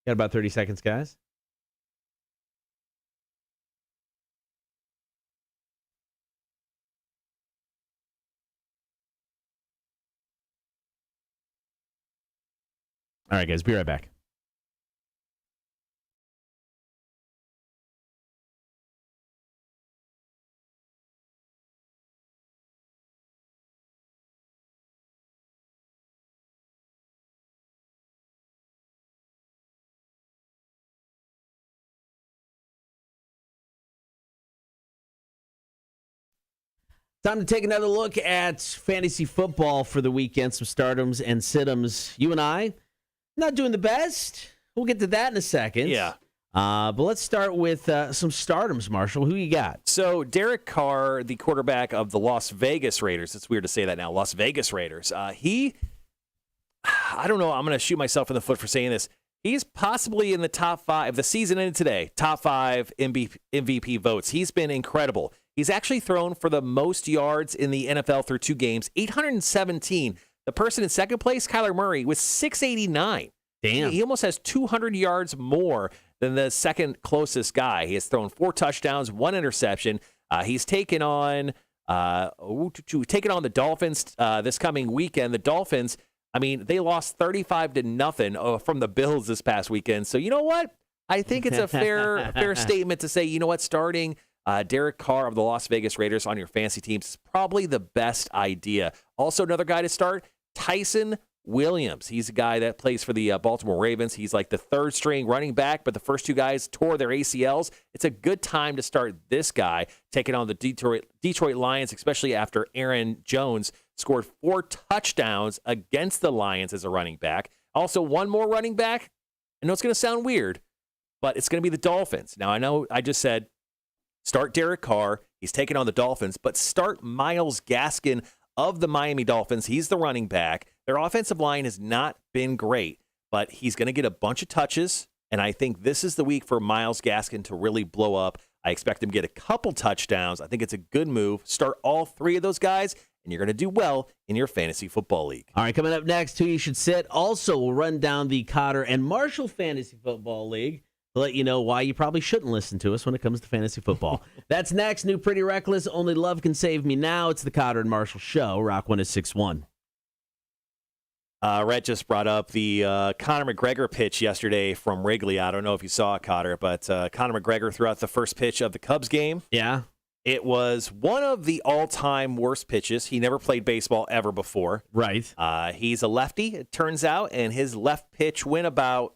Got about 30 seconds, guys. All right, guys, be right back. Time to take another look at fantasy football for the weekend. Some stardoms and situms. You and I, not doing the best. We'll get to that in a second. Yeah. But let's start with some stardoms, Marshall. Who you got? So Derek Carr, the quarterback of the Las Vegas Raiders. It's weird to say that now. Las Vegas Raiders. I don't know. I'm going to shoot myself in the foot for saying this. He's possibly in the top 5. If the season ended today, top 5 MVP votes. He's been incredible. He's actually thrown for the most yards in the NFL through 2 games, 817. The person in second place, Kyler Murray, with 689. Damn. He almost has 200 yards more than the second closest guy. He has thrown 4 touchdowns, 1 interception. He's taken on the Dolphins this coming weekend. The Dolphins, they lost 35-0 from the Bills this past weekend. So you know what? I think it's a fair statement to say, starting Derek Carr of the Las Vegas Raiders on your fantasy teams is probably the best idea. Also, another guy to start, Tyson Williams. He's a guy that plays for the Baltimore Ravens. He's like the third string running back, but the first two guys tore their ACLs. It's a good time to start this guy taking on the Detroit Lions, especially after Aaron Jones scored 4 touchdowns against the Lions as a running back. Also, one more running back. I know it's going to sound weird, but it's going to be the Dolphins. Now, I know I just said start Derek Carr. He's taking on the Dolphins, but start Myles Gaskin of the Miami Dolphins. He's the running back. Their offensive line has not been great, but he's going to get a bunch of touches, and I think this is the week for Myles Gaskin to really blow up. I expect him to get a couple touchdowns. I think it's a good move. Start all 3 of those guys, and you're going to do well in your fantasy football league. All right, coming up next, who you should sit. Also, we'll run down the Cotter and Marshall Fantasy Football League to let you know why you probably shouldn't listen to us when it comes to fantasy football. That's next. New Pretty Reckless. Only Love Can Save Me Now. It's the Cotter and Marshall Show. Rock 106.1. Rhett just brought up the Conor McGregor pitch yesterday from Wrigley. I don't know if you saw it, Cotter, but Conor McGregor threw out the first pitch of the Cubs game. Yeah. It was one of the all-time worst pitches. He never played baseball ever before. Right. He's a lefty, it turns out, and his left pitch went about,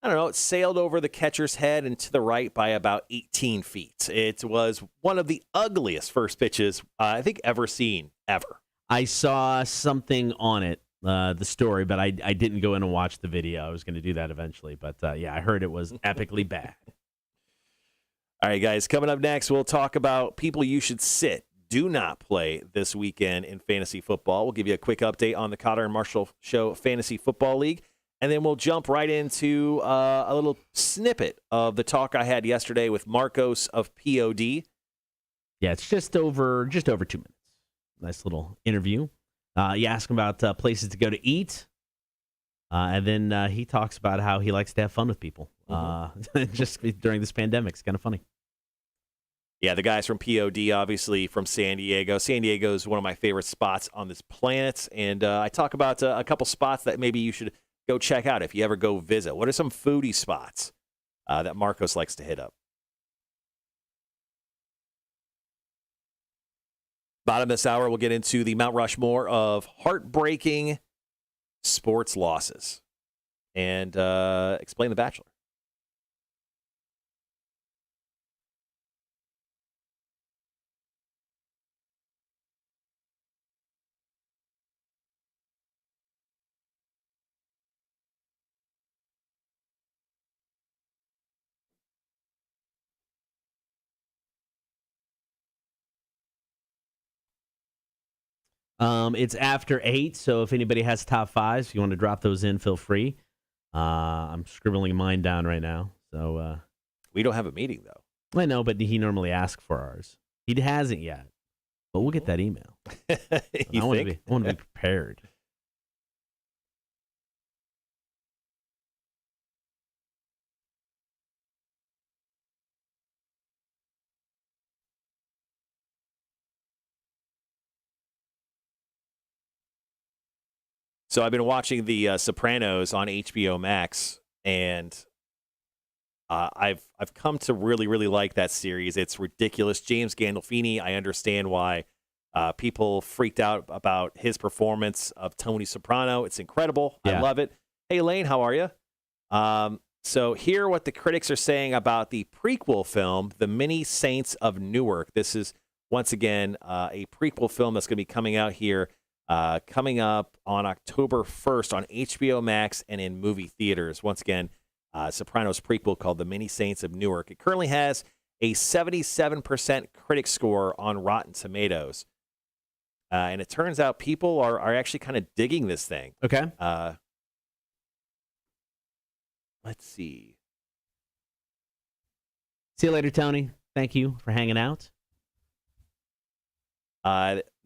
I don't know, it sailed over the catcher's head and to the right by about 18 feet. It was one of the ugliest first pitches I think ever seen, ever. I saw something on it, the story, but I didn't go in and watch the video. I was going to do that eventually, but yeah, I heard it was epically bad. All right, guys, coming up next, we'll talk about people you should sit, do not play this weekend in fantasy football. We'll give you a quick update on the Cotter and Marshall Show Fantasy Football League, and then we'll jump right into a little snippet of the talk I had yesterday with Marcos of POD. Yeah, it's just over 2 minutes. Nice little interview. You ask him about places to go to eat, and then he talks about how he likes to have fun with people. Just during this pandemic. It's kind of funny. Yeah, the guys from POD, obviously from San Diego. San Diego is one of my favorite spots on this planet, and I talk about a couple spots that maybe you should go check out if you ever go visit. What are some foodie spots that Marcos likes to hit up? Bottom of this hour, we'll get into the Mount Rushmore of heartbreaking sports losses and explain The Bachelor. It's after 8, so if anybody has top 5s, if you want to drop those in, feel free. I'm scribbling mine down right now. So we don't have a meeting, though. I know, but he normally asks for ours. He hasn't yet, but we'll get that email. I want to be prepared. So I've been watching The Sopranos on HBO Max, and I've come to really, really like that series. It's ridiculous. James Gandolfini, I understand why people freaked out about his performance of Tony Soprano. It's incredible. Yeah. I love it. Hey, Lane, how are you? So hear what the critics are saying about the prequel film, The Many Saints of Newark. This is, once again, a prequel film that's going to be coming out here. Coming up on October 1st on HBO Max and in movie theaters. Once again, Sopranos prequel called The Many Saints of Newark. It currently has a 77% critic score on Rotten Tomatoes. And it turns out people are actually kind of digging this thing. Okay. Let's see. See you later, Tony. Thank you for hanging out.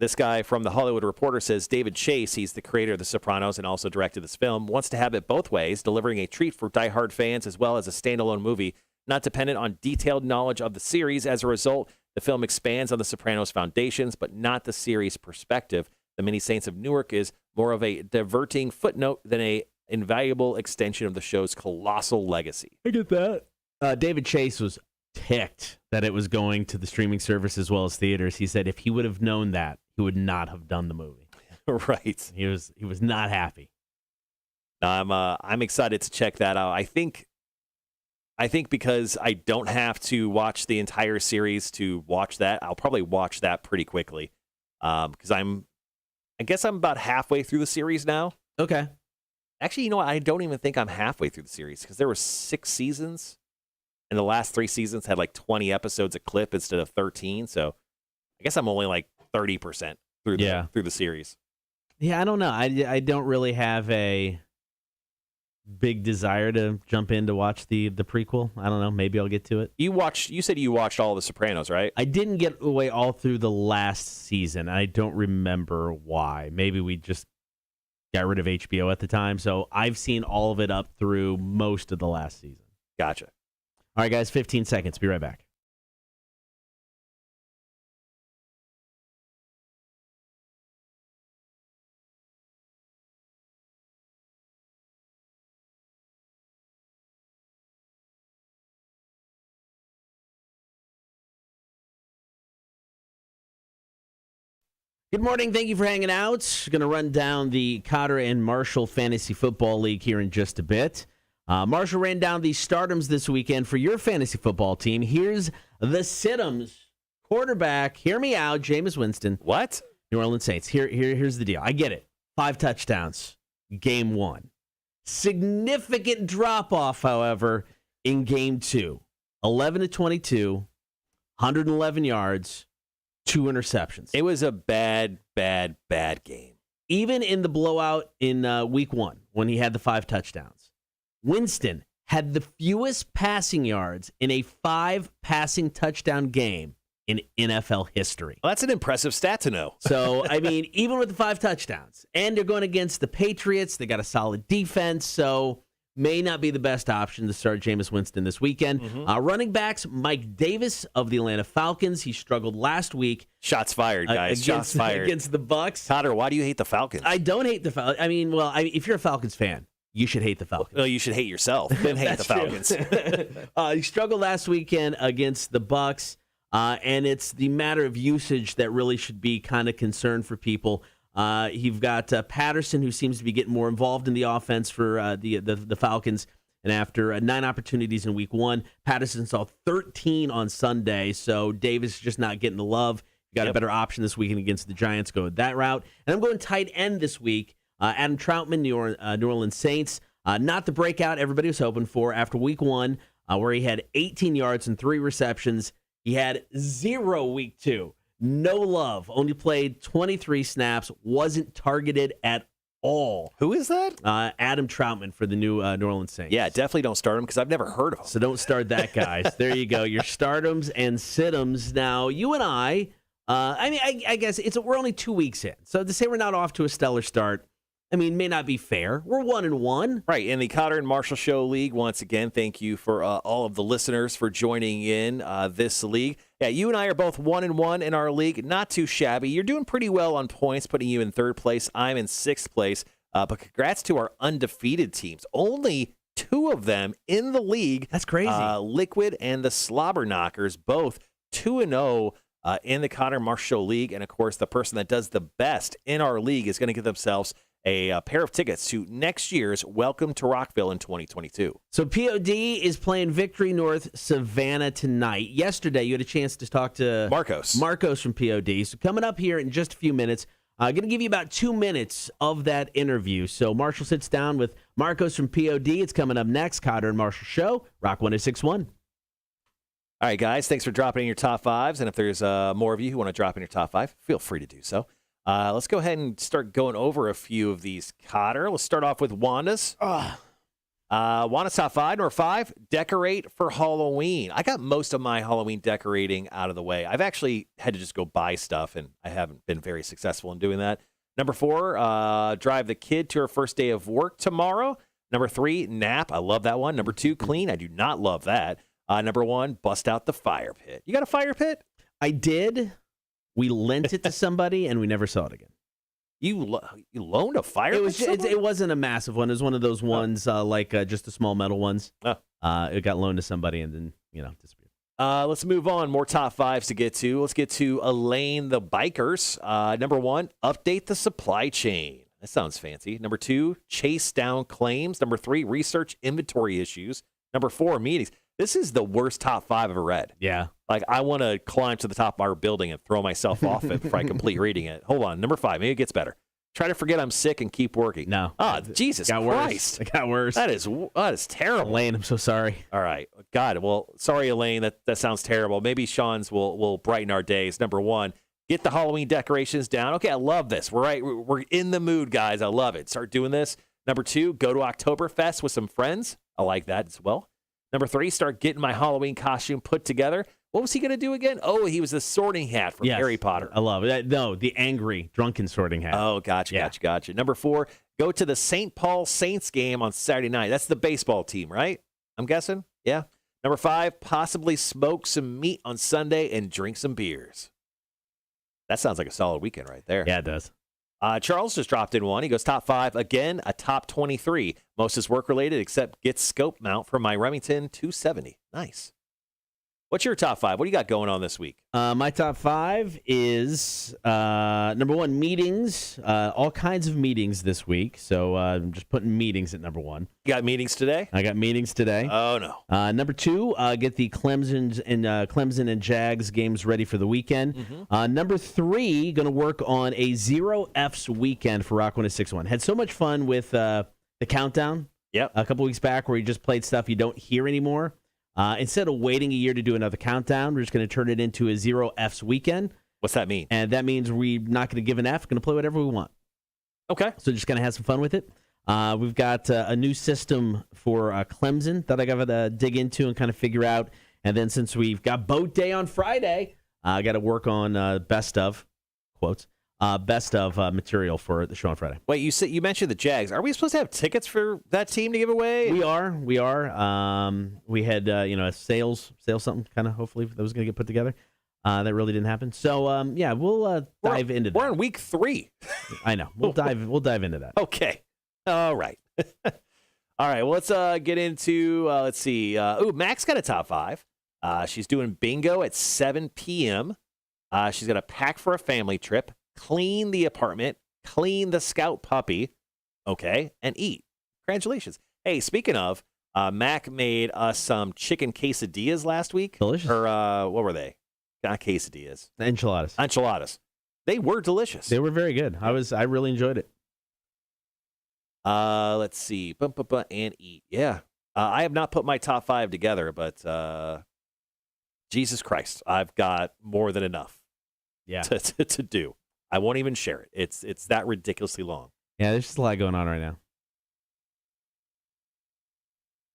This guy from The Hollywood Reporter says David Chase, he's the creator of The Sopranos and also directed this film, wants to have it both ways, delivering a treat for diehard fans as well as a standalone movie, not dependent on detailed knowledge of the series. As a result, the film expands on The Sopranos' foundations, but not the series' perspective. The Many Saints of Newark is more of a diverting footnote than a invaluable extension of the show's colossal legacy. I get that. David Chase was ticked that it was going to the streaming service as well as theaters. He said if he would have known that, he would not have done the movie. Right. He was not happy. I'm excited to check that out. I think because I don't have to watch the entire series to watch that, I'll probably watch that pretty quickly. Because I guess I'm about halfway through the series now. Okay. Actually, you know what? I don't even think I'm halfway through the series because there were 6 seasons, and the last 3 seasons had like 20 episodes a clip instead of 13. So I guess I'm only like 30% through the series. Yeah, I don't know. I don't really have a big desire to jump in to watch the prequel. I don't know. Maybe I'll get to it. You said you watched all The Sopranos, right? I didn't get away all through the last season. I don't remember why. Maybe we just got rid of HBO at the time. So I've seen all of it up through most of the last season. Gotcha. All right, guys, 15 seconds. Be right back. Good morning. Thank you for hanging out. Going to run down the Cotter and Marshall Fantasy Football League here in just a bit. Marshall ran down the stardoms this weekend for your fantasy football team. Here's the situms. Quarterback, hear me out, Jameis Winston. What? New Orleans Saints. Here's the deal. I get it. 5 touchdowns, game 1. Significant drop-off, however, in game 2. 11 to 22, 111 yards, 2 interceptions. It was a bad game. Even in the blowout in week 1, when he had the 5 touchdowns, Winston had the fewest passing yards in a 5 passing touchdown game in NFL history. Well, that's an impressive stat to know. So, I mean, even with the 5 touchdowns, and they're going against the Patriots, they got a solid defense, so may not be the best option to start Jameis Winston this weekend. Running backs, Mike Davis of the Atlanta Falcons. He struggled last week. Shots fired, guys. Shots fired. Against the Bucs. Cotter, why do you hate the Falcons? I don't hate the Falcons. I mean, if you're a Falcons fan, you should hate the Falcons. Well, you should hate yourself. Then hate the Falcons. He struggled last weekend against the Bucs, and it's the matter of usage that really should be kind of concern for people. You've got Patterson, who seems to be getting more involved in the offense for the Falcons. And after 9 opportunities in week 1, Patterson saw 13 on Sunday. So Davis is just not getting the love. You got a better option this weekend against the Giants. Go that route. And I'm going tight end this week. Adam Troutman, New Orleans Saints. Not the breakout everybody was hoping for after week 1, where he had 18 yards and 3 receptions. He had 0 week 2. No love. Only played 23 snaps. Wasn't targeted at all. Who is that? Adam Troutman for the New Orleans Saints. Yeah, definitely don't start him because I've never heard of him. So don't start that, guys. There you go. Your stardoms and situms. Now, you and I guess we're only 2 weeks in. So to say we're not off to a stellar start, may not be fair. We're 1-1. Right. In the Cotter and Marshall Show League, once again, thank you for all of the listeners for joining in this league. Yeah, you and I are both 1-1 in our league. Not too shabby. You're doing pretty well on points, putting you in 3rd place. I'm in 6th place. But congrats to our undefeated teams. Only 2 of them in the league. That's crazy. Liquid and the Slobber Knockers, both 2-0 in the Cotter and Marshall Show League. And, of course, the person that does the best in our league is going to get themselves a pair of tickets to next year's Welcome to Rockville in 2022. So POD is playing Victory North Savannah tonight. Yesterday, you had a chance to talk to Marcos from POD. So coming up here in just a few minutes, I'm going to give you about 2 minutes of that interview. So Marshall sits down with Marcos from POD. It's coming up next. Cotter and Marshall Show, Rock 106.1. All right, guys, thanks for dropping in your top 5s. And if there's more of you who want to drop in your top 5, feel free to do so. Let's go ahead and start going over a few of these, Cotter. Let's start off with Wanda's. Wanda's top 5, number 5, decorate for Halloween. I got most of my Halloween decorating out of the way. I've actually had to just go buy stuff, and I haven't been very successful in doing that. Number 4, drive the kid to her first day of work tomorrow. Number 3, nap. I love that one. Number 2, clean. I do not love that. Number 1, bust out the fire pit. You got a fire pit? I did. We lent it to somebody, and we never saw it again. You loaned a fire pit? It wasn't a massive one. It was one of those ones just the small metal ones. It got loaned to somebody and then disappeared. Let's move on. More top fives to get to. Let's get to Elaine the Bikers. Number 1, update the supply chain. That sounds fancy. Number 2, chase down claims. Number 3, research inventory issues. Number 4, meetings. This is the worst top 5 I've ever read. Yeah. Like, I want to climb to the top of our building and throw myself off it before I complete reading it. Hold on. Number 5. Maybe it gets better. Try to forget I'm sick and keep working. No. Oh, Jesus got Christ. Worse. It got worse. That is terrible. Elaine, I'm so sorry. All right. God, well, sorry, Elaine. That sounds terrible. Maybe Sean's will brighten our days. Number 1, get the Halloween decorations down. Okay, I love this. We're in the mood, guys. I love it. Start doing this. Number 2, go to Oktoberfest with some friends. I like that as well. Number 3, start getting my Halloween costume put together. What was he going to do again? Oh, he was the Sorting Hat from Harry Potter. I love it. No, the angry, drunken Sorting Hat. Oh, gotcha. Number 4, go to the St. Paul Saints game on Saturday night. That's the baseball team, right? I'm guessing? Yeah. Number 5, possibly smoke some meat on Sunday and drink some beers. That sounds like a solid weekend right there. Yeah, it does. Charles just dropped in one. He goes, top 5, again, a top 23. Most is work-related, except get scope mount for my Remington 270. Nice. What's your top 5? What do you got going on this week? My top 5 is, number 1, meetings. All kinds of meetings this week. So I'm just putting meetings at number 1. You got meetings today? I got meetings today. Oh, no. Number 2, get the Clemson and Jags games ready for the weekend. Mm-hmm. Number 3, going to work on a 0 Fs weekend for Rock 106.1. Had so much fun with the countdown. Yep. A couple weeks back where you just played stuff you don't hear anymore. Instead of waiting a year to do another countdown, we're just going to turn it into a 0 Fs weekend. What's that mean? And that means we're not going to give an F. We're going to play whatever we want. Okay. So just going to have some fun with it. We've got a new system for Clemson that I got to dig into and kind of figure out. And then since we've got boat day on Friday, I got to work on best of, quotes, best of material for the show on Friday. Wait, you mentioned the Jags. Are we supposed to have tickets for that team to give away? We are. We had a sales something kind of hopefully that was going to get put together. That really didn't happen. So yeah, we'll dive into that. We're on week 3. I know. We'll dive into that. Okay. All right. All right. Well, let's get into. Let's see. Max got a top 5. She's doing bingo at 7 p.m. She's got a pack for a family trip. Clean the apartment, clean the scout puppy, okay, and eat. Congratulations. Hey, speaking of, Mac made us some chicken quesadillas last week. Delicious. Or what were they? Not quesadillas. Enchiladas. Enchiladas. They were delicious. They were very good. I really enjoyed it. Let's see. And eat. Yeah. I have not put my top 5 together, but Jesus Christ, I've got more than enough to do. I won't even share it. It's that ridiculously long. Yeah, there's just a lot going on right now.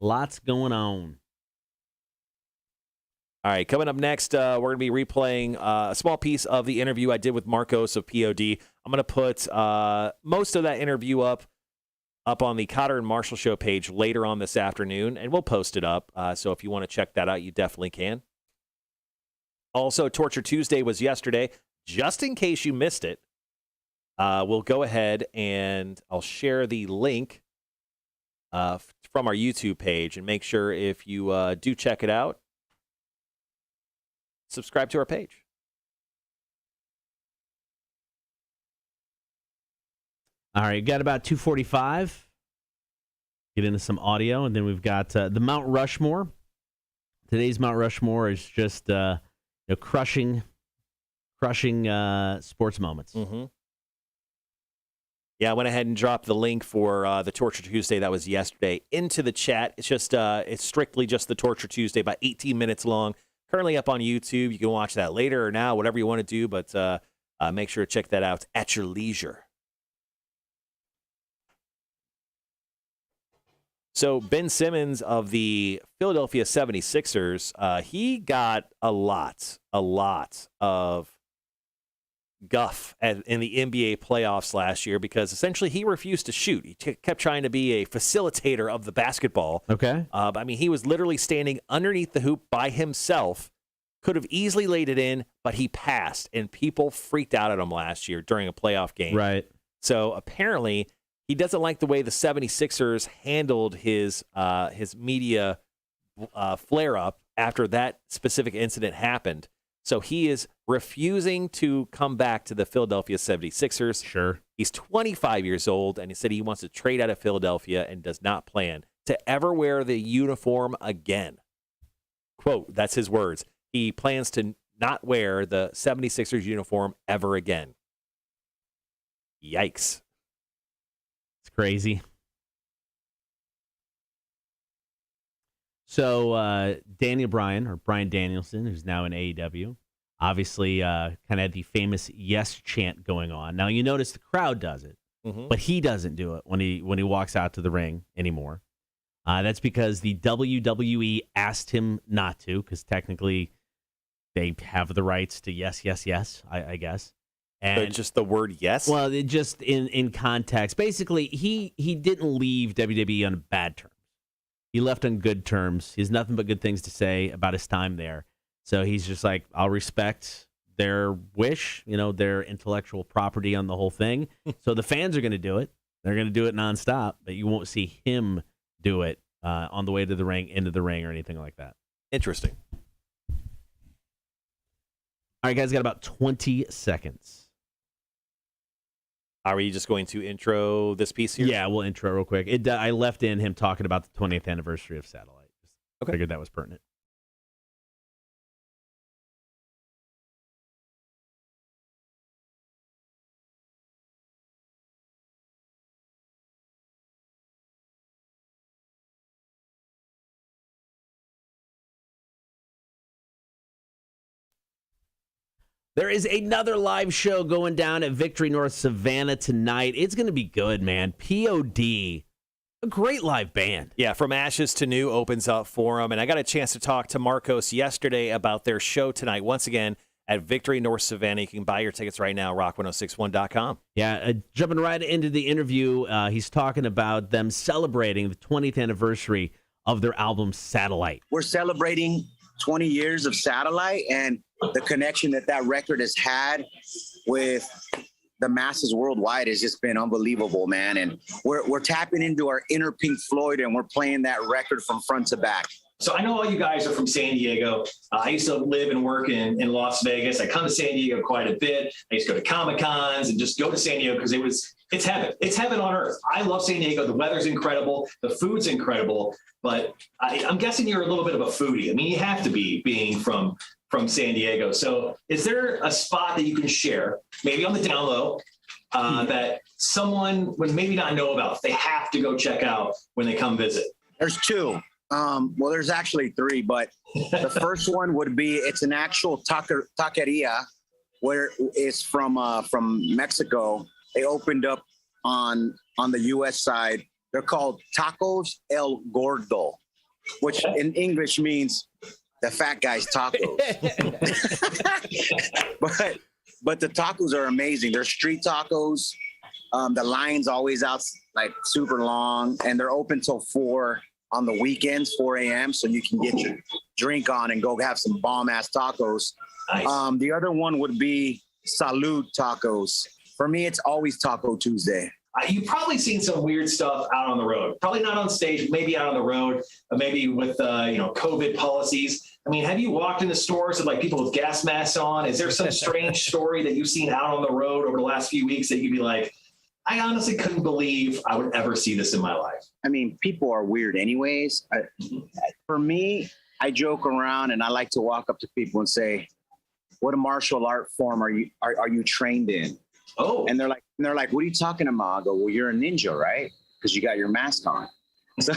Lots going on. All right, coming up next, we're going to be replaying a small piece of the interview I did with Marcos of POD. I'm going to put most of that interview up on the Cotter and Marshall Show page later on this afternoon, and we'll post it up. So if you want to check that out, you definitely can. Also, Torture Tuesday was yesterday. Just in case you missed it, we'll go ahead and I'll share the link from our YouTube page, and make sure if you do check it out, subscribe to our page. All right, got about 2:45. Get into some audio, and then we've got the Mount Rushmore. Today's Mount Rushmore is just crushing sports moments. Mm-hmm. Yeah, I went ahead and dropped the link for the Torture Tuesday that was yesterday into the chat. It's just it's strictly just the Torture Tuesday, about 18 minutes long. Currently up on YouTube. You can watch that later or now, whatever you want to do, but make sure to check that out at your leisure. So Ben Simmons of the Philadelphia 76ers, he got a lot of guff in the NBA playoffs last year because essentially he refused to shoot. He kept trying to be a facilitator of the basketball. Okay. He was literally standing underneath the hoop by himself, could have easily laid it in, but he passed, and people freaked out at him last year during a playoff game. Right. So apparently he doesn't like the way the 76ers handled his media flare-up after that specific incident happened. So he is refusing to come back to the Philadelphia 76ers. Sure. He's 25 years old, and he said he wants to trade out of Philadelphia and does not plan to ever wear the uniform again. Quote, that's his words. He plans to not wear the 76ers uniform ever again. Yikes. It's crazy. So Daniel Bryan, or Bryan Danielson, who's now in AEW, obviously kind of had the famous yes chant going on. Now, you notice the crowd does it, but he doesn't do it when he walks out to the ring anymore. That's because the WWE asked him not to, because technically they have the rights to yes, yes, yes, I guess. And But just the word yes? well, it just in context, basically, he didn't leave WWE on bad terms. He left on good terms. He has nothing but good things to say about his time there. So he's just like, I'll respect their wish, their intellectual property on the whole thing. So the fans are going to do it. They're going to do it nonstop, but you won't see him do it on the way to the ring, into the ring, or anything like that. Interesting. All right, guys, got about 20 seconds. Are we just going to intro this piece here? Yeah, we'll intro real quick. I left in him talking about the 20th anniversary of Satellite. Just figured that was pertinent. There is another live show going down at Victory North Savannah tonight. It's going to be good, man. POD, a great live band. Yeah, From Ashes to New opens up for them. And I got a chance to talk to Marcos yesterday about their show tonight. Once again, at Victory North Savannah. You can buy your tickets right now, rock1061.com. Yeah, jumping right into the interview, he's talking about them celebrating the 20th anniversary of their album Satellite. We're celebrating 20 years of Satellite and the connection that record has had with the masses worldwide has just been unbelievable, man. And we're tapping into our inner Pink Floyd, and we're playing that record from front to back. So I know all you guys are from San Diego. I used to live and work in Las Vegas. I come to San Diego quite a bit. I used to go to Comic-Cons and just go to San Diego because it's heaven. It's heaven on earth. I love San Diego. The weather's incredible. The food's incredible. But I'm guessing you're a little bit of a foodie. I mean, you have to be, being from San Diego. So is there a spot that you can share, maybe on the down low, that someone would maybe not know about, they have to go check out when they come visit? There's two. Well, there's actually three, but the first one would be, it's an actual taqueria where it's from Mexico. They opened up on the U.S. side. They're called Tacos El Gordo, which in English means the fat guy's tacos. but the tacos are amazing. They're street tacos. The line's always out like super long, and they're open till 4 on the weekends, 4 a.m. So you can get your drink on and go have some bomb ass tacos. Nice. The other one would be Salud Tacos. For me, it's always Taco Tuesday. You've probably seen some weird stuff out on the road. Probably not on stage, maybe out on the road, maybe with COVID policies. I mean, have you walked into stores with like people with gas masks on? Is there some strange story that you've seen out on the road over the last few weeks that you'd be like, I honestly couldn't believe I would ever see this in my life? I mean, people are weird anyways. For me, I joke around and I like to walk up to people and say, what martial art form are you trained in? Oh. And they're like, what are you talking about? I go, well, you're a ninja, right? Because you got your mask on. So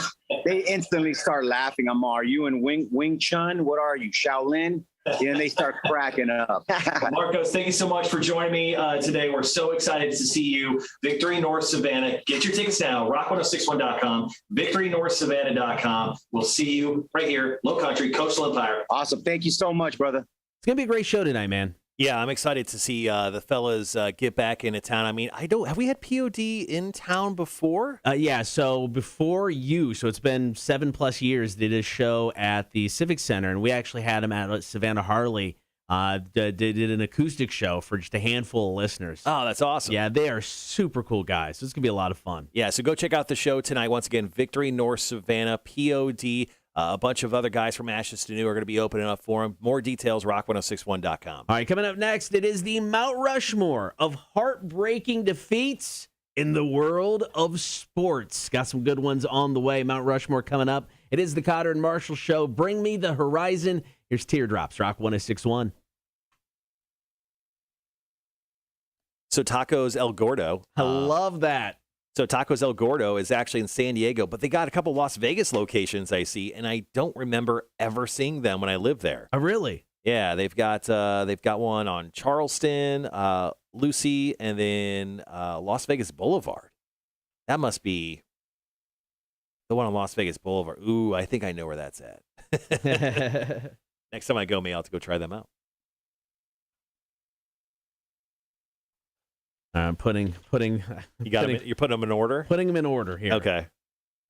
they instantly start laughing. Are you in Wing Chun? What are you, Shaolin? And they start cracking up. Marcos, thank you so much for joining me today. We're so excited to see you. Victory North Savannah. Get your tickets now, rock1061.com, victorynorthsavannah.com. We'll see you right here, Low Country, Coastal Empire. Awesome. Thank you so much, brother. It's going to be a great show tonight, man. Yeah, I'm excited to see the fellas get back into town. I mean, have we had POD in town before? Yeah, so before you, so it's been 7+ years, they did a show at the Civic Center, and we actually had them at Savannah Harley. Did an acoustic show for just a handful of listeners. Oh, that's awesome. Yeah, they are super cool guys. So it's going to be a lot of fun. Yeah, so go check out the show tonight. Once again, Victory North Savannah, POD. A bunch of other guys from Ashes to New are going to be opening up for him. More details, rock1061.com. All right, coming up next, it is the Mt Rushmore of heartbreaking defeats in the world of sports. Got some good ones on the way. Mt Rushmore coming up. It is the Cotter and Marshall Show. Bring me the horizon. Here's Teardrops, Rock 1061. So Tacos El Gordo. I love that. So Tacos El Gordo is actually in San Diego, but they got a couple Las Vegas locations I see, and I don't remember ever seeing them when I lived there. Oh, really? Yeah, they've got one on Charleston, Lucy, and then Las Vegas Boulevard. That must be the one on Las Vegas Boulevard. Ooh, I think I know where that's at. Next time I go, maybe I'll have to go try them out. I'm putting. You got them. You're putting them in order. Putting them in order here. Okay.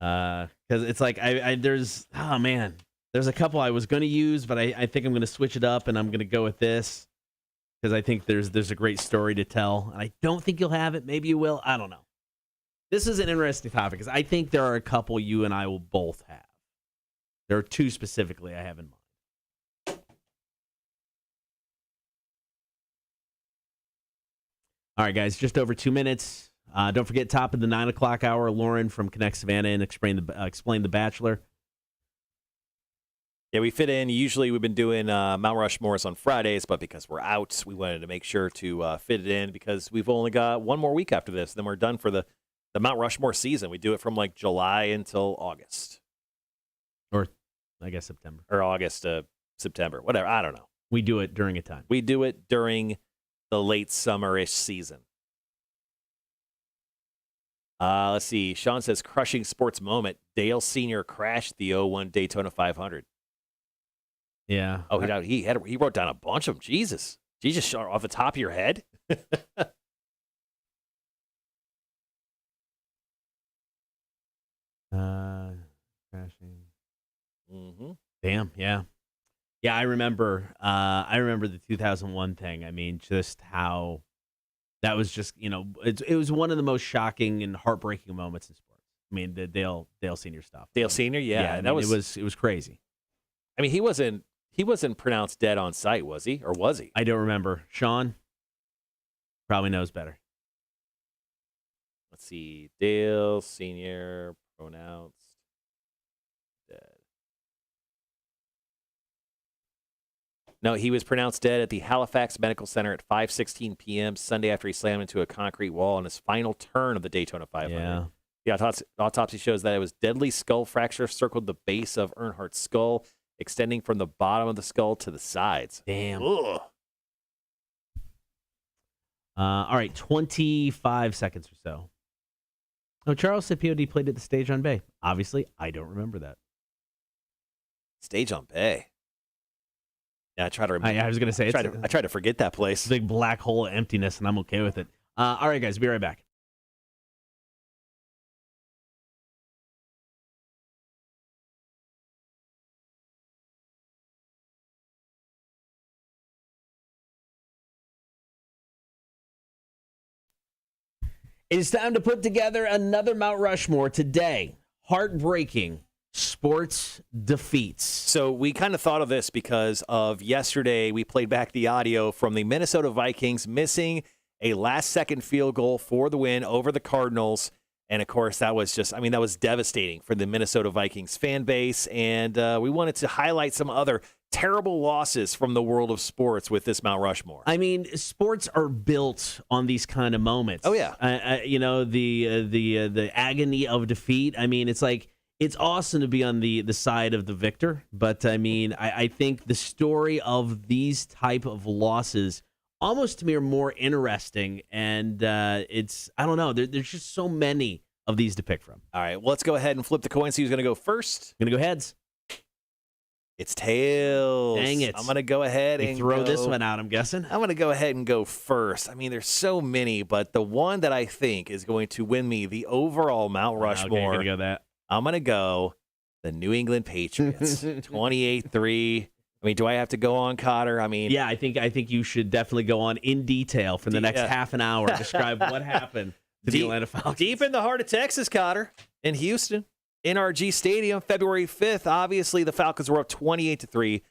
Because it's like there's a couple I was going to use, but I think I'm going to switch it up and I'm going to go with this because I think there's a great story to tell. And I don't think you'll have it. Maybe you will. I don't know. This is an interesting topic because I think there are a couple you and I will both have. There are two specifically I have in mind. All right, guys, just over 2 minutes. Don't forget, top of the 9 o'clock hour, Lauren from Connect Savannah and Explain the Bachelor. Yeah, we fit in. Usually we've been doing Mount Rushmores on Fridays, but because we're out, we wanted to make sure to fit it in because we've only got one more week after this. Then we're done for the Mount Rushmore season. We do it from like July until August. Or, I guess, September. Or August to September. Whatever. I don't know. We do it during a time. We do it during the late summer-ish season. Let's see. Sean says, crushing sports moment. Dale Sr. crashed the 01 Daytona 500. Yeah. Oh, he wrote down a bunch of them. Jesus, off the top of your head? Crashing. Mm-hmm. Damn, yeah. Yeah, I remember the 2001 thing. I mean, just how that was just, it was one of the most shocking and heartbreaking moments in sports. I mean, the Dale Sr. stuff. Dale Sr., yeah. It was crazy. I mean, he wasn't pronounced dead on sight, was he? Or was he? I don't remember. Sean probably knows better. Let's see. Dale Sr. pronounced dead. No, he was pronounced dead at the Halifax Medical Center at 5:16 p.m. Sunday after he slammed into a concrete wall on his final turn of the Daytona 500. Yeah. The autopsy shows that it was deadly skull fracture circled the base of Earnhardt's skull, extending from the bottom of the skull to the sides. Damn. Ugh. All right, 25 seconds or so. Oh, Charles said POD played at the Stage on Bay. Obviously, I don't remember that. Stage on Bay. Yeah, I try to remember. I was going to say, I try to forget that place. It's a big black hole of emptiness, and I'm okay with it. All right, guys, be right back. It is time to put together another Mount Rushmore today. Heartbreaking sports defeats. So we kind of thought of this because of yesterday. We played back the audio from the Minnesota Vikings missing a last-second field goal for the win over the Cardinals. And, of course, that was devastating for the Minnesota Vikings fan base. And we wanted to highlight some other terrible losses from the world of sports with this Mount Rushmore. I mean, sports are built on these kind of moments. Oh, yeah. The agony of defeat. I mean, it's like, it's awesome to be on the side of the victor. But, I mean, I think the story of these type of losses almost to me are more interesting. And I don't know, there's just so many of these to pick from. All right, well, let's go ahead and flip the coin. See who's going to go first. I'm going to go heads. It's tails. Dang it. I'm going to go ahead and throw this one out, I'm guessing. I'm going to go ahead and go first. I mean, there's so many, but the one that I think is going to win me the overall Mount Rushmore. Okay, you're going to go that. I'm going to go the New England Patriots, 28-3. I mean, do I have to go on, Cotter? I mean, yeah, I think you should definitely go on in detail for the next half an hour. Describe what happened to the Atlanta Falcons. Deep in the heart of Texas, Cotter, in Houston. NRG Stadium, February 5th. Obviously, the Falcons were up 28-3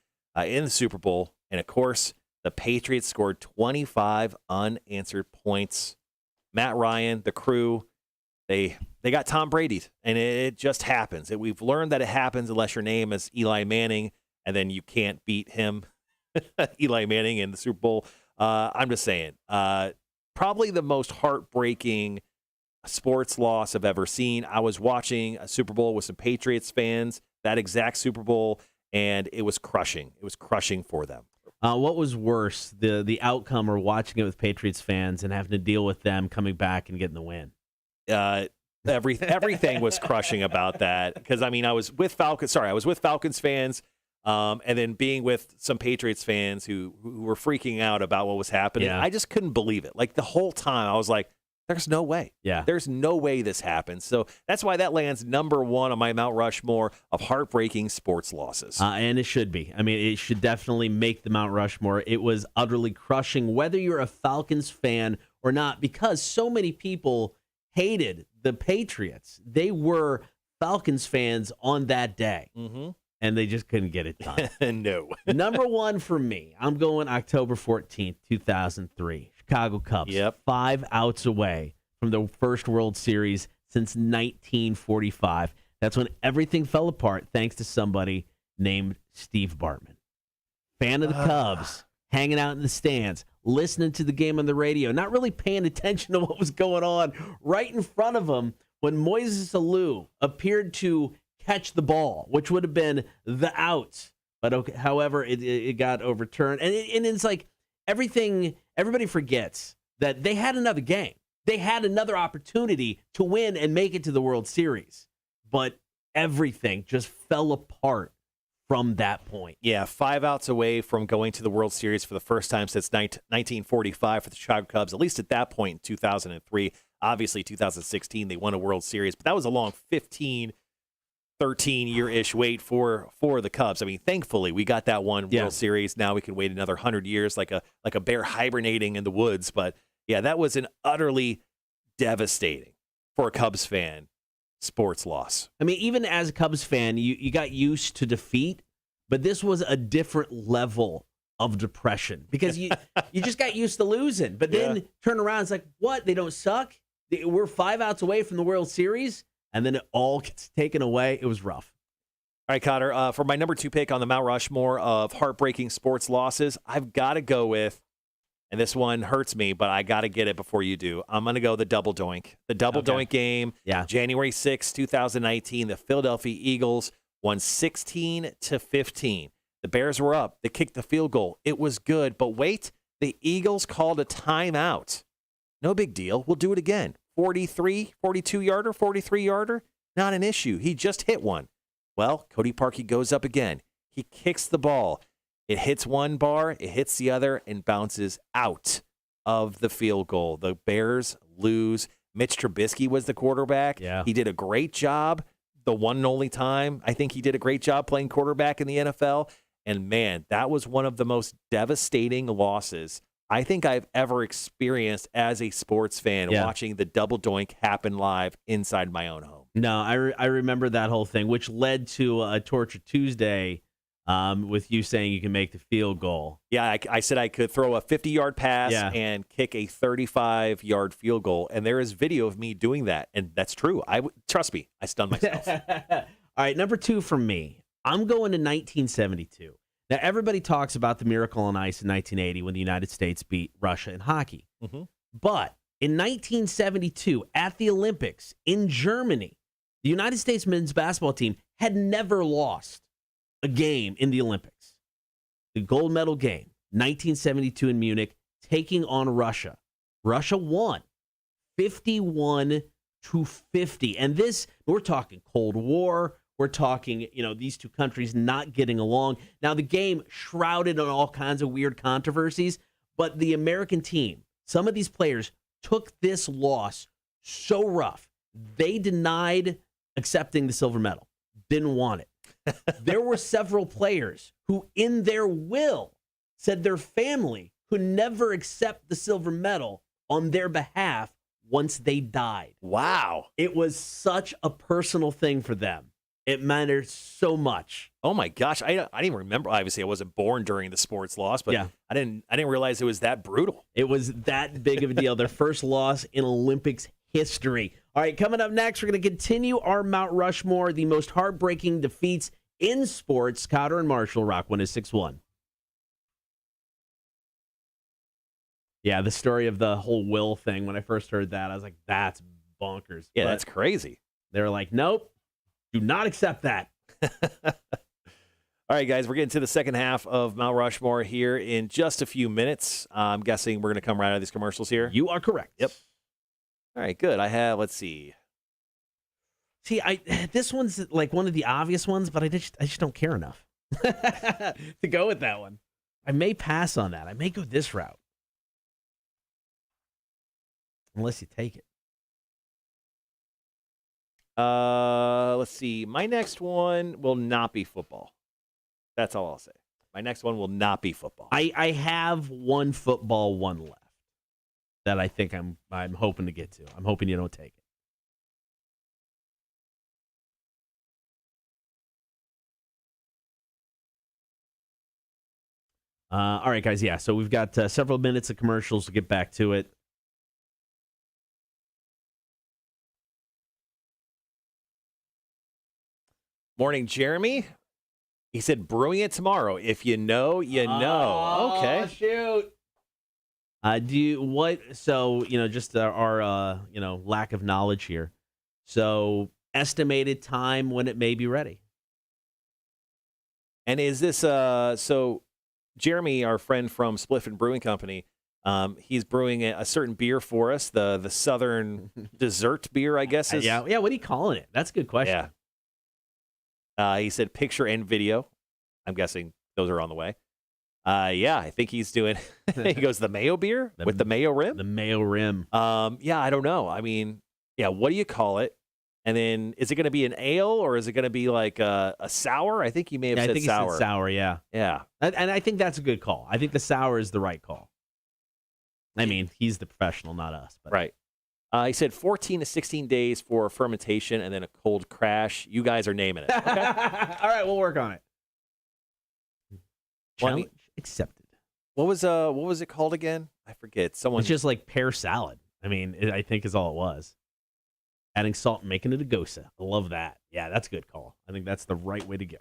in the Super Bowl. And, of course, the Patriots scored 25 unanswered points. Matt Ryan, the crew, they got Tom Brady'd, and it just happens. We've learned that it happens unless your name is Eli Manning, and then you can't beat him, Eli Manning, in the Super Bowl. I'm just saying, probably the most heartbreaking sports loss I've ever seen. I was watching a Super Bowl with some Patriots fans, that exact Super Bowl, and it was crushing. It was crushing for them. What was worse, the outcome or watching it with Patriots fans and having to deal with them coming back and getting the win? Everything was crushing about that, because I was with Falcons fans, and then being with some Patriots fans who were freaking out about what was happening. Yeah. I just couldn't believe it. Like, the whole time I was like, there's no way. Yeah. There's no way this happens. So that's why that lands number one on my Mount Rushmore of heartbreaking sports losses. And it should be. It should definitely make the Mount Rushmore. It was utterly crushing, whether you're a Falcons fan or not, because so many people hated the Patriots. They were Falcons fans on that day, and they just couldn't get it done. No. Number one for me, I'm going October 14th, 2003. Chicago Cubs, 5 outs away from the first World Series since 1945. That's when everything fell apart, thanks to somebody named Steve Bartman. Fan of the Cubs, hanging out in the stands, listening to the game on the radio, not really paying attention to what was going on right in front of him when Moises Alou appeared to catch the ball, which would have been the out. But however, it got overturned. And it's like everybody forgets that they had another game. They had another opportunity to win and make it to the World Series. But everything just fell apart from that point. Yeah, 5 outs away from going to the World Series for the first time since 1945 for the Chicago Cubs, at least at that point in 2003. Obviously, 2016, they won a World Series, but that was a long 15, 13-year-ish wait for the Cubs. Thankfully, we got that one World Series. Now we can wait another 100 years like a bear hibernating in the woods. But, yeah, that was an utterly devastating, for a Cubs fan, sports loss. Even as a Cubs fan, you got used to defeat, but this was a different level of depression because you just got used to losing. But then turn around, it's like, what? They don't suck? We're 5 outs away from the World Series? And then it all gets taken away. It was rough. All right, Cotter, for my number 2 pick on the Mount Rushmore of heartbreaking sports losses, I've got to go with, and this one hurts me, but I got to get it before you do. I'm going to go the double doink. The double doink game, January 6, 2019, the Philadelphia Eagles won 16-15. The Bears were up. They kicked the field goal. It was good, but wait, the Eagles called a timeout. No big deal. We'll do it again. 42-yarder, 43-yarder, not an issue. He just hit one. Well, Cody Parkey goes up again. He kicks the ball. It hits one bar, it hits the other, and bounces out of the field goal. The Bears lose. Mitch Trubisky was the quarterback. Yeah. He did a great job. The one and only time I think he did a great job playing quarterback in the NFL. And, man, that was one of the most devastating losses I think I've ever experienced as a sports fan, watching the double doink happen live inside my own home. No, I remember that whole thing, which led to a Torture Tuesday with you saying you can make the field goal. Yeah, I said I could throw a 50-yard pass and kick a 35-yard field goal, and there is video of me doing that, and that's true. Trust me, I stunned myself. All right, number 2 for me. I'm going to 1972. Now, everybody talks about the Miracle on Ice in 1980 when the United States beat Russia in hockey. But in 1972, at the Olympics in Germany, the United States men's basketball team had never lost a game in the Olympics. The gold medal game, 1972 in Munich, taking on Russia. Russia won 51-50. And this, we're talking Cold War. We're talking, these two countries not getting along. Now, the game shrouded on all kinds of weird controversies, but the American team, some of these players took this loss so rough, they denied accepting the silver medal, didn't want it. There were several players who, in their will, said their family could never accept the silver medal on their behalf once they died. Wow. It was such a personal thing for them. It mattered so much. Oh my gosh, I didn't even remember. Obviously, I wasn't born during the sports loss, but Yeah. I didn't realize it was that brutal. It was that big of a deal. Their first loss in Olympics history. All right, coming up next, we're going to continue our Mount Rushmore, the most heartbreaking defeats in sports. Cotter and Marshall, Rock 106.1. Yeah, the story of the whole will thing, when I first heard that, I was like, that's bonkers. Yeah, But that's crazy. they were like, nope, do not accept that. All right, guys, we're getting to the second half of Mount Rushmore here in just a few minutes. I'm guessing we're going to come right out of these commercials here. You are correct. Yep. All right, good. I have, let's see. See, this one's like one of the obvious ones, but I just don't care enough to go with that one. I may pass on that. I may go this route. Unless you take it. Let's see. My next one will not be football. That's all I'll say. My next one will not be football. I have one football one left that I think I'm hoping to get to. I'm hoping you don't take it. All right, guys. Yeah, so we've got several minutes of commercials to get back to it. Morning, Jeremy. He said brewing it tomorrow. If you know, you know. Oh, Okay. shoot. Do you what? So just our lack of knowledge here. So estimated time when it may be ready. And is this so? Jeremy, our friend from Spliffin Brewing Company, he's brewing a certain beer for us. The Southern dessert beer, I guess. Is Yeah. What are you calling it? That's a good question. Yeah. He said picture and video. I'm guessing those are on the way. Yeah, I think he's doing. He goes the mayo beer with the mayo rim. The mayo rim. Yeah, I don't know. I mean, yeah, what do you call it? And then is it going to be an ale or is it going to be like a sour? I think he may have said I think sour. he said sour. Yeah. Yeah. And I think that's a good call. I think the sour is the right call. I mean, he's the professional, not us. But. Right. He said 14 to 16 days for fermentation and then a cold crash. You guys are naming it. Okay? All right, we'll work on it. Well, Challenge accepted. What was it called again? I forget. Someone. It's just like pear salad. I mean, I think is all it was. Adding salt and making it a gosa. I love that. Yeah, that's a good call. I think that's the right way to go.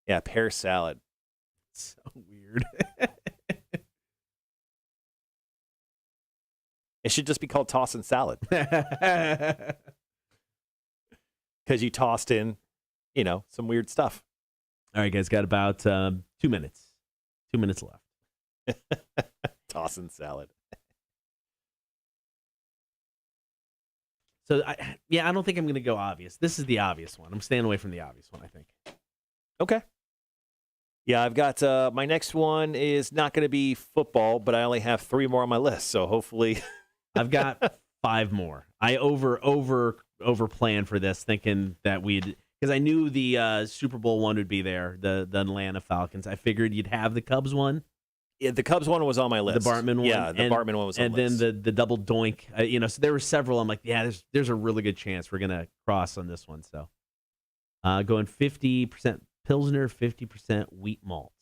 Yeah, pear salad. So weird. It should just be called toss and salad because you tossed in, some weird stuff. All right, guys, got about 2 minutes. 2 minutes left. Toss and salad. So, I don't think I'm going to go obvious. This is the obvious one. I'm staying away from the obvious one, I think. Okay. Yeah, I've got my next one is not going to be football, but I only have 3 more on my list, so hopefully. I've got 5 more. I over planned for this, thinking that because I knew the Super Bowl one would be there, the Atlanta Falcons. I figured you'd have the Cubs one. Yeah, the Cubs one was on my list. The Bartman one. Yeah, the Bartman one was on and the list. And then the double doink. So there were several. I'm like, yeah, there's a really good chance we're going to cross on this one. So going 50% Pilsner, 50% wheat malt.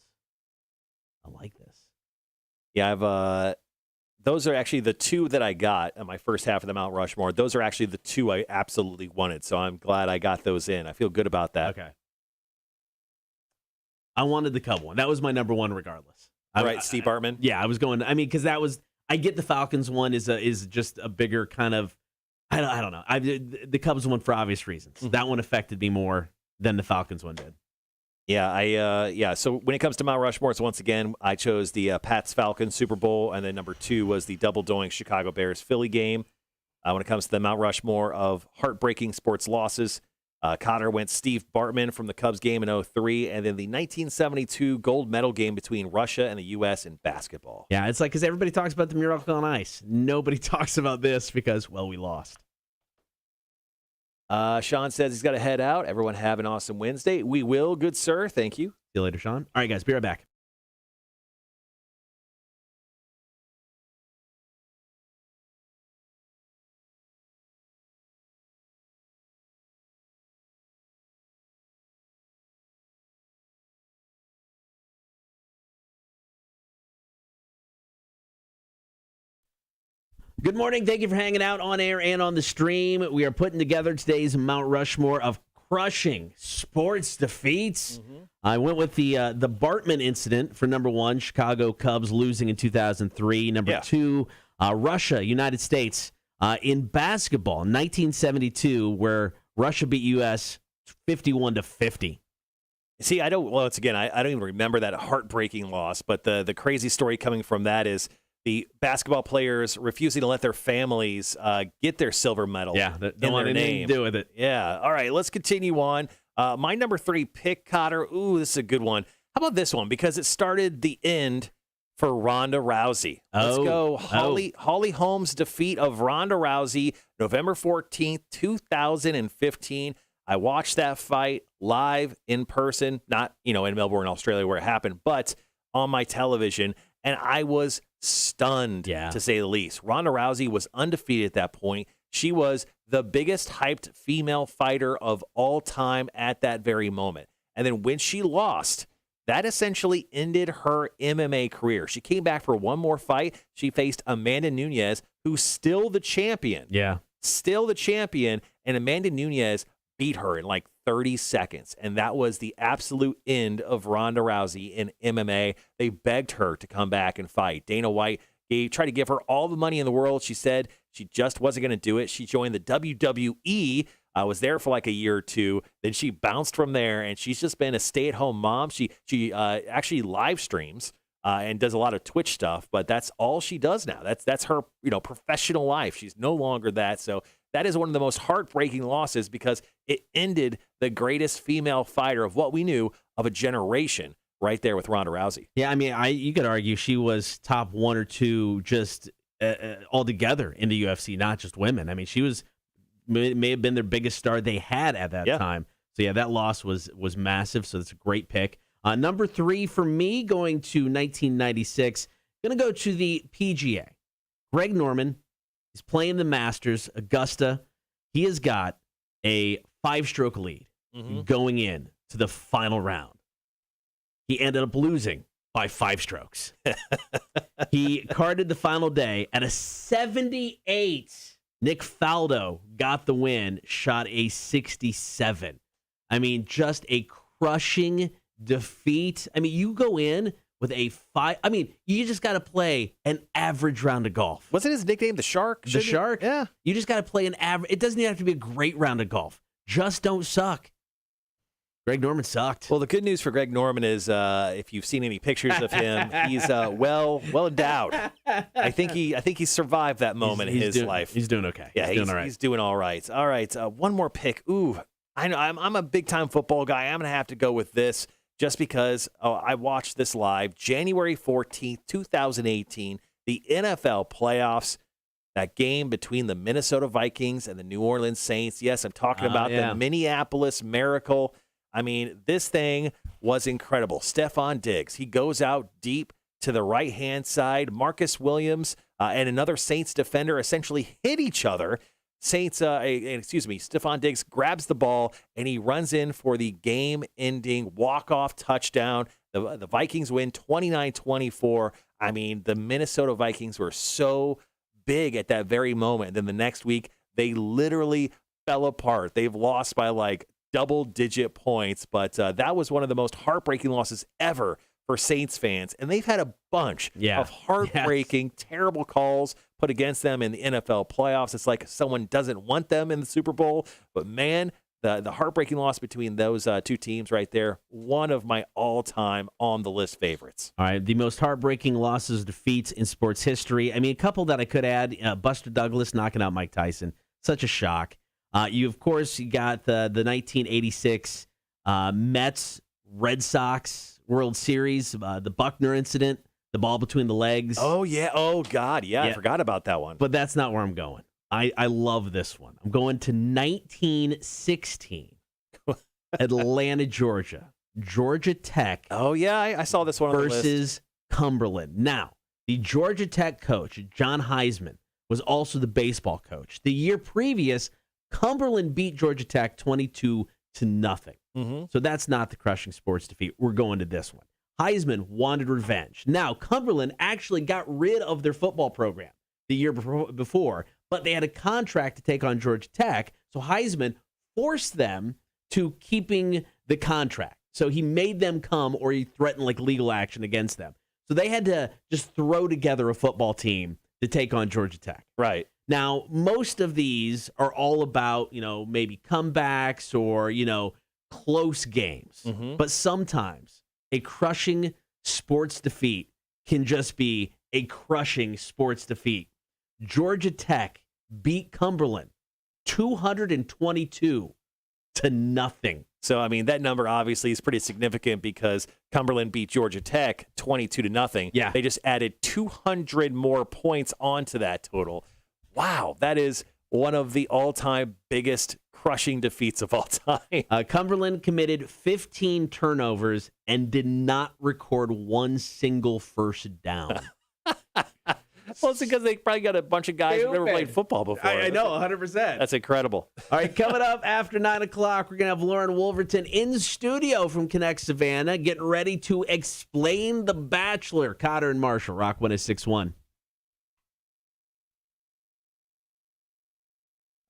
I like this. Yeah, I've those are actually the 2 that I got in my first half of the Mount Rushmore. Those are actually the 2 I absolutely wanted, so I'm glad I got those in. I feel good about that. Okay. I wanted the Cub one. That was my number one regardless. All right, Steve Bartman? Yeah, I was going, because that was, I get the Falcons one is just a bigger kind of, I don't know. The Cubs one for obvious reasons. Mm-hmm. That one affected me more than the Falcons one did. Yeah, So when it comes to Mount Rushmore, once again, I chose the Pats Falcons Super Bowl, and then number 2 was the double doink Chicago Bears Philly game. When it comes to the Mount Rushmore of heartbreaking sports losses, Cotter went Steve Bartman from the Cubs game in 2003, and then the 1972 gold medal game between Russia and the U.S. in basketball. Yeah, it's like because everybody talks about the Miracle on Ice. Nobody talks about this because, well, we lost. Sean says he's got to head out. Everyone have an awesome Wednesday. We will, good sir. Thank you. See you later, Sean. All right, guys, be right back. Good morning. Thank you for hanging out on air and on the stream. We are putting together today's Mount Rushmore of crushing sports defeats. I went with the Bartman incident for number one, Chicago Cubs losing in 2003. Number two, Russia, United States. In basketball, 1972, where Russia beat U.S. 51-50. See, I don't even remember that heartbreaking loss, but the crazy story coming from that is the basketball players refusing to let their families get their silver medal. Yeah, don't want anything to do with it. Yeah. All right, let's continue on. My number 3 pick, Cotter. Ooh, this is a good one. How about this one? Because it started the end for Ronda Rousey. Let's go. Holly Holmes' defeat of Ronda Rousey, November 14th, 2015. I watched that fight live in person, not, in Melbourne, Australia, where it happened, but on my television, and I was stunned, to say the least. Ronda Rousey was undefeated at that point. She was the biggest hyped female fighter of all time at that very moment. And then when she lost, that essentially ended her MMA career. She came back for one more fight. She faced Amanda Nunes, who's still the champion. Yeah. Still the champion, and Amanda Nunes beat her in like 30 seconds. And that was the absolute end of Ronda Rousey in MMA. They begged her to come back and fight. Dana White tried to give her all the money in the world. She said she just wasn't going to do it. She joined the WWE. Was there for like a year or two. Then she bounced from there, and she's just been a stay-at-home mom. She actually live streams and does a lot of Twitch stuff, but that's all she does now. That's her professional life. She's no longer that. So that is one of the most heartbreaking losses because it ended the greatest female fighter of what we knew of a generation right there with Ronda Rousey. Yeah, I mean, you could argue she was top 1 or 2 just altogether in the UFC, not just women. I mean, she may have been their biggest star they had at that time. So, yeah, that loss was massive, so that's a great pick. Number 3 for me, going to 1996, going to go to the PGA. Greg Norman. He's playing the Masters, Augusta. He has got a 5-stroke lead going in to the final round. He ended up losing by 5 strokes. He carded the final day at a 78. Nick Faldo got the win, shot a 67. I mean, just a crushing defeat. I mean, you go in with a 5. I mean, you just got to play an average round of golf. Wasn't his nickname the Shark? The Shark? Yeah. You just got to play an average. It doesn't even have to be a great round of golf. Just don't suck. Greg Norman sucked. Well, the good news for Greg Norman is if you've seen any pictures of him, he's well endowed. I think he survived that moment in his life. He's doing okay. Yeah, he's doing all right. He's doing all right. All right, one more pick. Ooh, I know I'm a big time football guy. I'm gonna have to go with this. Just because I watched this live, January 14th, 2018, the NFL playoffs, that game between the Minnesota Vikings and the New Orleans Saints. Yes, I'm talking about the Minneapolis Miracle. I mean, this thing was incredible. Stephon Diggs, he goes out deep to the right-hand side. Marcus Williams and another Saints defender essentially hit each other. Stephon Diggs grabs the ball, and he runs in for the game-ending walk-off touchdown. The Vikings win 29-24. I mean, the Minnesota Vikings were so big at that very moment. Then the next week, they literally fell apart. They've lost by like double-digit points, but that was one of the most heartbreaking losses ever for Saints fans. And they've had a bunch of heartbreaking, terrible calls put against them in the NFL playoffs. It's like someone doesn't want them in the Super Bowl. But, man, the heartbreaking loss between those two teams right there, one of my all-time on-the-list favorites. All right, the most heartbreaking losses, defeats in sports history. I mean, a couple that I could add, Buster Douglas knocking out Mike Tyson. Such a shock. You got the 1986 Mets, Red Sox World Series, the Buckner incident, the ball between the legs. Oh, yeah. Oh, God. Yeah, I forgot about that one. But that's not where I'm going. I love this one. I'm going to 1916, Atlanta, Georgia. Georgia Tech. Oh, yeah. I saw this one on the list. Versus Cumberland. Now, the Georgia Tech coach, John Heisman, was also the baseball coach. The year previous, Cumberland beat Georgia Tech 22-0. So that's not the crushing sports defeat. We're going to this one. Heisman wanted revenge. Now, Cumberland actually got rid of their football program. the year before, but they had a contract to take on Georgia Tech. So Heisman forced them to keeping the contract. So he made them come, or he threatened like legal action against them. So they had to just throw together a football team to take on Georgia Tech. Right. Now, most of these are all about, maybe comebacks or, close games. Mm-hmm. But sometimes a crushing sports defeat can just be a crushing sports defeat. Georgia Tech beat Cumberland 222-0. So, I mean, that number obviously is pretty significant because Cumberland beat Georgia Tech 22-0. Yeah. They just added 200 more points onto that total. Wow, that is one of the all-time biggest crushing defeats of all time. Cumberland committed 15 turnovers and did not record one single first down. Well, it's because they probably got a bunch of guys who've never played football before. I know, 100%. That's incredible. All right, coming up after 9 o'clock, we're going to have Lauren Wolverton in studio from Connect Savannah, getting ready to explain The Bachelor. Cotter and Marshall, Rock 106.1.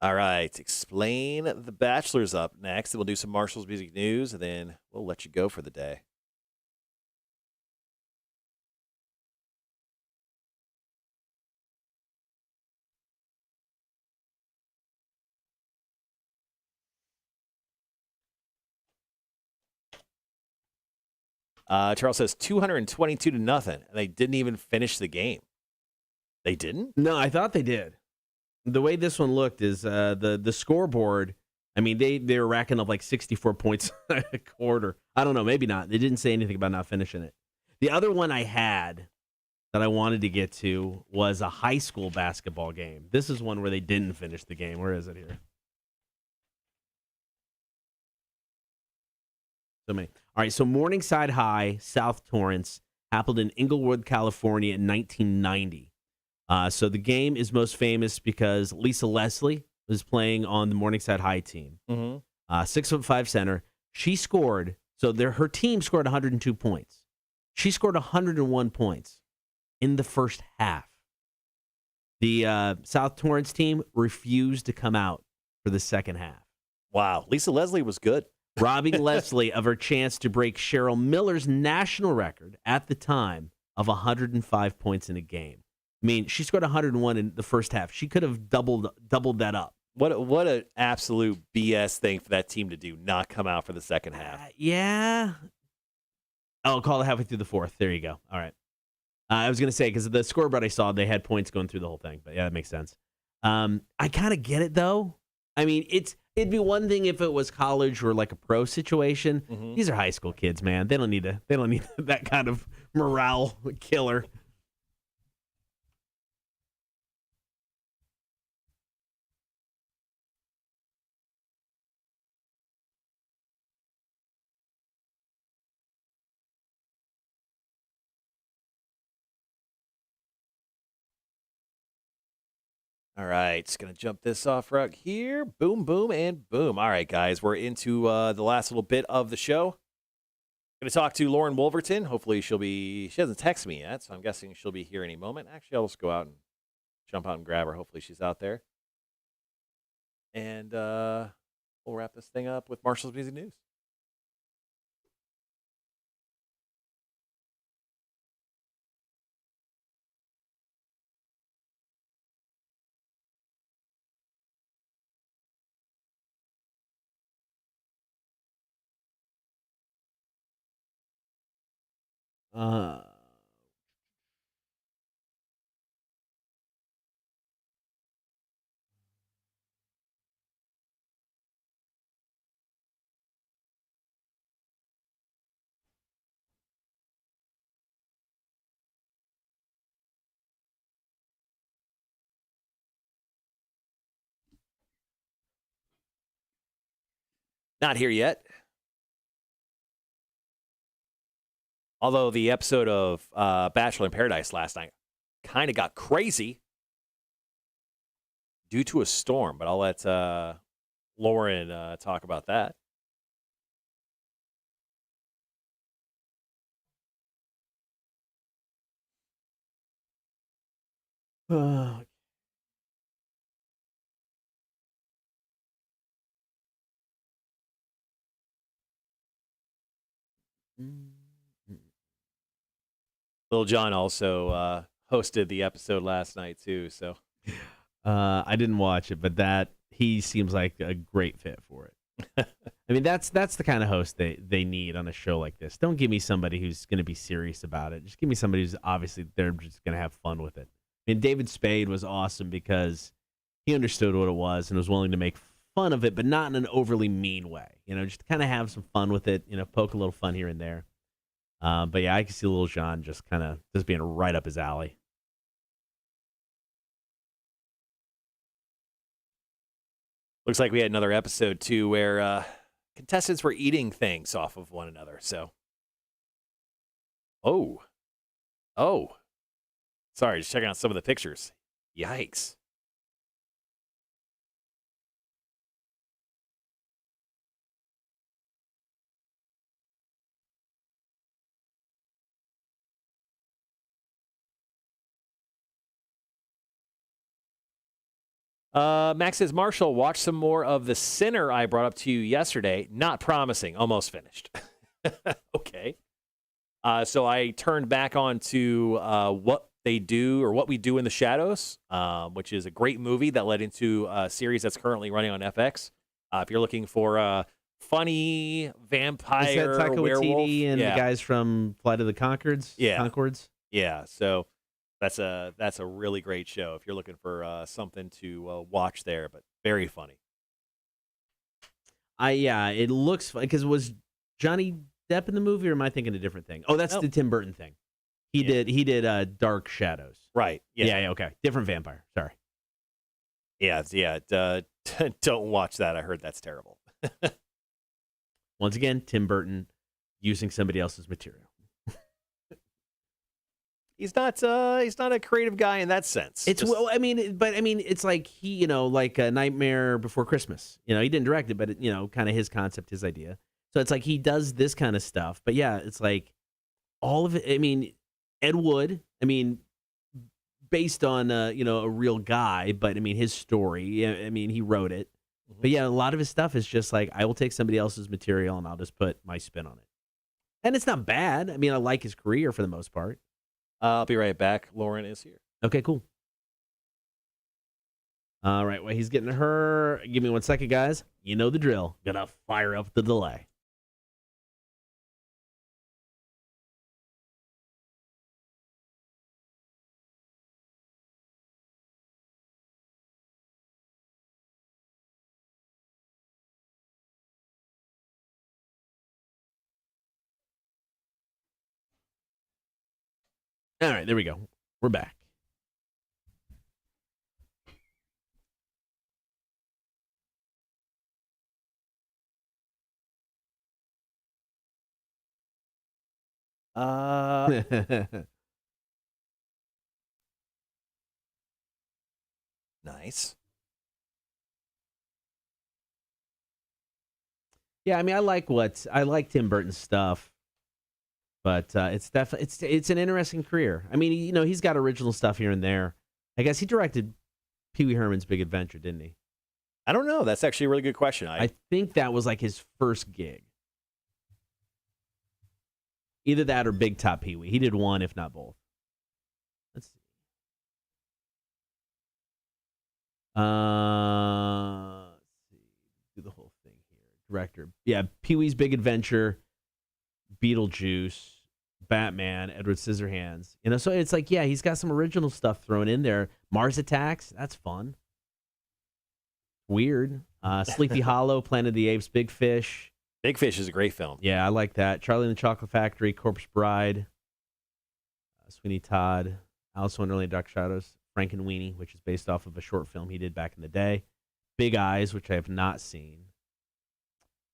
All right, explain The Bachelor's up next. Then we'll do some Marshall's Music News, and then we'll let you go for the day. Charles says 222-0, and they didn't even finish the game. They didn't? No, I thought they did. The way this one looked is the scoreboard. I mean, they were racking up like 64 points a quarter. I don't know, maybe not. They didn't say anything about not finishing it. The other one I had that I wanted to get to was a high school basketball game. This is one where they didn't finish the game. Where is it here? So many. All right, so Morningside High, South Torrance, happened in Inglewood, California in 1990. So the game is most famous because Lisa Leslie was playing on the Morningside High team. Mm-hmm. 6'5" center. She scored, so her team scored 102 points. She scored 101 points in the first half. The South Torrance team refused to come out for the second half. Wow, Lisa Leslie was good. Robbing Leslie of her chance to break Cheryl Miller's national record at the time of 105 points in a game. I mean, she scored 101 in the first half. She could have doubled that up. What an absolute BS thing for that team to do, not come out for the second half. Yeah. I'll call it halfway through the fourth. There you go. All right. I was going to say, because the scoreboard I saw, they had points going through the whole thing. But yeah, that makes sense. I kind of get it, though. I mean, it'd be one thing if it was college or like a pro situation. Mm-hmm. These are high school kids, man. They don't need that kind of morale killer. All right, just going to jump this off right here. Boom, boom, and boom. All right, guys, we're into the last little bit of the show. Going to talk to Lauren Wolverton. Hopefully she hasn't texted me yet, so I'm guessing she'll be here any moment. Actually, I'll just go out and jump out and grab her. Hopefully she's out there. And we'll wrap this thing up with Marshall's Music News. Not here yet. Although the episode of Bachelor in Paradise last night kind of got crazy due to a storm, but I'll let Lauren talk about that. Lil Jon also hosted the episode last night too. So I didn't watch it, but he seems like a great fit for it. I mean, that's the kind of host they need on a show like this. Don't give me somebody who's going to be serious about it. Just give me somebody who's obviously they're just going to have fun with it. I mean, David Spade was awesome because he understood what it was and was willing to make fun of it, but not in an overly mean way. Just kind of have some fun with it. Poke a little fun here and there. But yeah, I can see Lil Jon just kind of just being right up his alley. looks like we had another episode too where contestants were eating things off of one another. So, oh, sorry, just checking out some of the pictures. Yikes. Max says, Marshall, watch some more of The Sinner I brought up to you yesterday. Not promising. Almost finished. Okay. So I turned back on to What They Do or What We Do in the Shadows, which is a great movie that led into a series that's currently running on FX. If you're looking for a funny vampire Is that Taika werewolf. Waititi and the guys from Flight of the Conchords? Yeah. Concords? Yeah, so that's a really great show if you're looking for something to watch there, but very funny. It looks fun because was Johnny Depp in the movie, or am I thinking a different thing? Oh, that's the Tim Burton thing. He did Dark Shadows. Right. Yes. Yeah, okay. Different vampire. Sorry. Yeah. Don't watch that. I heard that's terrible. Once again, Tim Burton using somebody else's material. He's not a creative guy in that sense. It's it's like he, like a Nightmare Before Christmas. He didn't direct it, but it, kind of his concept, his idea. So it's like he does this kind of stuff. But yeah, it's like all of it. I mean, Ed Wood. I mean, based on a real guy, but I mean his story. I mean, he wrote it. Mm-hmm. But yeah, a lot of his stuff is just like I will take somebody else's material and I'll just put my spin on it. And it's not bad. I mean, I like his career for the most part. I'll be right back. Lauren is here. Okay, cool. All right, well, he's getting to her. Give me 1 second, guys. You know the drill. Gonna fire up the delay. All right, there we go. We're back. Nice. Yeah, I mean, I like Tim Burton's stuff, but it's definitely it's an interesting career. I mean, he's got original stuff here and there. I guess he directed Pee Wee Herman's Big Adventure, didn't he? I don't know. That's actually a really good question. I think that was like his first gig. Either that or Big Top Pee Wee. He did one, if not both. Let's see. Let's see. Do the whole thing here. Director. Yeah, Pee Wee's Big Adventure, Beetlejuice, Batman, Edward Scissorhands. So it's like, yeah, he's got some original stuff thrown in there. Mars Attacks, that's fun. Weird. Sleepy Hollow, Planet of the Apes, Big Fish. Big Fish is a great film. Yeah, I like that. Charlie and the Chocolate Factory, Corpse Bride, Sweeney Todd, Alice in Wonderland, Dark Shadows, Frankenweenie, which is based off of a short film he did back in the day. Big Eyes, which I have not seen.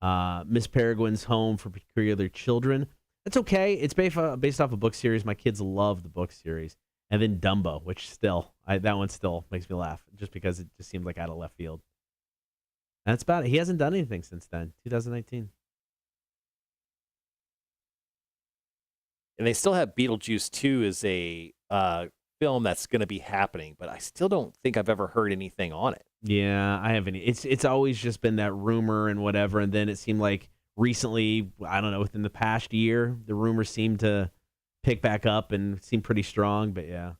Miss Peregrine's Home for Peculiar Children. That's okay. It's based off a book series. My kids love the book series. And then Dumbo, which that one still makes me laugh just because it just seemed like out of left field. And that's about it. He hasn't done anything since then, 2019. And they still have Beetlejuice 2 as a film that's going to be happening, but I still don't think I've ever heard anything on it. Yeah, I haven't. It's always just been that rumor and whatever, and then it seemed like recently, I don't know, within the past year, the rumors seem to pick back up and seem pretty strong. But yeah,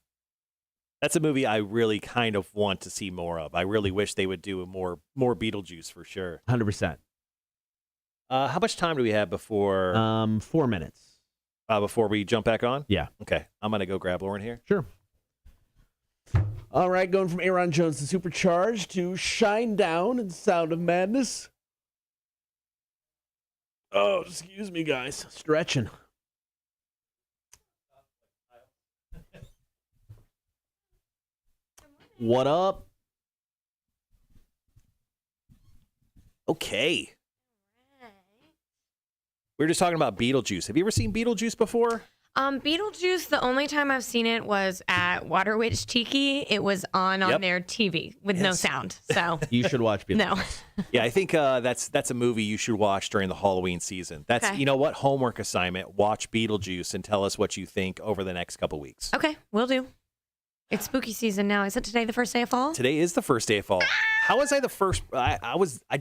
That's a movie I really kind of want to see more of. I really wish they would do more Beetlejuice for sure. 100%. How much time do we have before 4 minutes. before we jump back on? Yeah. Okay, I'm gonna go grab Lauren here. Sure. All right, going from Aaron Jones to Supercharged to Shine Down and Sound of Madness. Oh, excuse me, guys. Stretching. What up? Okay. We were just talking about Beetlejuice. Have you ever seen Beetlejuice before? Beetlejuice, the only time I've seen it was at Water Witch Tiki. It was on their TV with no sound. So You should watch Beetlejuice. no. Yeah, I think that's a movie you should watch during the Halloween season. That's Okay. You know what? Homework assignment. Watch Beetlejuice and tell us what you think over the next couple weeks. Okay, will do. It's spooky season now. Isn't today the first day of fall? Today is the first day of fall. How was I the first? I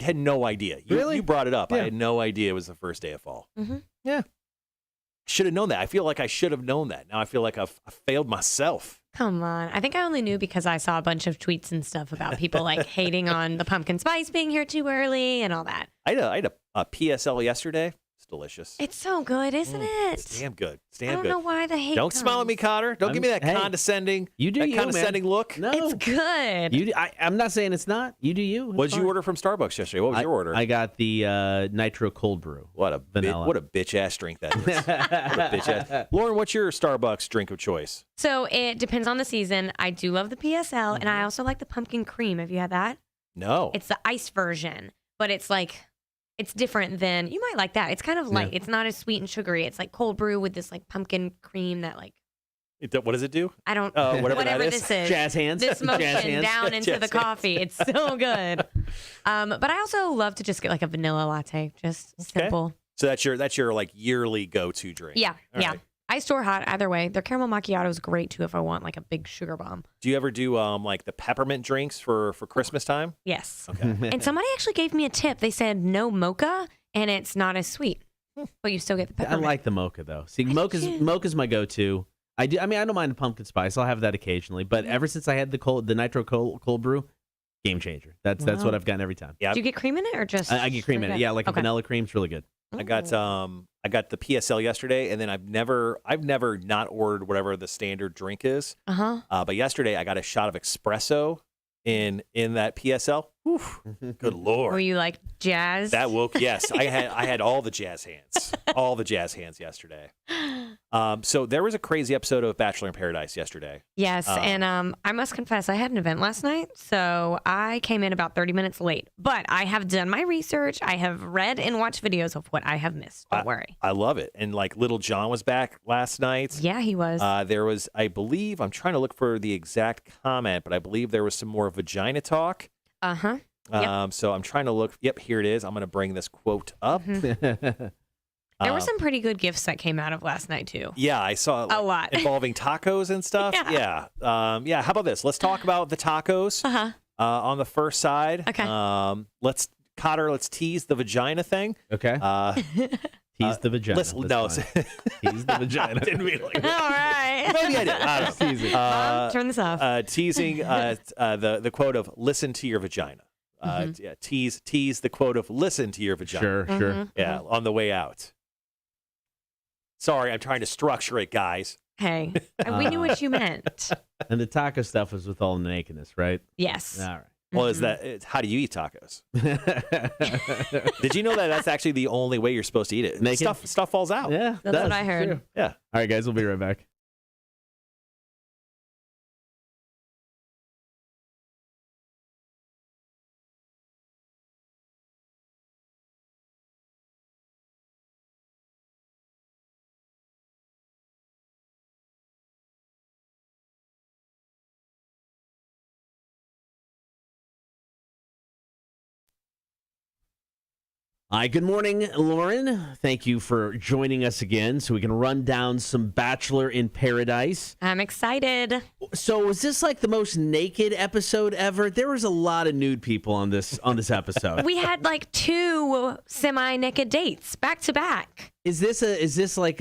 had no idea. You brought it up. I had no idea it was the first day of fall. Mm-hmm. Yeah. Should have known that. I feel like I should have known that. Now I feel like I've failed myself. Come on. I think I only knew because I saw a bunch of tweets and stuff about people like hating on the pumpkin spice being here too early and all that. I had a PSL yesterday. It's delicious. It's so good, isn't it? It's damn good. It's I damn don't good. know why the hate Don't smile at me, Cotter. Don't give me that condescending. You do that you, condescending man. look. No. It's good. I'm not saying it's not. You do you. What did you order from Starbucks yesterday? What was your order? I got the Nitro Cold Brew. What a vanilla. what a bitch ass drink that is. What a bitch ass. Lauren, what's your Starbucks drink of choice? So it depends on the season. I do love the PSL, and I also like the pumpkin cream. Have you had that? No. It's the iced version, but it's like, it's different than, you might like that. It's kind of light. It's not as sweet and sugary. It's like cold brew with this like pumpkin cream that like, What does it do? I don't, whatever that this is. Jazz hands. This motion Jazz hands. down into Jazz the coffee. It's so good. But I also love to just get like a vanilla latte, just simple. So that's your like yearly go-to drink. Yeah, All yeah. right. Iced or hot, either way. Their caramel macchiato is great too if I want like a big sugar bomb. Do you ever do like the peppermint drinks for Christmas time? Yes. Okay. And somebody actually gave me a tip. They said no mocha and it's not as sweet, but you still get the I peppermint. like the mocha though. See, mocha's my go-to. I don't mind the pumpkin spice. I'll have that occasionally. But ever since I had the Nitro cold brew, game changer. That's what I've gotten every time. Yeah. Do you get cream in it or just? I get cream in it. Yeah, like a vanilla cream. It's really good. I got the PSL yesterday, and then I've never not ordered whatever the standard drink is. But yesterday I got a shot of espresso in that PSL. Oof, good lord! Were you like jazz? That woke. Yes, I had all the jazz hands yesterday. So there was a crazy episode of Bachelor in Paradise yesterday. Yes, and I must confess, I had an event last night, so I came in about 30 minutes late. But I have done my research. I have read and watched videos of what I have missed. Don't worry. I love it. And like Little John was back last night. Yeah, he was. There was, I believe, I'm trying to look for the exact comment, but I believe there was some more vagina talk. Yep. So I'm trying to look. Yep, here it is. I'm going to bring this quote up. There were some pretty good gifts that came out of last night too. Yeah, I saw a lot involving tacos and stuff. Yeah. Yeah. How about this? Let's talk about the tacos. On the first side. Okay. Let's tease the vagina thing. Okay. Tease the vagina. Tease the vagina. Didn't mean like All right. Maybe I did. I don't know. Teasing. Mom, turn this off. Teasing the quote of "listen to your vagina." Yeah, tease the quote of "listen to your vagina." Sure. Yeah, on the way out. Sorry, I'm trying to structure it, guys. Hey, we knew what you meant. And the taco stuff was with all the nakedness, right? Yes. All right. Well, how do you eat tacos? Did you know that that's actually the only way you're supposed to eat it? Naked? Stuff falls out. Yeah, That's what I heard. True. Yeah. All right, guys, we'll be right back. Hi, good morning, Lauren. Thank you for joining us again so we can run down some Bachelor in Paradise. I'm excited. So was this like the most naked episode ever? There was a lot of nude people on this episode. We had like 2 semi-naked dates back to back. Is this like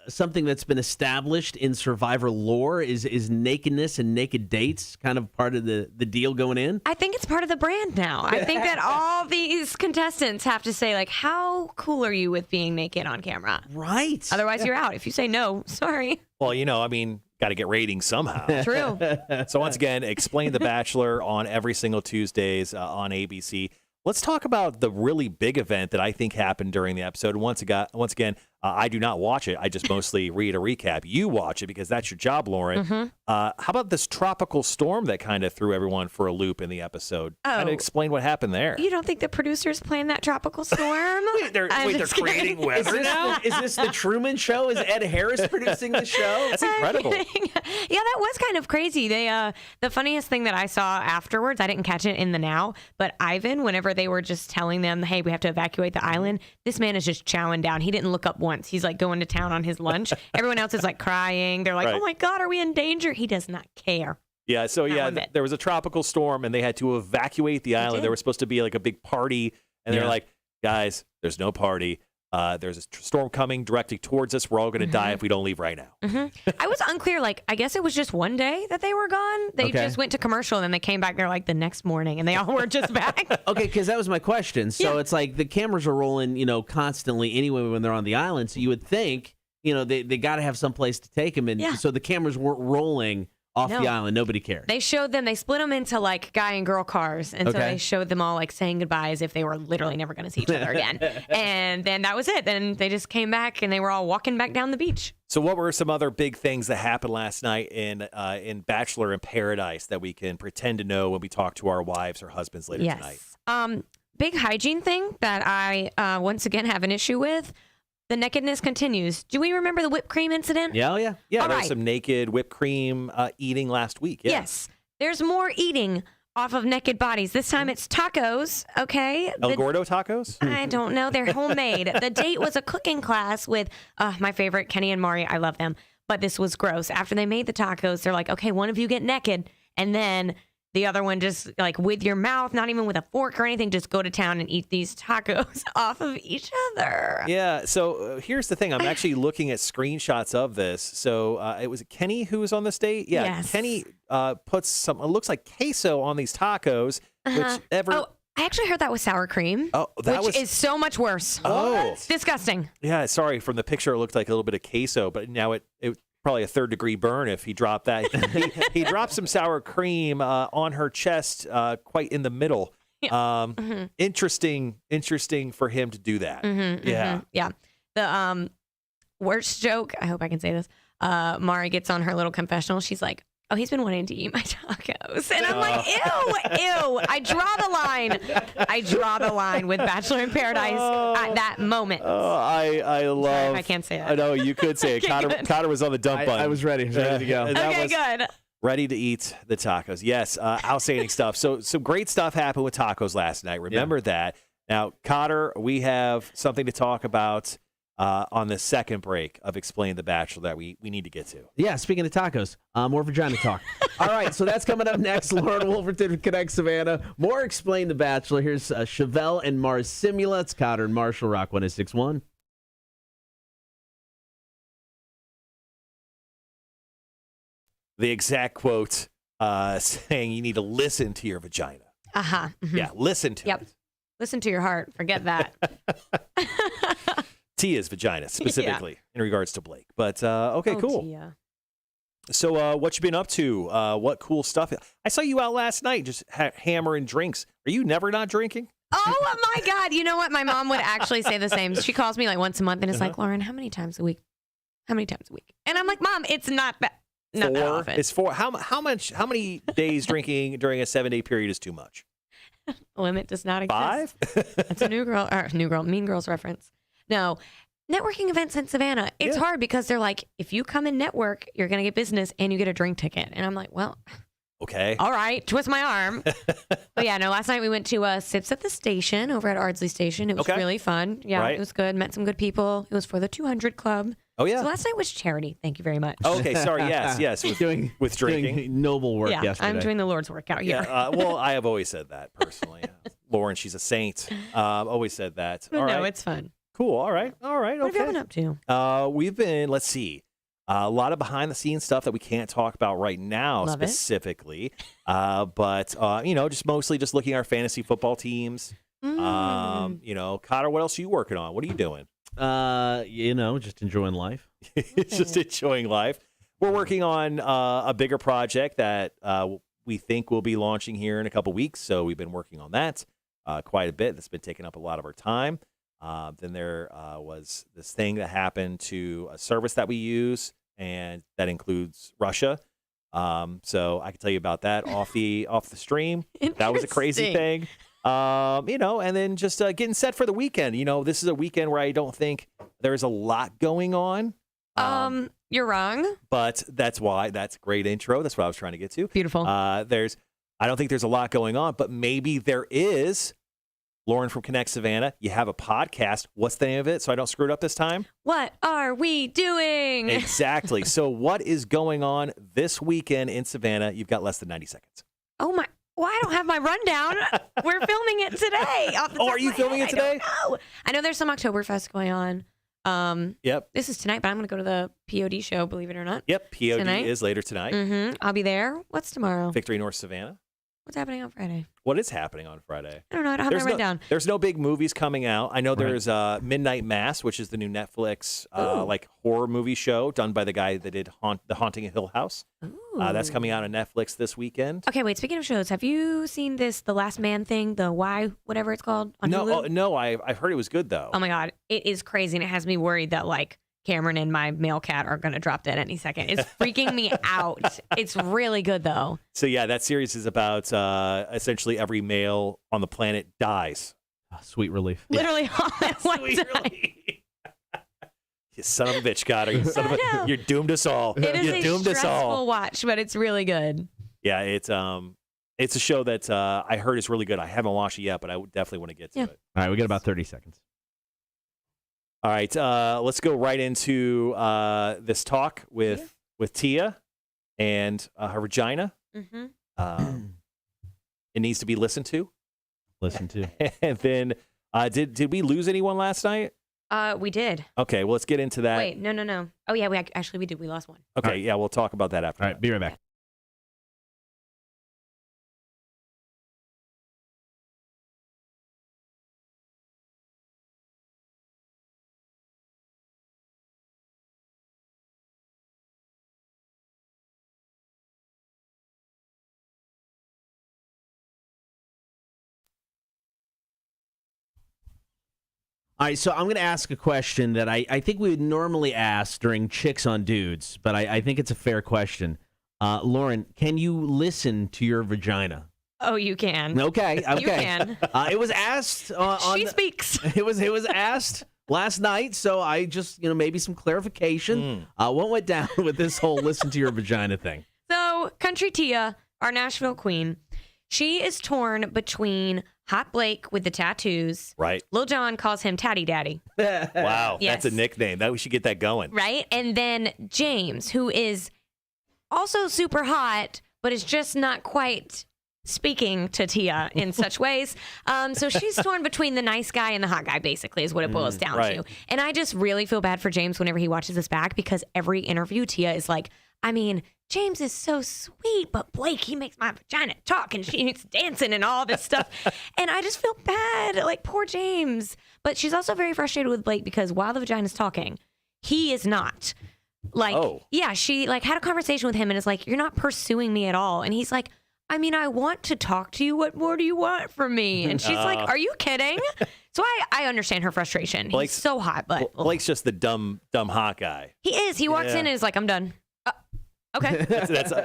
something that's been established in Survivor lore? Is nakedness and naked dates kind of part of the deal going in? I think it's part of the brand now. I think that all these contestants have to say, like, how cool are you with being naked on camera? Right. Otherwise, you're out. If you say no, sorry. Well, I mean, got to get ratings somehow. True. So once again, explain The Bachelor on every single Tuesdays on ABC. Let's talk about the really big event that I think happened during the episode. Once again, I do not watch it. I just mostly read a recap. You watch it because that's your job, Lauren. Mm-hmm. How about this tropical storm that kind of threw everyone for a loop in the episode? Kind of explain what happened there. You don't think the producers planned that tropical storm? They're creating weather now? Is this the Truman Show? Is Ed Harris producing the show? That's incredible. Yeah, that was kind of crazy. They the funniest thing that I saw afterwards, I didn't catch it in the now, but Ivan, whenever they were just telling them, hey, we have to evacuate the island, this man is just chowing down. He didn't look up once. He's like going to town on his lunch. Everyone else is like crying. They're like, Right. oh my God, are we in danger? He does not care. Yeah, so there was a tropical storm and they had to evacuate the island. There was supposed to be like a big party, and they're like, guys, there's no party. There's a storm coming directly towards us. We're all going to die if we don't leave right now. I was unclear. Like, I guess it was just one day that they were gone. They just went to commercial and then they came back. They're like the next morning and they all were just back. Okay, because that was my question. So it's like the cameras are rolling, constantly anyway when they're on the island. So you would think, they got to have some place to take them. And so the cameras weren't rolling off the island. Nobody cared. They showed them, they split them into like guy and girl cars. And so they showed them all like saying goodbye as if they were literally never going to see each other again. And then that was it. Then they just came back and they were all walking back down the beach. So what were some other big things that happened last night in Bachelor in Paradise that we can pretend to know when we talk to our wives or husbands later tonight? Big hygiene thing that I once again have an issue with. The nakedness continues. Do we remember the whipped cream incident? Yeah, yeah. Yeah, there was some naked whipped cream eating last week. Yeah. Yes. There's more eating off of naked bodies. This time it's tacos, okay? El Gordo tacos? I don't know. They're homemade. The date was a cooking class with my favorite, Kenny and Mari. I love them. But this was gross. After they made the tacos, they're like, okay, one of you get naked. And then the other one just like with your mouth, not even with a fork or anything, just go to town and eat these tacos off of each other. Yeah. So here's the thing. I'm actually looking at screenshots of this. So it was Kenny who was on this date. Yeah. Yes. Kenny puts some, it looks like queso on these tacos, which Oh, I actually heard that was sour cream. Oh, that which is so much worse. Oh. It's disgusting. Yeah. Sorry. From the picture, it looked like a little bit of queso, but now it probably a 3rd-degree burn if he dropped that. he dropped some sour cream on her chest, quite in the middle. Interesting for him to do that. Yeah. The worst joke, I hope I can say this, Mari gets on her little confessional. She's like, oh, he's been wanting to eat my tacos. And I'm like, ew. I draw the line with Bachelor in Paradise at that moment. Oh, I love. Sorry if I can't say that. I know you could say it. Connor was on the dump button. I was ready. Ready to go. Okay, good. Ready to eat the tacos. Yes, outstanding stuff. So some great stuff happened with tacos last night. Remember that. Now, Cotter, we have something to talk about on the second break of Explain the Bachelor that we need to get to. Yeah, speaking of tacos, more vagina talk. All right, so that's coming up next. Lauren Wolverton of Connect Savannah. More Explain the Bachelor. Here's Chevelle and Mars Simula. It's Cotter and Marshall, Rock 106.1. The exact quote saying you need to listen to your vagina. Mm-hmm. Yeah, listen to it. Listen to your heart. Forget that. Tia's vagina, specifically, in regards to Blake. But, okay, cool. Tia. So what you been up to? What cool stuff? I saw you out last night just hammering drinks. Are you never not drinking? Oh, my God. You know what? My mom would actually say the same. She calls me like once a month and is like, Lauren, how many times a week? And I'm like, Mom, it's not that. Not that often. It's 4. How many days drinking during a 7-day period is too much? Limit does not exist. 5? That's a Mean Girls reference. No, networking events in Savannah. It's hard because they're like, if you come and network, you're going to get business and you get a drink ticket. And I'm like, well, okay. All right. Twist my arm. But yeah, no, last night we went to Sips at the Station over at Ardsley Station. It was really fun. Yeah, It was good. Met some good people. It was for the 200 Club. Oh, yeah. So last night was charity. Thank you very much. Okay, sorry. Yes. With drinking. Doing noble work Yeah, yesterday. I'm doing the Lord's work out here. Yeah, well, I have always said that personally. Lauren, she's a saint. Always said that. But All no, right. it's fun. Cool. All right. What have you been up to? We've been, let's see, a lot of behind the scenes stuff that we can't talk about right now Love it. specifically. But just mostly just looking at our fantasy football teams. Cotter, what else are you working on? What are you doing? Just enjoying life. Just enjoying life. We're working on a bigger project that we think we'll be launching here in a couple weeks. So we've been working on that quite a bit. That's been taking up a lot of our time. Then there was this thing that happened to a service that we use, and that includes Russia. So I can tell you about that off the stream. That was a crazy thing. And then just getting set for the weekend. This is a weekend where I don't think there's a lot going on. You're wrong. But that's why. That's a great intro. That's what I was trying to get to. Beautiful. I don't think there's a lot going on, but maybe there is. Lauren from Connect Savannah, you have a podcast. What's the name of it so I don't screw it up this time? What are we doing? Exactly. So what is going on this weekend in Savannah? You've got less than 90 seconds. Oh, my. Well, I don't have my rundown. We're filming it today. Are you filming it today? I know there's some Oktoberfest going on. Yep. This is tonight, but I'm going to go to the POD show, believe it or not. Yep. POD tonight. is later tonight. Mm-hmm. I'll be there. What's tomorrow? Victory North Savannah. What's happening on Friday? What is happening on Friday? I don't know. I don't have my rundown. There's no big movies coming out. I know there's Midnight Mass, which is the new Netflix horror movie show done by the guy that did The Haunting of Hill House. That's coming out on Netflix this weekend. Okay, wait. Speaking of shows, have you seen this The Last Man thing, the Why, whatever it's called? On Hulu? No. I've heard it was good though. Oh my God, it is crazy, and it has me worried that Cameron and my male cat are going to drop dead any second. It's freaking me out. It's really good, though. So, yeah, that series is about essentially every male on the planet dies. Oh, sweet relief. Literally all at one time. You son of a bitch, Cotter. You're doomed us all. It is You're a stressful watch, but it's really good. Yeah, it's a show that I heard is really good. I haven't watched it yet, but I definitely want to get to it. All right, we got about 30 seconds. All right, let's go right into this talk with Tia and her vagina. Mm-hmm. It needs to be listened to. Listen to. And then, did we lose anyone last night? We did. Okay, well, let's get into that. Wait, no. Oh, yeah, we did. We lost one. Okay, right. yeah, we'll talk about that after. All right, be right back. All right, so I'm going to ask a question that I think we would normally ask during Chicks on Dudes, but I think it's a fair question. Lauren, can you listen to your vagina? Oh, you can. Okay. You can. It was asked. She speaks. It was asked last night, so I just maybe some clarification. What went down with this whole listen to your vagina thing? So, Country Tia, our Nashville queen, she is torn between Hot Blake with the tattoos. Right. Lil Jon calls him Tatty Daddy. Wow, Yes. that's a nickname. We should get that going. Right? And then James, who is also super hot, but is just not quite speaking to Tia in such ways. So she's torn between the nice guy and the hot guy, basically, is what it boils down right. to. And I just really feel bad for James whenever he watches this back, because every interview, Tia is like, I mean, James is so sweet, but Blake, he makes my vagina talk, and she's dancing and all this stuff. And I just feel bad, like, poor James. But she's also very frustrated with Blake because while the vagina's talking, he is not. Like, yeah, she had a conversation with him and is like, you're not pursuing me at all. And he's like, I mean, I want to talk to you. What more do you want from me? And she's like, are you kidding? So I understand her frustration. He's so hot, but Blake's just the dumb hot guy. He is. He walks in and is like, I'm done. Okay.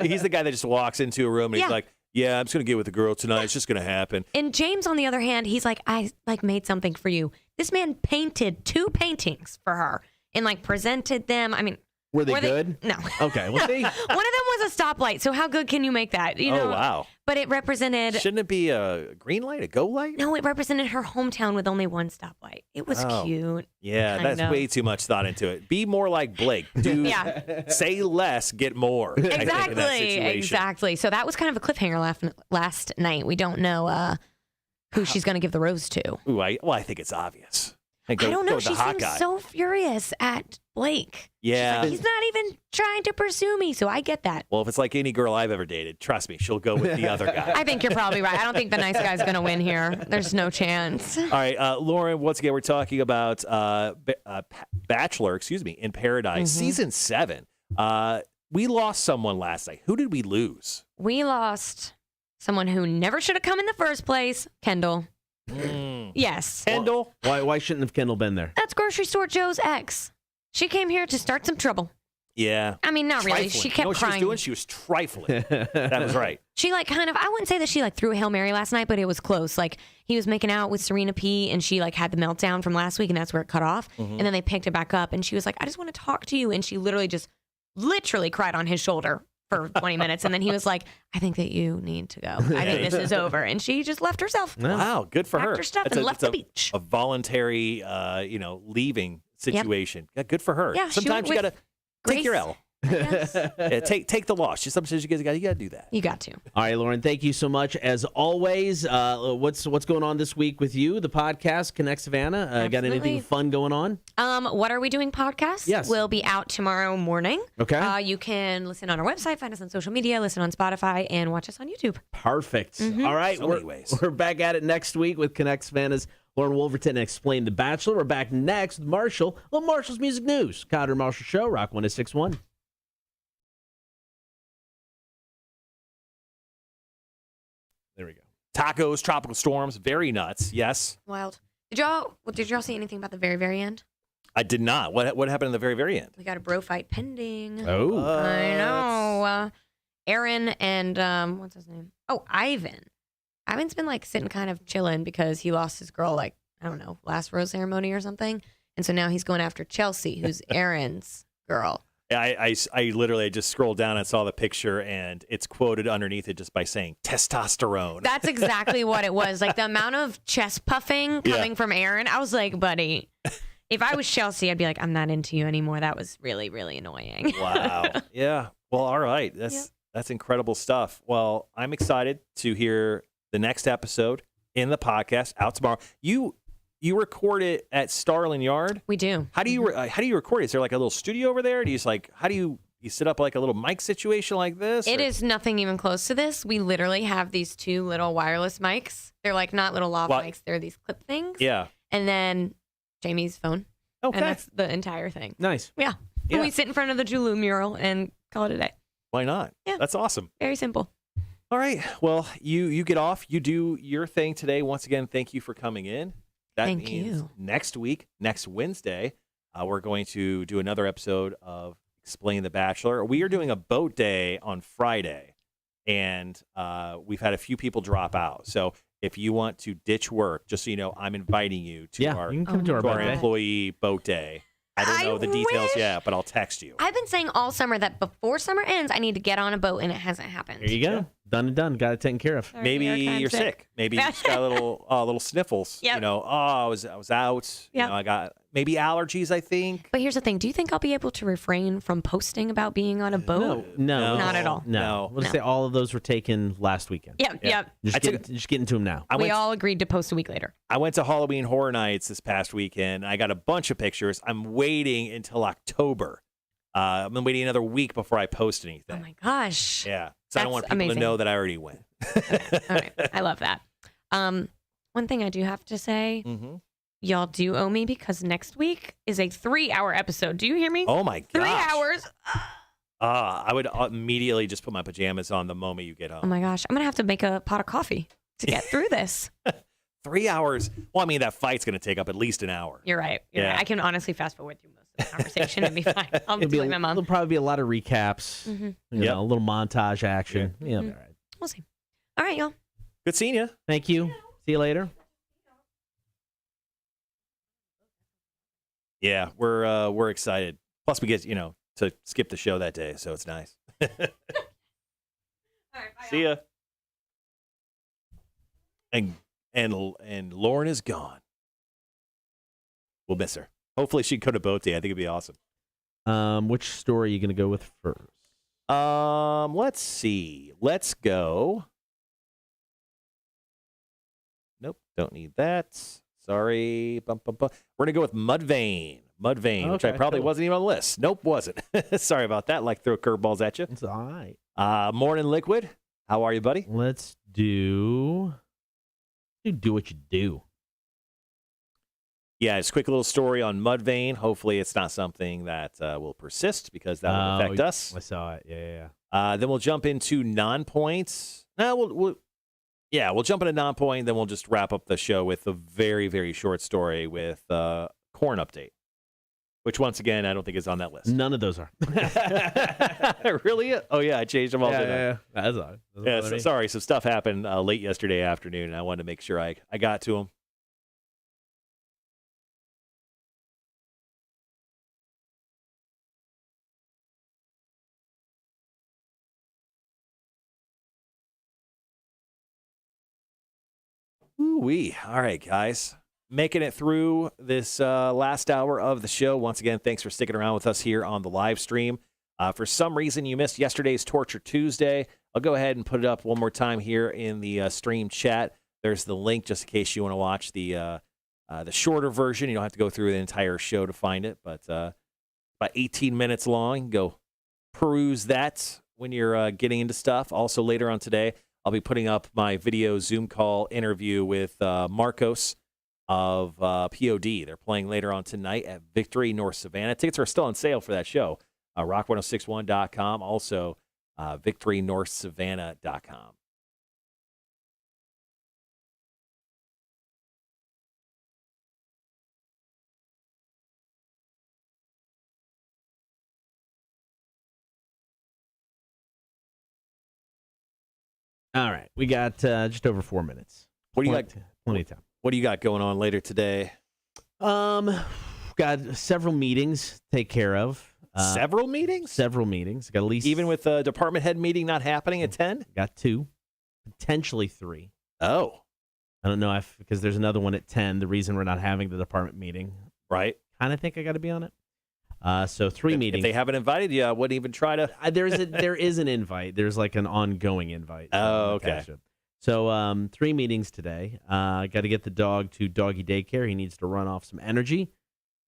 He's the guy that just walks into a room and he's like, yeah, I'm just going to get with the girl tonight. It's just going to happen. And James, on the other hand, he's like, I made something for you. This man painted 2 paintings for her and presented them. I mean, Were they Were they- good? No. Okay. Well, see. One of them was a stoplight. So how good can you make that? You know? Oh, wow. But it represented. Shouldn't it be a green light, a go light? No, it represented her hometown with only one stoplight. It was Oh. cute. Yeah, Kind that's of. way too much thought into it. Be more like Blake. Do Yeah. say less, get more. I think, in that Exactly. situation. Exactly. So that was kind of a cliffhanger last night. We don't know who she's going to give the rose to. Ooh, I think it's obvious. Hey, I don't know. Go with She the hot seems guy. so furious at Blake. Yeah. He's not even trying to pursue me, so I get that. Well, if it's like any girl I've ever dated, trust me, she'll go with the other guy. I think you're probably right. I don't think the nice guy's going to win here. There's no chance. All right, Lauren, once again, we're talking about Bachelor, in Paradise, season 7. We lost someone last night. Who did we lose? We lost someone who never should have come in the first place, Kendall. Yes. Kendall? Why shouldn't have Kendall been there? That's grocery store Joe's ex. She came here to start some trouble. Yeah. I mean, not really. Trifling. She You know kept what crying. she was doing? She was trifling. That was right. She I wouldn't say that she threw a Hail Mary last night, but it was close. Like he was making out with Serena P and she had the meltdown from last week and that's where it cut off. And then they picked it back up and she was like, I just want to talk to you. And she literally cried on his shoulder for 20 minutes. And then he was like, I think that you need to go. I think this is over. And she just left herself. Wow, good for Packed her. her stuff That's and left the beach. A voluntary, leaving situation. Yeah, good for her. Yeah, she Sometimes you went got to with take your L. Yes. Yeah, take the loss. Sometimes you guys got to do that. You got to. All right, Lauren, thank you so much. As always, what's going on this week with you, the podcast, Connect Savannah? Got anything Absolutely. fun going on? What Are We Doing podcast? Yes. Will be out tomorrow morning. Okay. You can listen on our website, find us on social media, listen on Spotify, and watch us on YouTube. Perfect. All right, So many ways. we're back at it next week with Connect Savannah's Lauren Wolverton and Explain the Bachelor. We're back next with Marshall. Little Marshall's Music News. Cotter Marshall Show, Rock 106.1. There we go. Tacos, tropical storms, very nuts. Yes. Wild. Did y'all see anything about the very, very end? I did not. What happened in the very, very end? We got a bro fight pending. Oh. I know. Aaron and what's his name? Oh, Ivan. Ivan's been sitting kind of chilling because he lost his girl I don't know, last rose ceremony or something. And so now he's going after Chelsea, who's Aaron's girl. I literally just scrolled down and saw the picture, and it's quoted underneath it just by saying testosterone. That's exactly what it was. The amount of chest puffing coming from Aaron. I was like, buddy, if I was Chelsea, I'd be like, I'm not into you anymore. That was really, really annoying. Wow. Yeah. Well, all right. That's incredible stuff. Well, I'm excited to hear the next episode in the podcast out tomorrow. You record it at Starling Yard. We do. How do you record it? Is there a little studio over there? Do you how do you set up a little mic situation like this? It is nothing even close to this. We literally have these 2 little wireless mics. They're not little lav mics. They're these clip things. Yeah. And then Jamie's phone. Okay. And that's the entire thing. Nice. Yeah. Yeah. We sit in front of the Julu mural and call it a day. Why not? Yeah. That's awesome. Very simple. All right. Well, you get off. You do your thing today. Once again, thank you for coming in. That Thank means you. next week, next Wednesday, we're going to do another episode of Explain the Bachelor. We are doing a boat day on Friday, and we've had a few people drop out. So if you want to ditch work, just so you know, I'm inviting you to our, you can come to our to our boat day. employee boat day. I don't know the details yet, but I'll text you. I've been saying all summer that before summer ends, I need to get on a boat, and it hasn't happened. There you go. Done and done. Got it taken care of. Sorry, Maybe New York Times you're sick. Maybe you just got a little sniffles. Yep. I was out. Yep. I got maybe allergies, I think. But here's the thing. Do you think I'll be able to refrain from posting about being on a boat? No. Not at all. No. Let's No. say all of those were taken last weekend. Yep. Just get into them now. I We went, all agreed to post a week later. I went to Halloween Horror Nights this past weekend. I got a bunch of pictures. I'm waiting until October. I'm waiting another week before I post anything. Oh my gosh. Yeah. So I don't want That's people amazing. to know that I already went. All right. I love that. One thing I do have to say, Mm-hmm. y'all do owe me because next week is a 3-hour episode. Do you hear me? Oh my gosh. 3 hours. I would immediately just put my pajamas on the moment you get home. Oh my gosh. I'm going to have to make a pot of coffee to get through this. 3 hours. Well, I mean, that fight's going to take up at least an hour. You're right. You're Yeah. right. I can honestly fast forward through most of the conversation and be fine. I'll It'll be delete my mom. There'll probably be a lot of recaps. Mhm. You know, a little montage action. Yeah. All right. We'll see. All right, y'all. Good seeing you. Thank you. See you later. Yeah, we're excited. Plus, we get to to skip the show that day, so it's nice. See ya. And Lauren is gone. We'll miss her. Hopefully she'd go to boat day. I think it'd be awesome. Which story are you going to go with first? Let's see. Let's go. Nope, don't need that. Sorry. We're going to go with Mudvayne. Mudvayne, which I probably wasn't even on the list. Nope, wasn't. Sorry about that. Like throw curveballs at you. It's all right. Morning Liquid. How are you, buddy? Let's do what you do. Yeah, just a quick little story on Mudvayne. Hopefully it's not something that will persist because that will affect us. I saw it. Yeah. Then we'll jump into non-points. No, we'll jump into non-point. Then we'll just wrap up the show with a very, very short story with corn update, which once again I don't think is on that list. None of those are. Really? Oh yeah, I changed them all. Yeah. That's all right. So, sorry, some stuff happened late yesterday afternoon, and I wanted to make sure I got to them. Ooh-wee. All right, guys. Making it through this last hour of the show. Once again, thanks for sticking around with us here on the live stream. For some reason, you missed yesterday's Torture Tuesday. I'll go ahead and put it up one more time here in the stream chat. There's the link just in case you want to watch the shorter version. You don't have to go through the entire show to find it, but about 18 minutes long. You can go peruse that when you're getting into stuff. Also, later on today, I'll be putting up my video Zoom call interview with Marcos of POD. They're playing later on tonight at Victory North Savannah. Tickets are still on sale for that show. Rock1061.com. Also, VictoryNorthSavannah.com. All right. We got just over 4 minutes. What do you got? Plenty of time. What do you got going on later today? Got several meetings to take care of. Several meetings? Several meetings. Got at least even with the department head meeting not happening at 10? Got 2, potentially 3. Oh. I don't know if because there's another one at 10. The reason we're not having the department meeting, right? Kind of think I got to be on it. So 3 meetings. If they haven't invited you, I wouldn't even try to. There is an invite. There's like an ongoing invite. Oh, okay. So 3 meetings today. Got to get the dog to doggy daycare. He needs to run off some energy.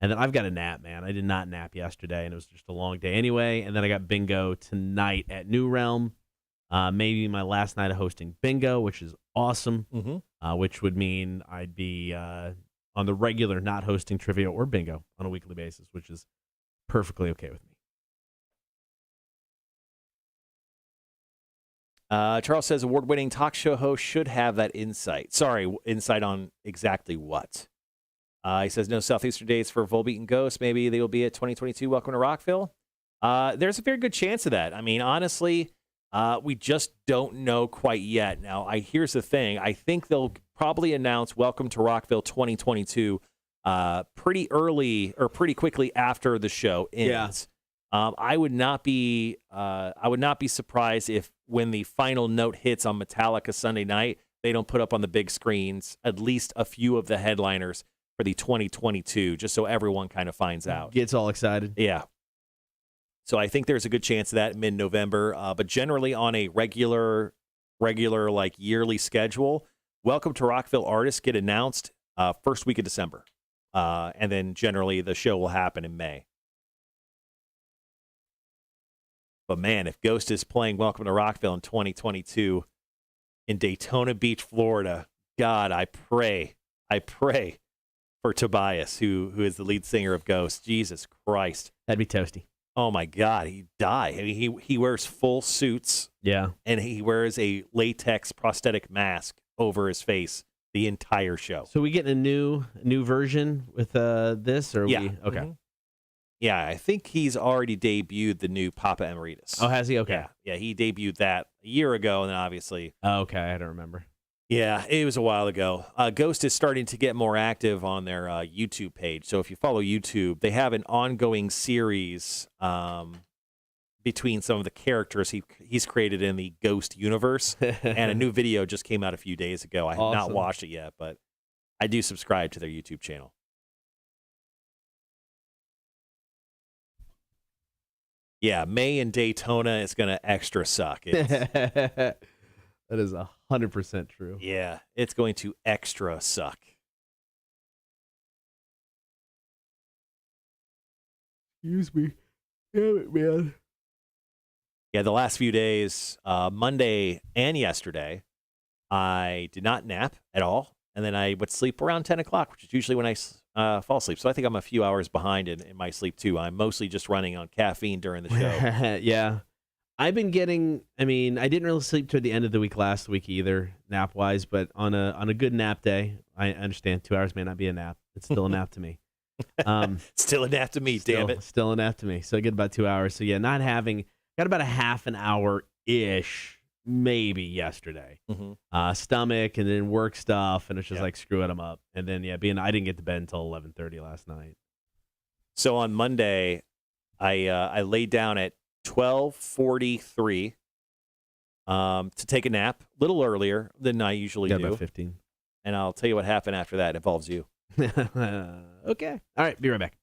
And then I've got a nap, man. I did not nap yesterday, and it was just a long day anyway. And then I got bingo tonight at New Realm. Maybe my last night of hosting bingo, which is awesome. Mm-hmm. Which would mean I'd be on the regular not hosting trivia or bingo on a weekly basis, which is perfectly okay with me. Charles says award-winning talk show host should have that insight. Sorry, insight on exactly what? He says no Southeastern dates for Volbeat and Ghost. Maybe they will be at 2022 Welcome to Rockville. There's a very good chance of that. I mean, honestly, we just don't know quite yet. Now, here's the thing. I think they'll probably announce Welcome to Rockville 2022 pretty early or pretty quickly after the show ends. Yeah. I would not be surprised if when the final note hits on Metallica Sunday night, they don't put up on the big screens at least a few of the headliners for the 2022, just so everyone kind of finds out. Gets all excited. Yeah. So I think there's a good chance of that mid-November. But generally on a regular like yearly schedule, Welcome to Rockville artists get announced first week of December. And then generally the show will happen in May. But man, if Ghost is playing Welcome to Rockville in 2022 in Daytona Beach, Florida, God, I pray for Tobias, who is the lead singer of Ghost. Jesus Christ. That'd be toasty. Oh my God, he'd die. I mean, he wears full suits. Yeah. And he wears a latex prosthetic mask over his face the entire show. So we getting a new version with this, or yeah. we okay? Mm-hmm. Yeah, I think he's already debuted the new Papa Emeritus. Oh, has he? Okay. Yeah, he debuted that a year ago, and then obviously. Oh, okay, I don't remember. Yeah, it was a while ago. Ghost is starting to get more active on their YouTube page. So if you follow YouTube, they have an ongoing series between some of the characters he's created in the Ghost universe. And a new video just came out a few days ago. I have not watched it yet, but I do subscribe to their YouTube channel. Yeah, May in Daytona is going to extra suck. That is 100% true. Yeah, it's going to extra suck. Excuse me. Damn it, man. Yeah, the last few days, Monday and yesterday, I did not nap at all. And then I would sleep around 10 o'clock, which is usually when I fall asleep. So I think I'm a few hours behind in my sleep, too. I'm mostly just running on caffeine during the show. Yeah. I've been getting, I didn't really sleep toward the end of the week last week either, nap-wise, but on a good nap day, I understand 2 hours may not be a nap. It's still a nap to me. Still a nap to me, damn it. Still a nap to me. So I get about 2 hours. So yeah, got about a half an hour-ish, maybe yesterday. Stomach and then work stuff, and it's just like screwing them up. And then, I didn't get to bed until 11:30 last night. So on Monday, I laid down at 12:43 to take a nap, a little earlier than I usually do. About 15. And I'll tell you what happened after that. It involves you. Okay. All right. Be right back.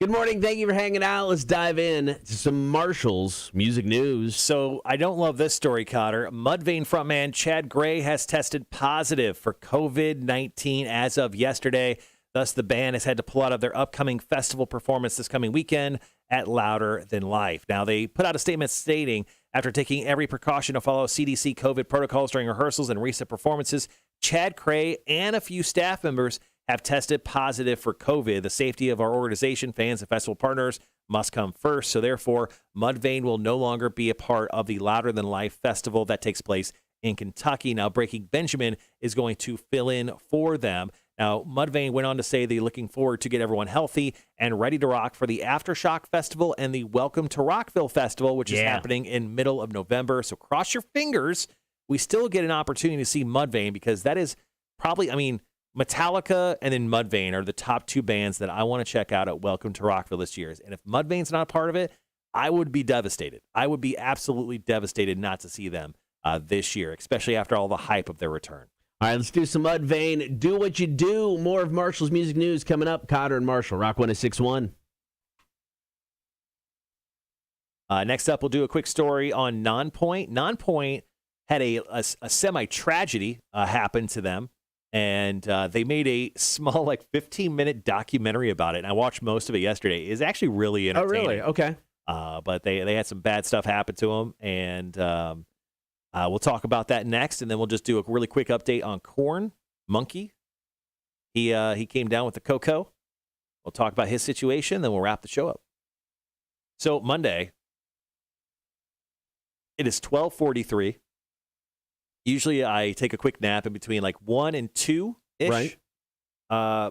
Good morning. Thank you for hanging out. Let's dive in to some Marshall's music news. So I don't love this story, Cotter. Mudvayne frontman Chad Gray has tested positive for COVID-19 as of yesterday. Thus, the band has had to pull out of their upcoming festival performance this coming weekend at Louder Than Life. Now, they put out a statement stating, after taking every precaution to follow CDC COVID protocols during rehearsals and recent performances, Chad Gray and a few staff members have tested positive for COVID. The safety of our organization, fans, and festival partners must come first. So therefore, Mudvayne will no longer be a part of the Louder Than Life festival that takes place in Kentucky. Now, Breaking Benjamin is going to fill in for them. Now, Mudvayne went on to say they're looking forward to get everyone healthy and ready to rock for the Aftershock Festival and the Welcome to Rockville Festival, which is happening in middle of November. So cross your fingers. We still get an opportunity to see Mudvayne, because that is probably, Metallica and then Mudvayne are the top two bands that I want to check out at Welcome to Rockville this year. And if Mudvayne's not a part of it, I would be devastated. I would be absolutely devastated not to see them this year, especially after all the hype of their return. All right, let's do some Mudvayne. Do what you do. More of Marshall's music news coming up. Cotter and Marshall, Rock 106.1. Next up, we'll do a quick story on Nonpoint. Nonpoint had a semi-tragedy happen to them. And they made a small, 15-minute documentary about it. And I watched most of it yesterday. It's actually really entertaining. Oh, really? Okay. But they had some bad stuff happen to them. And we'll talk about that next. And then we'll just do a really quick update on Corn Monkey. He came down with the cocoa. We'll talk about his situation. Then we'll wrap the show up. So Monday, it is 12:43. Usually I take a quick nap in between 1 and 2-ish. Right.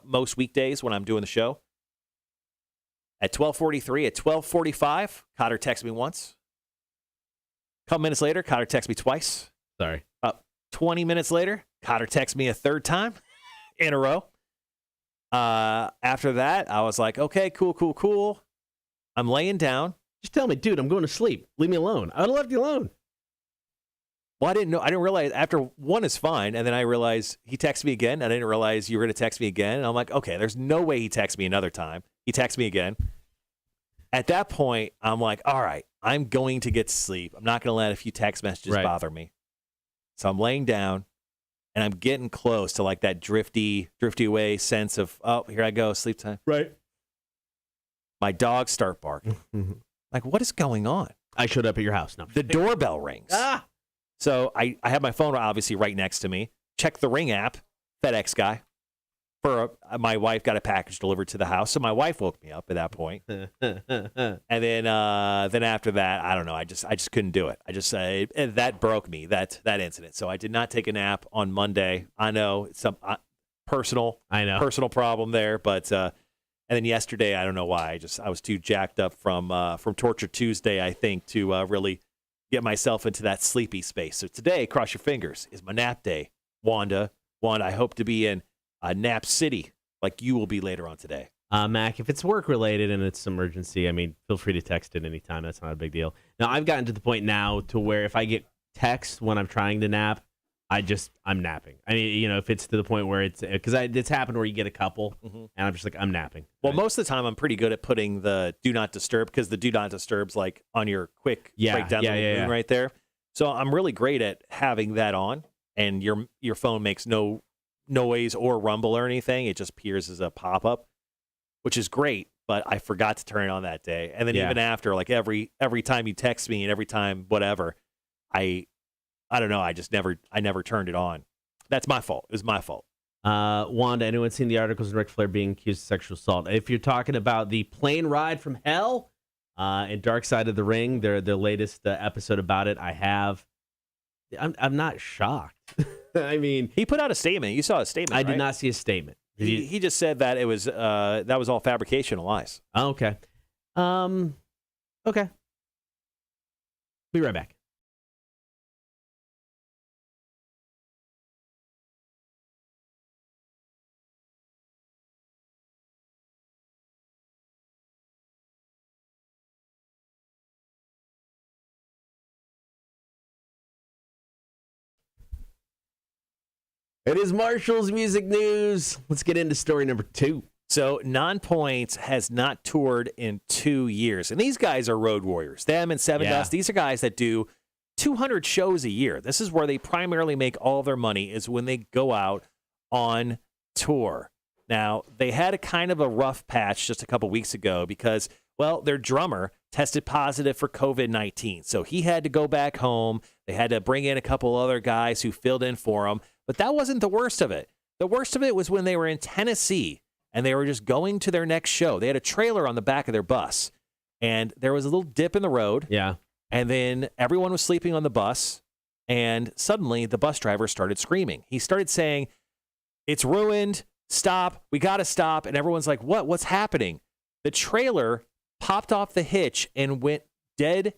Most weekdays when I'm doing the show. At 12:43, at 12:45, Cotter texts me once. A couple minutes later, Cotter texts me twice. Sorry. About 20 minutes later, Cotter texts me a third time in a row. After that, I was like, okay, cool. I'm laying down. Just tell me, dude, I'm going to sleep. Leave me alone. I would have left you alone. Well, I didn't realize after one is fine. And then I realized he texted me again. I didn't realize you were going to text me again. And I'm like, okay, there's no way he texts me another time. He texts me again. At that point, I'm like, all right, I'm going to get to sleep. I'm not going to let a few text messages bother me. So I'm laying down and I'm getting close to that drifty away sense of, oh, here I go, sleep time. Right. My dogs start barking. What is going on? I showed up at your house. No. The doorbell rings. Ah! So I have my phone obviously right next to me. Check the Ring app, FedEx guy. my wife got a package delivered to the house, so my wife woke me up at that point. And then after that, I don't know. I just couldn't do it. That broke me, that incident. So I did not take a nap on Monday. I know it's some personal problem there, but and then yesterday, I don't know why. I was too jacked up from Torture Tuesday, I think, to really get myself into that sleepy space. So today, cross your fingers, is my nap day. Wanda, I hope to be in Nap City like you will be later on today. Mac, if it's work related and it's emergency, I mean, feel free to text it anytime. That's not a big deal. Now, I've gotten to the point now to where if I get text when I'm trying to nap, I'm napping. I mean, if it's to the point where it's happened where you get a couple and I'm just like, I'm napping. Well, most of the time I'm pretty good at putting the do not disturb, because the do not disturb's like on your quick breakdown moon right there. So I'm really great at having that on, and your phone makes no noise or rumble or anything. It just appears as a pop-up, which is great, but I forgot to turn it on that day. And then even after, like every time you text me and every time whatever, I don't know. I never turned it on. That's my fault. It was my fault. Wanda, anyone seen the articles of Ric Flair being accused of sexual assault? If you're talking about the plane ride from hell and Dark Side of the Ring, the latest episode about it, I have. I'm not shocked. I mean, he put out a statement. You saw a statement. I did not see a statement. He just said that it was that was all fabrication and lies. Oh, okay. Okay. Be right back. It is Marshall's Music News. Let's get into story number 2. So, Nonpoint has not toured in 2 years. And these guys are road warriors. Them and Seven Dust, these are guys that do 200 shows a year. This is where they primarily make all their money, is when they go out on tour. Now, they had a kind of a rough patch just a couple weeks ago because, well, their drummer tested positive for COVID-19. So he had to go back home. They had to bring in a couple other guys who filled in for him. But that wasn't the worst of it. The worst of it was when they were in Tennessee and they were just going to their next show. They had a trailer on the back of their bus, and there was a little dip in the road. Yeah. And then everyone was sleeping on the bus, and suddenly the bus driver started screaming. He started saying, "It's ruined. Stop. We got to stop." And everyone's like, "What? What's happening?" The trailer popped off the hitch and went dead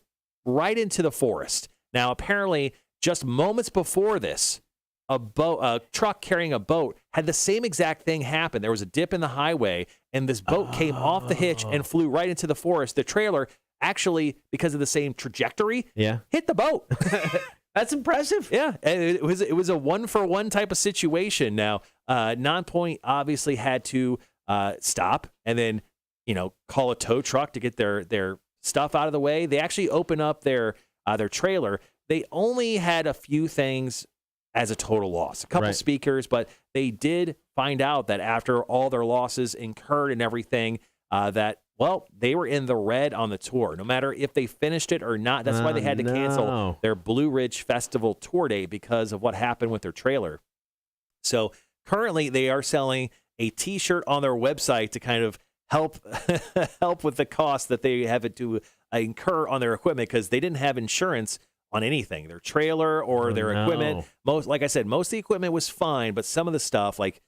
right into the forest. Now, apparently, just moments before this, a truck carrying a boat had the same exact thing happen. There was a dip in the highway, and this boat came off the hitch and flew right into the forest. The trailer, actually, because of the same trajectory, hit the boat. That's impressive. Yeah, and it was a 1-for-1 type of situation. Now, Nonpoint obviously had to stop and then, call a tow truck to get their stuff out of the way. They actually opened up their trailer. They only had a few things as a total loss, a couple speakers, but they did find out that after all their losses incurred and everything, they were in the red on the tour, no matter if they finished it or not. That's why they had to cancel their Blue Ridge Festival tour date because of what happened with their trailer. So currently they are selling a T-shirt on their website to kind of help with the cost that they have to incur on their equipment, because they didn't have insurance on anything, their trailer or their equipment. Like I said, most of the equipment was fine, but some of the stuff like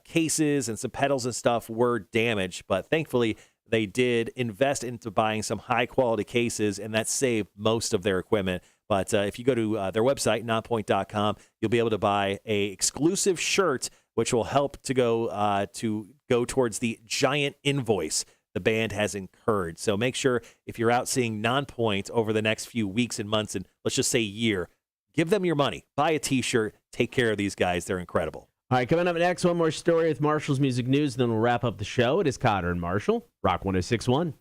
cases and some pedals and stuff were damaged. But thankfully, they did invest into buying some high quality cases, and that saved most of their equipment. But if you go to their website, nonpoint.com, you'll be able to buy a exclusive shirt, which will help to go towards the giant invoice the band has incurred. So make sure if you're out seeing Nonpoint over the next few weeks and months, and let's just say year, give them your money. Buy a T-shirt. Take care of these guys. They're incredible. All right, coming up next, one more story with Marshall's Music News, then we'll wrap up the show. It is Cotter and Marshall, Rock 106.1.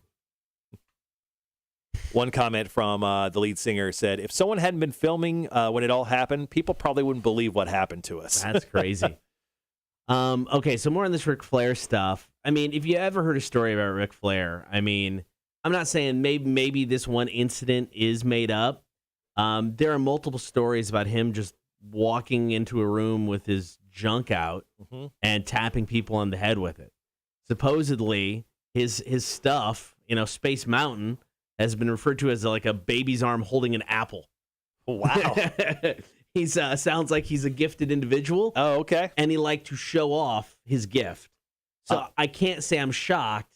One comment from the lead singer said, if someone hadn't been filming when it all happened, people probably wouldn't believe what happened to us. That's crazy. Okay, so more on this Ric Flair stuff. I mean, if you ever heard a story about Ric Flair, I mean, I'm not saying maybe this one incident is made up. There are multiple stories about him just walking into a room with his junk out and tapping people on the head with it. Supposedly, his stuff, Space Mountain, has been referred to as like a baby's arm holding an apple. Wow. He's sounds like he's a gifted individual. Oh, okay. And he liked to show off his gift. So I can't say I'm shocked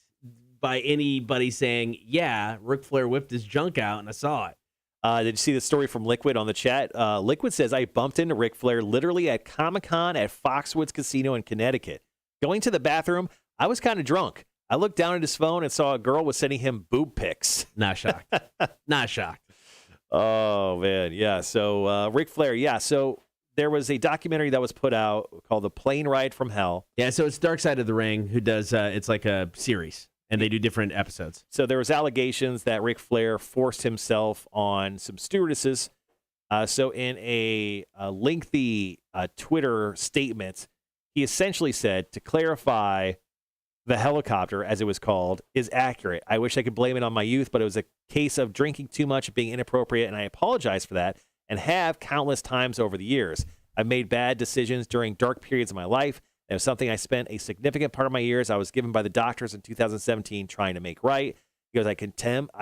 by anybody saying, yeah, Ric Flair whipped his junk out and I saw it. Did you see the story from Liquid on the chat? Liquid says, I bumped into Ric Flair literally at Comic-Con at Foxwoods Casino in Connecticut. Going to the bathroom, I was kind of drunk. I looked down at his phone and saw a girl was sending him boob pics. Not shocked. Not shocked. Oh, man. Yeah. So Ric Flair. Yeah. So there was a documentary that was put out called The Plane Ride from Hell. Yeah. So it's Dark Side of the Ring who does, it's like a series and they do different episodes. So there was allegations that Ric Flair forced himself on some stewardesses. So in a lengthy Twitter statement, he essentially said, to clarify, the helicopter, as it was called, is accurate. I wish I could blame it on my youth, but it was a case of drinking too much and being inappropriate, and I apologize for that and have countless times over the years. I've made bad decisions during dark periods of my life. It was something I spent a significant part of my years I was given by the doctors in 2017 trying to make right. He goes, I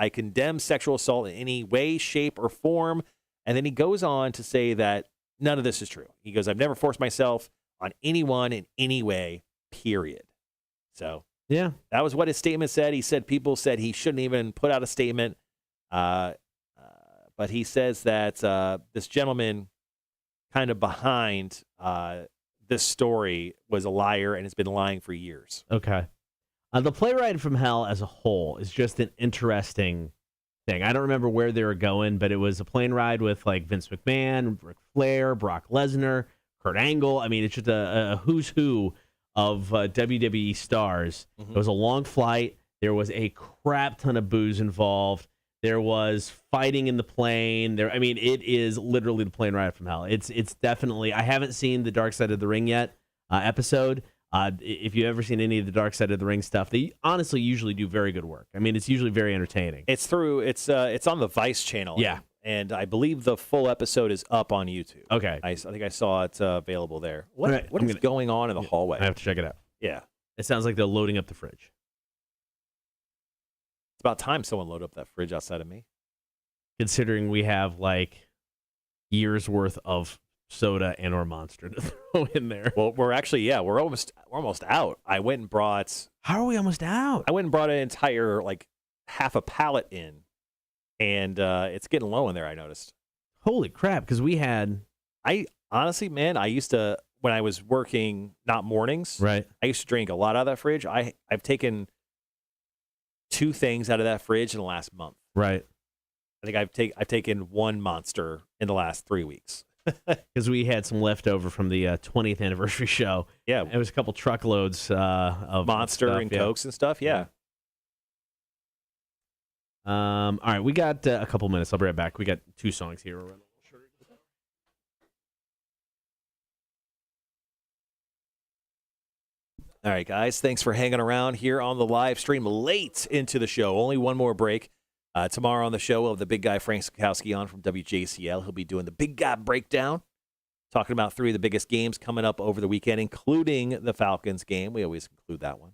condemn sexual assault in any way, shape, or form. And then he goes on to say that none of this is true. He goes, I've never forced myself on anyone in any way, period. So, yeah, that was what his statement said. He said people said he shouldn't even put out a statement. But he says that this gentleman kind of behind this story was a liar and has been lying for years. Okay. The Plane Ride from Hell as a whole is just an interesting thing. I don't remember where they were going, but it was a plane ride with like Vince McMahon, Ric Flair, Brock Lesnar, Kurt Angle. I mean, it's just a who's who of WWE stars. It was a long flight. There was a crap ton of booze involved. There was fighting in the plane. I mean, it is literally the plane ride from hell. It's definitely. I haven't seen the Dark Side of the Ring yet episode. If you've ever seen any of the Dark Side of the Ring stuff, they honestly usually do very good work. I mean, it's usually very entertaining. It's on the Vice channel. Yeah. And I believe the full episode is up on YouTube. Okay. I think I saw it available there. What Right, is going on in the hallway? I have to check it out. Yeah. It sounds like they're loading up the fridge. It's about time someone loaded up that fridge outside of me. Considering we have like years worth of soda and or Monster to throw in there. Well, we're almost out. I went and brought. How are we almost out? I went and brought an entire half a pallet in, and it's getting low in there. I noticed. Holy crap! Because we had. I honestly, man, I used to when I was working not mornings. Right. I used to drink a lot out of that fridge. I've taken 2 things out of that fridge in the last month. Right. I think I've taken 1 Monster in the last 3 weeks. Because we had some leftover from the 20th anniversary show. Yeah. It was a couple truckloads of Monster stuff, and Cokes and stuff. Yeah. All right, we got a couple minutes. I'll be right back. We got 2 songs here. All right, guys. Thanks for hanging around here on the live stream late into the show. Only one more break. Tomorrow on the show, we'll have the big guy, Frank Sikowski, on from WJCL. He'll be doing the big guy breakdown, talking about 3 of the biggest games coming up over the weekend, including the Falcons game. We always include that one.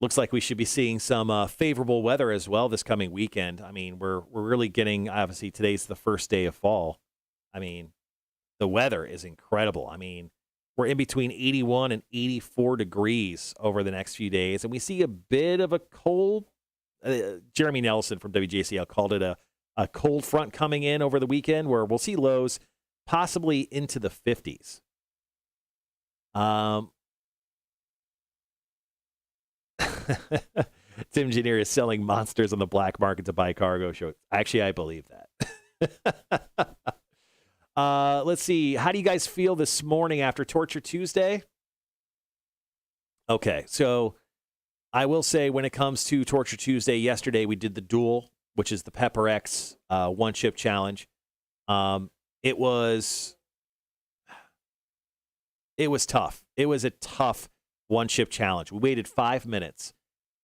Looks like we should be seeing some favorable weather as well this coming weekend. I mean, we're really getting, obviously, today's the first day of fall. I mean, the weather is incredible. I mean, we're in between 81 and 84 degrees over the next few days, and we see a bit of a cold. Jeremy Nelson from WJCL called it a cold front coming in over the weekend, where we'll see lows possibly into the 50s. Tim Janier is selling monsters on the black market to buy cargo. Show. Actually, I believe that. Let's see. How do you guys feel this morning after Torture Tuesday? Okay, so I will say when it comes to Torture Tuesday, yesterday we did the duel, which is the Pepper X one-chip challenge. It was tough. It was a tough one-chip challenge. We waited 5 minutes,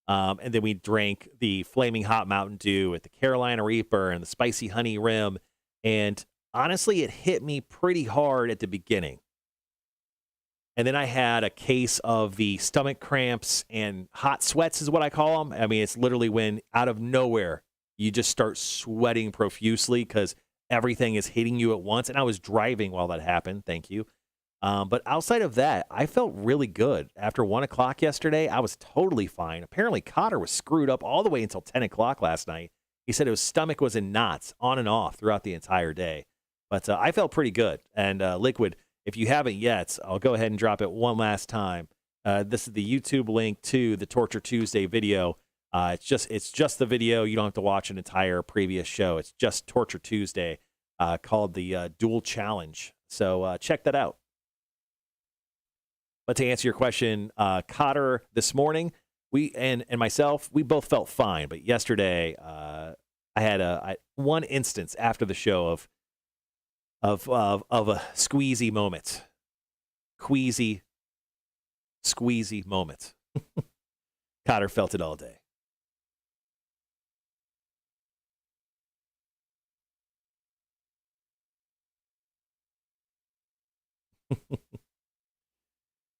and then we drank the Flaming Hot Mountain Dew with the Carolina Reaper and the Spicy Honey Rim. And honestly, it hit me pretty hard at the beginning. And then I had a case of the stomach cramps and hot sweats is what I call them. I mean, it's literally when out of nowhere, you just start sweating profusely because everything is hitting you at once. And I was driving while that happened. Thank you. But outside of that, I felt really good. After 1 o'clock yesterday, I was totally fine. Apparently, Cotter was screwed up all the way until 10 o'clock last night. He said his stomach was in knots on and off throughout the entire day. But I felt pretty good. And Liquid, if you haven't yet, I'll go ahead and drop it one last time. This is the YouTube link to the Torture Tuesday video. It's just the video. You don't have to watch an entire previous show. It's just Torture Tuesday called the Dual Challenge. So check that out. But to answer your question, Cotter this morning, we and myself, we both felt fine. But yesterday, I had one instance after the show of a squeezy moment. Squeezy moment. Cotter felt it all day.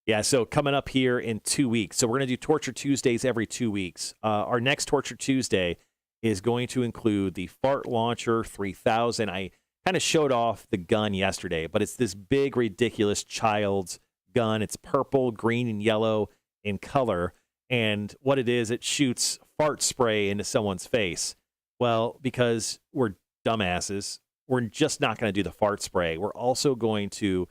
Yeah, so coming up here in 2 weeks. So we're going to do Torture Tuesdays every 2 weeks. Our next Torture Tuesday is going to include the Fart Launcher 3000. I kind of showed off the gun yesterday, but it's this big, ridiculous child's gun. It's purple, green, and yellow in color. And what it is, it shoots fart spray into someone's face. Well, because we're dumbasses, we're just not going to do the fart spray. We're also going to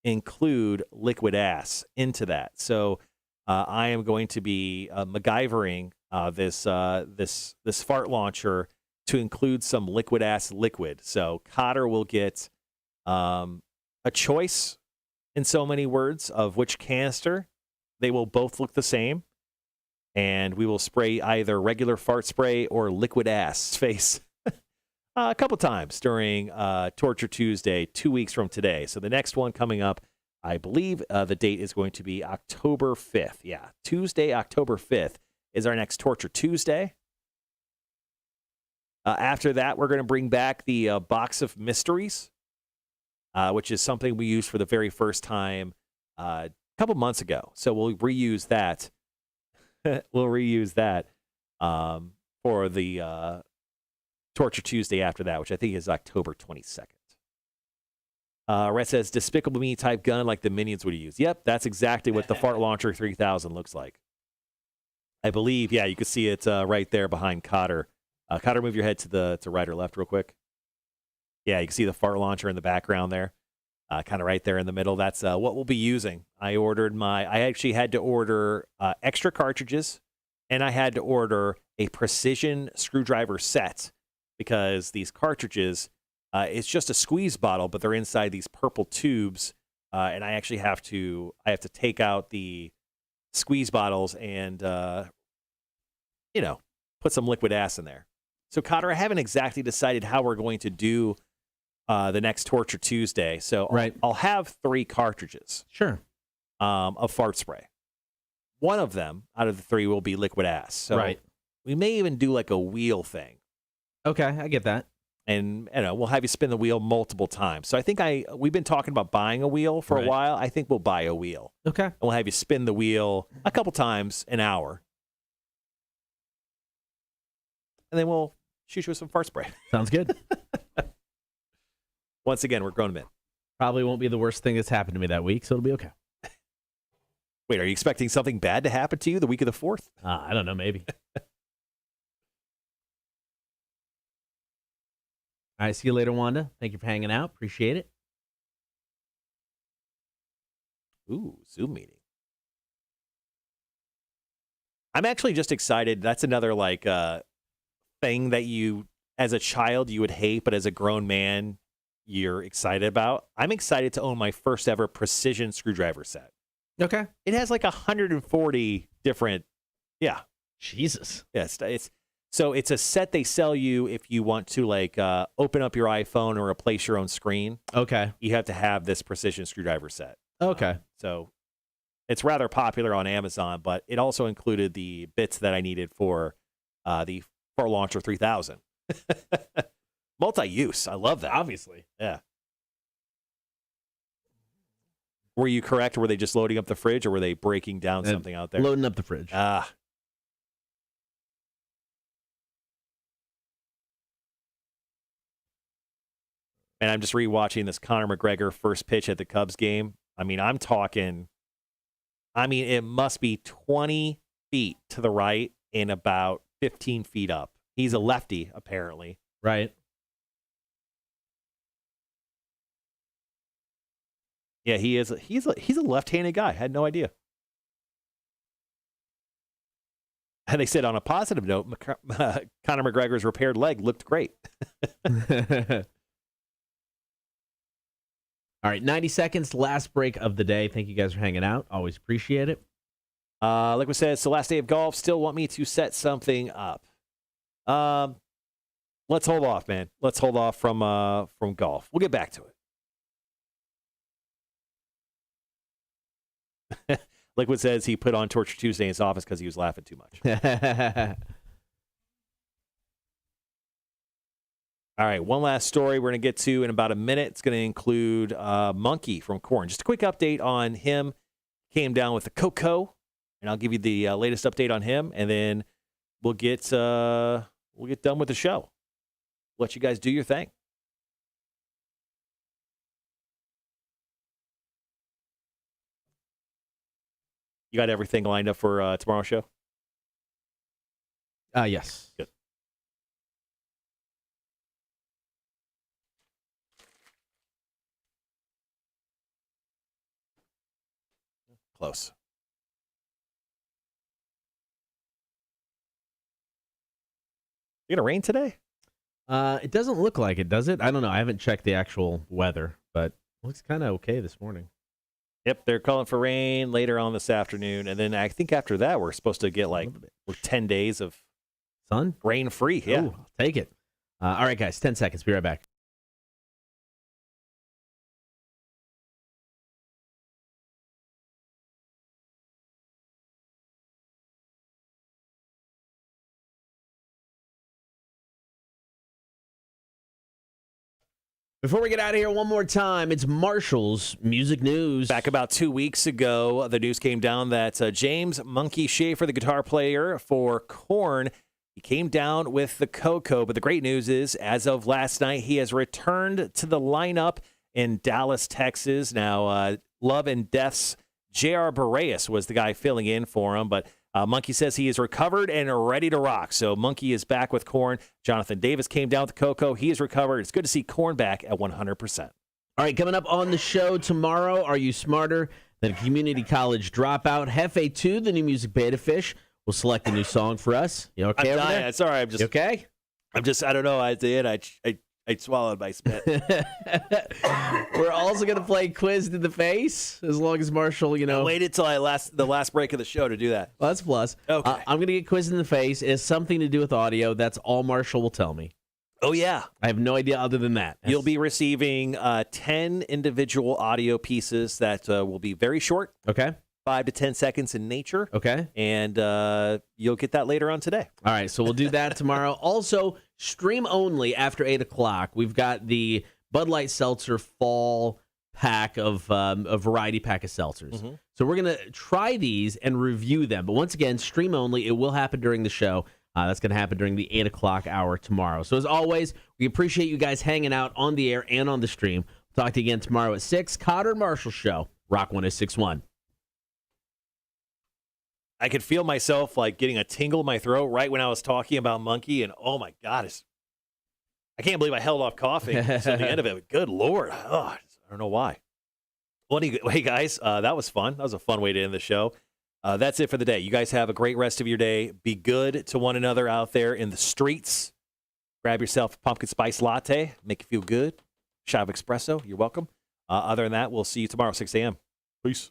include liquid ass into that. So I am going to be MacGyvering this fart launcher to include some liquid ass liquid. So Cotter will get a choice, in so many words, of which canister. They will both look the same. And we will spray either regular fart spray or liquid ass face a couple times during Torture Tuesday, 2 weeks from today. So the next one coming up, I believe the date is going to be October 5th. Yeah, Tuesday, October 5th is our next Torture Tuesday. After that, we're going to bring back the Box of Mysteries, which is something we used for the very first time a couple months ago. So we'll reuse that. We'll reuse that for the Torture Tuesday after that, which I think is October 22nd. Rhett says, Despicable Me type gun like the Minions would use. Yep, that's exactly what the Fart Launcher 3000 looks like. I believe, yeah, you can see it right there behind Cotter. Cotter, move your head to right or left real quick. Yeah, you can see the Fart Launcher in the background there, kind of right there in the middle. That's what we'll be using. I actually had to order extra cartridges, and I had to order a precision screwdriver set because these cartridges, it's just a squeeze bottle, but they're inside these purple tubes, and I actually have to take out the squeeze bottles and put some liquid ass in there. So Cotter, I haven't exactly decided how we're going to do the next Torture Tuesday. So right. I'll have 3 cartridges. Sure. Of fart spray. One of them out of the 3 will be liquid ass. So right. We may even do like a wheel thing. Okay, I get that. And we'll have you spin the wheel multiple times. So I think we've been talking about buying a wheel for a while. I think we'll buy a wheel. Okay. And we'll have you spin the wheel a couple times an hour. And then we'll shoot you with some fart spray. Sounds good. Once again, we're grown men. Probably won't be the worst thing that's happened to me that week, so it'll be okay. Wait, are you expecting something bad to happen to you the week of the 4th? I don't know, maybe. All right, see you later, Wanda. Thank you for hanging out. Appreciate it. Ooh, Zoom meeting. I'm actually just excited. That's another thing that you, as a child, you would hate, but as a grown man, you're excited about. I'm excited to own my first ever precision screwdriver set. Okay. It has like 140 different, yeah. Jesus. Yes, it's a set they sell you if you want to open up your iPhone or replace your own screen. Okay. You have to have this precision screwdriver set. Okay. So it's rather popular on Amazon, but it also included the bits that I needed for the Fart Launcher 3000. Multi-use. I love that. Obviously. Yeah. Were you correct? Were they just loading up the fridge, or were they breaking down something out there? Loading up the fridge. Ah. And I'm just rewatching this Conor McGregor first pitch at the Cubs game. I mean, it must be 20 feet to the right and about 15 feet up. He's a lefty, apparently. Right. Yeah, he's a left-handed guy. I had no idea. And they said on a positive note, Conor McGregor's repaired leg looked great. All right, 90 seconds, last break of the day. Thank you guys for hanging out. Always appreciate it. Like we said, it's the last day of golf. Still want me to set something up. Let's hold off, man. Let's hold off from golf. We'll get back to it. Liquid says he put on Torture Tuesday in his office because he was laughing too much. All right, one last story we're going to get to in about a minute. It's going to include Monkey from Korn. Just a quick update on him. Came down with the cocoa, and I'll give you the latest update on him, and then we'll get done with the show. Let you guys do your thing. You got everything lined up for tomorrow's show? Yes. Good. Close. You gonna rain today? It doesn't look like it, does it? I don't know. I haven't checked the actual weather, but it looks kind of okay this morning. Yep, they're calling for rain later on this afternoon, and then I think after that we're supposed to get like 10 days of sun, rain free. Yeah, Ooh, I'll take it. All right, guys, 10 seconds. Be right back. Before we get out of here, one more time, it's Marshall's Music News. Back about 2 weeks ago, the news came down that James Monkey Schaefer, the guitar player for Korn, he came down with the cocoa. But the great news is, as of last night, he has returned to the lineup in Dallas, Texas. Now, Love and Death's J.R. Boreas was the guy filling in for him, but Monkey says he is recovered and ready to rock. So Monkey is back with Korn. Jonathan Davis came down with the cocoa. He is recovered. It's good to see Korn back at 100%. All right, coming up on the show tomorrow, are you smarter than a community college dropout? Hefe 2, the new music beta fish, will select a new song for us. You okay I'm over dying. there? It's all right. You okay? I don't know. At the end, I swallowed my spit. We're also going to play Quiz in the Face, as long as Marshall, I waited till the last break of the show to do that. Well, that's a plus. Okay. I'm going to get Quiz in the Face. It has something to do with audio. That's all Marshall will tell me. Oh, yeah. I have no idea other than that. You'll be receiving 10 individual audio pieces that will be very short. Okay. 5 to 10 seconds in nature. Okay. And you'll get that later on today. All right, so we'll do that tomorrow. Also, stream only after 8 o'clock. We've got the Bud Light Seltzer Fall pack of a variety pack of seltzers. Mm-hmm. So we're going to try these and review them. But once again, stream only. It will happen during the show. That's going to happen during the 8 o'clock hour tomorrow. So as always, we appreciate you guys hanging out on the air and on the stream. We'll talk to you again tomorrow at 6. Cotter and Marshall Show, Rock 106.1. I could feel myself like getting a tingle in my throat right when I was talking about Monkey, and oh my God, I can't believe I held off coughing until the end of it. Good Lord. I don't know why. Well, anyway, guys, that was fun. That was a fun way to end the show. That's it for the day. You guys have a great rest of your day. Be good to one another out there in the streets. Grab yourself a pumpkin spice latte. Make you feel good. Shot of espresso. You're welcome. Other than that, we'll see you tomorrow, 6 a.m. Peace.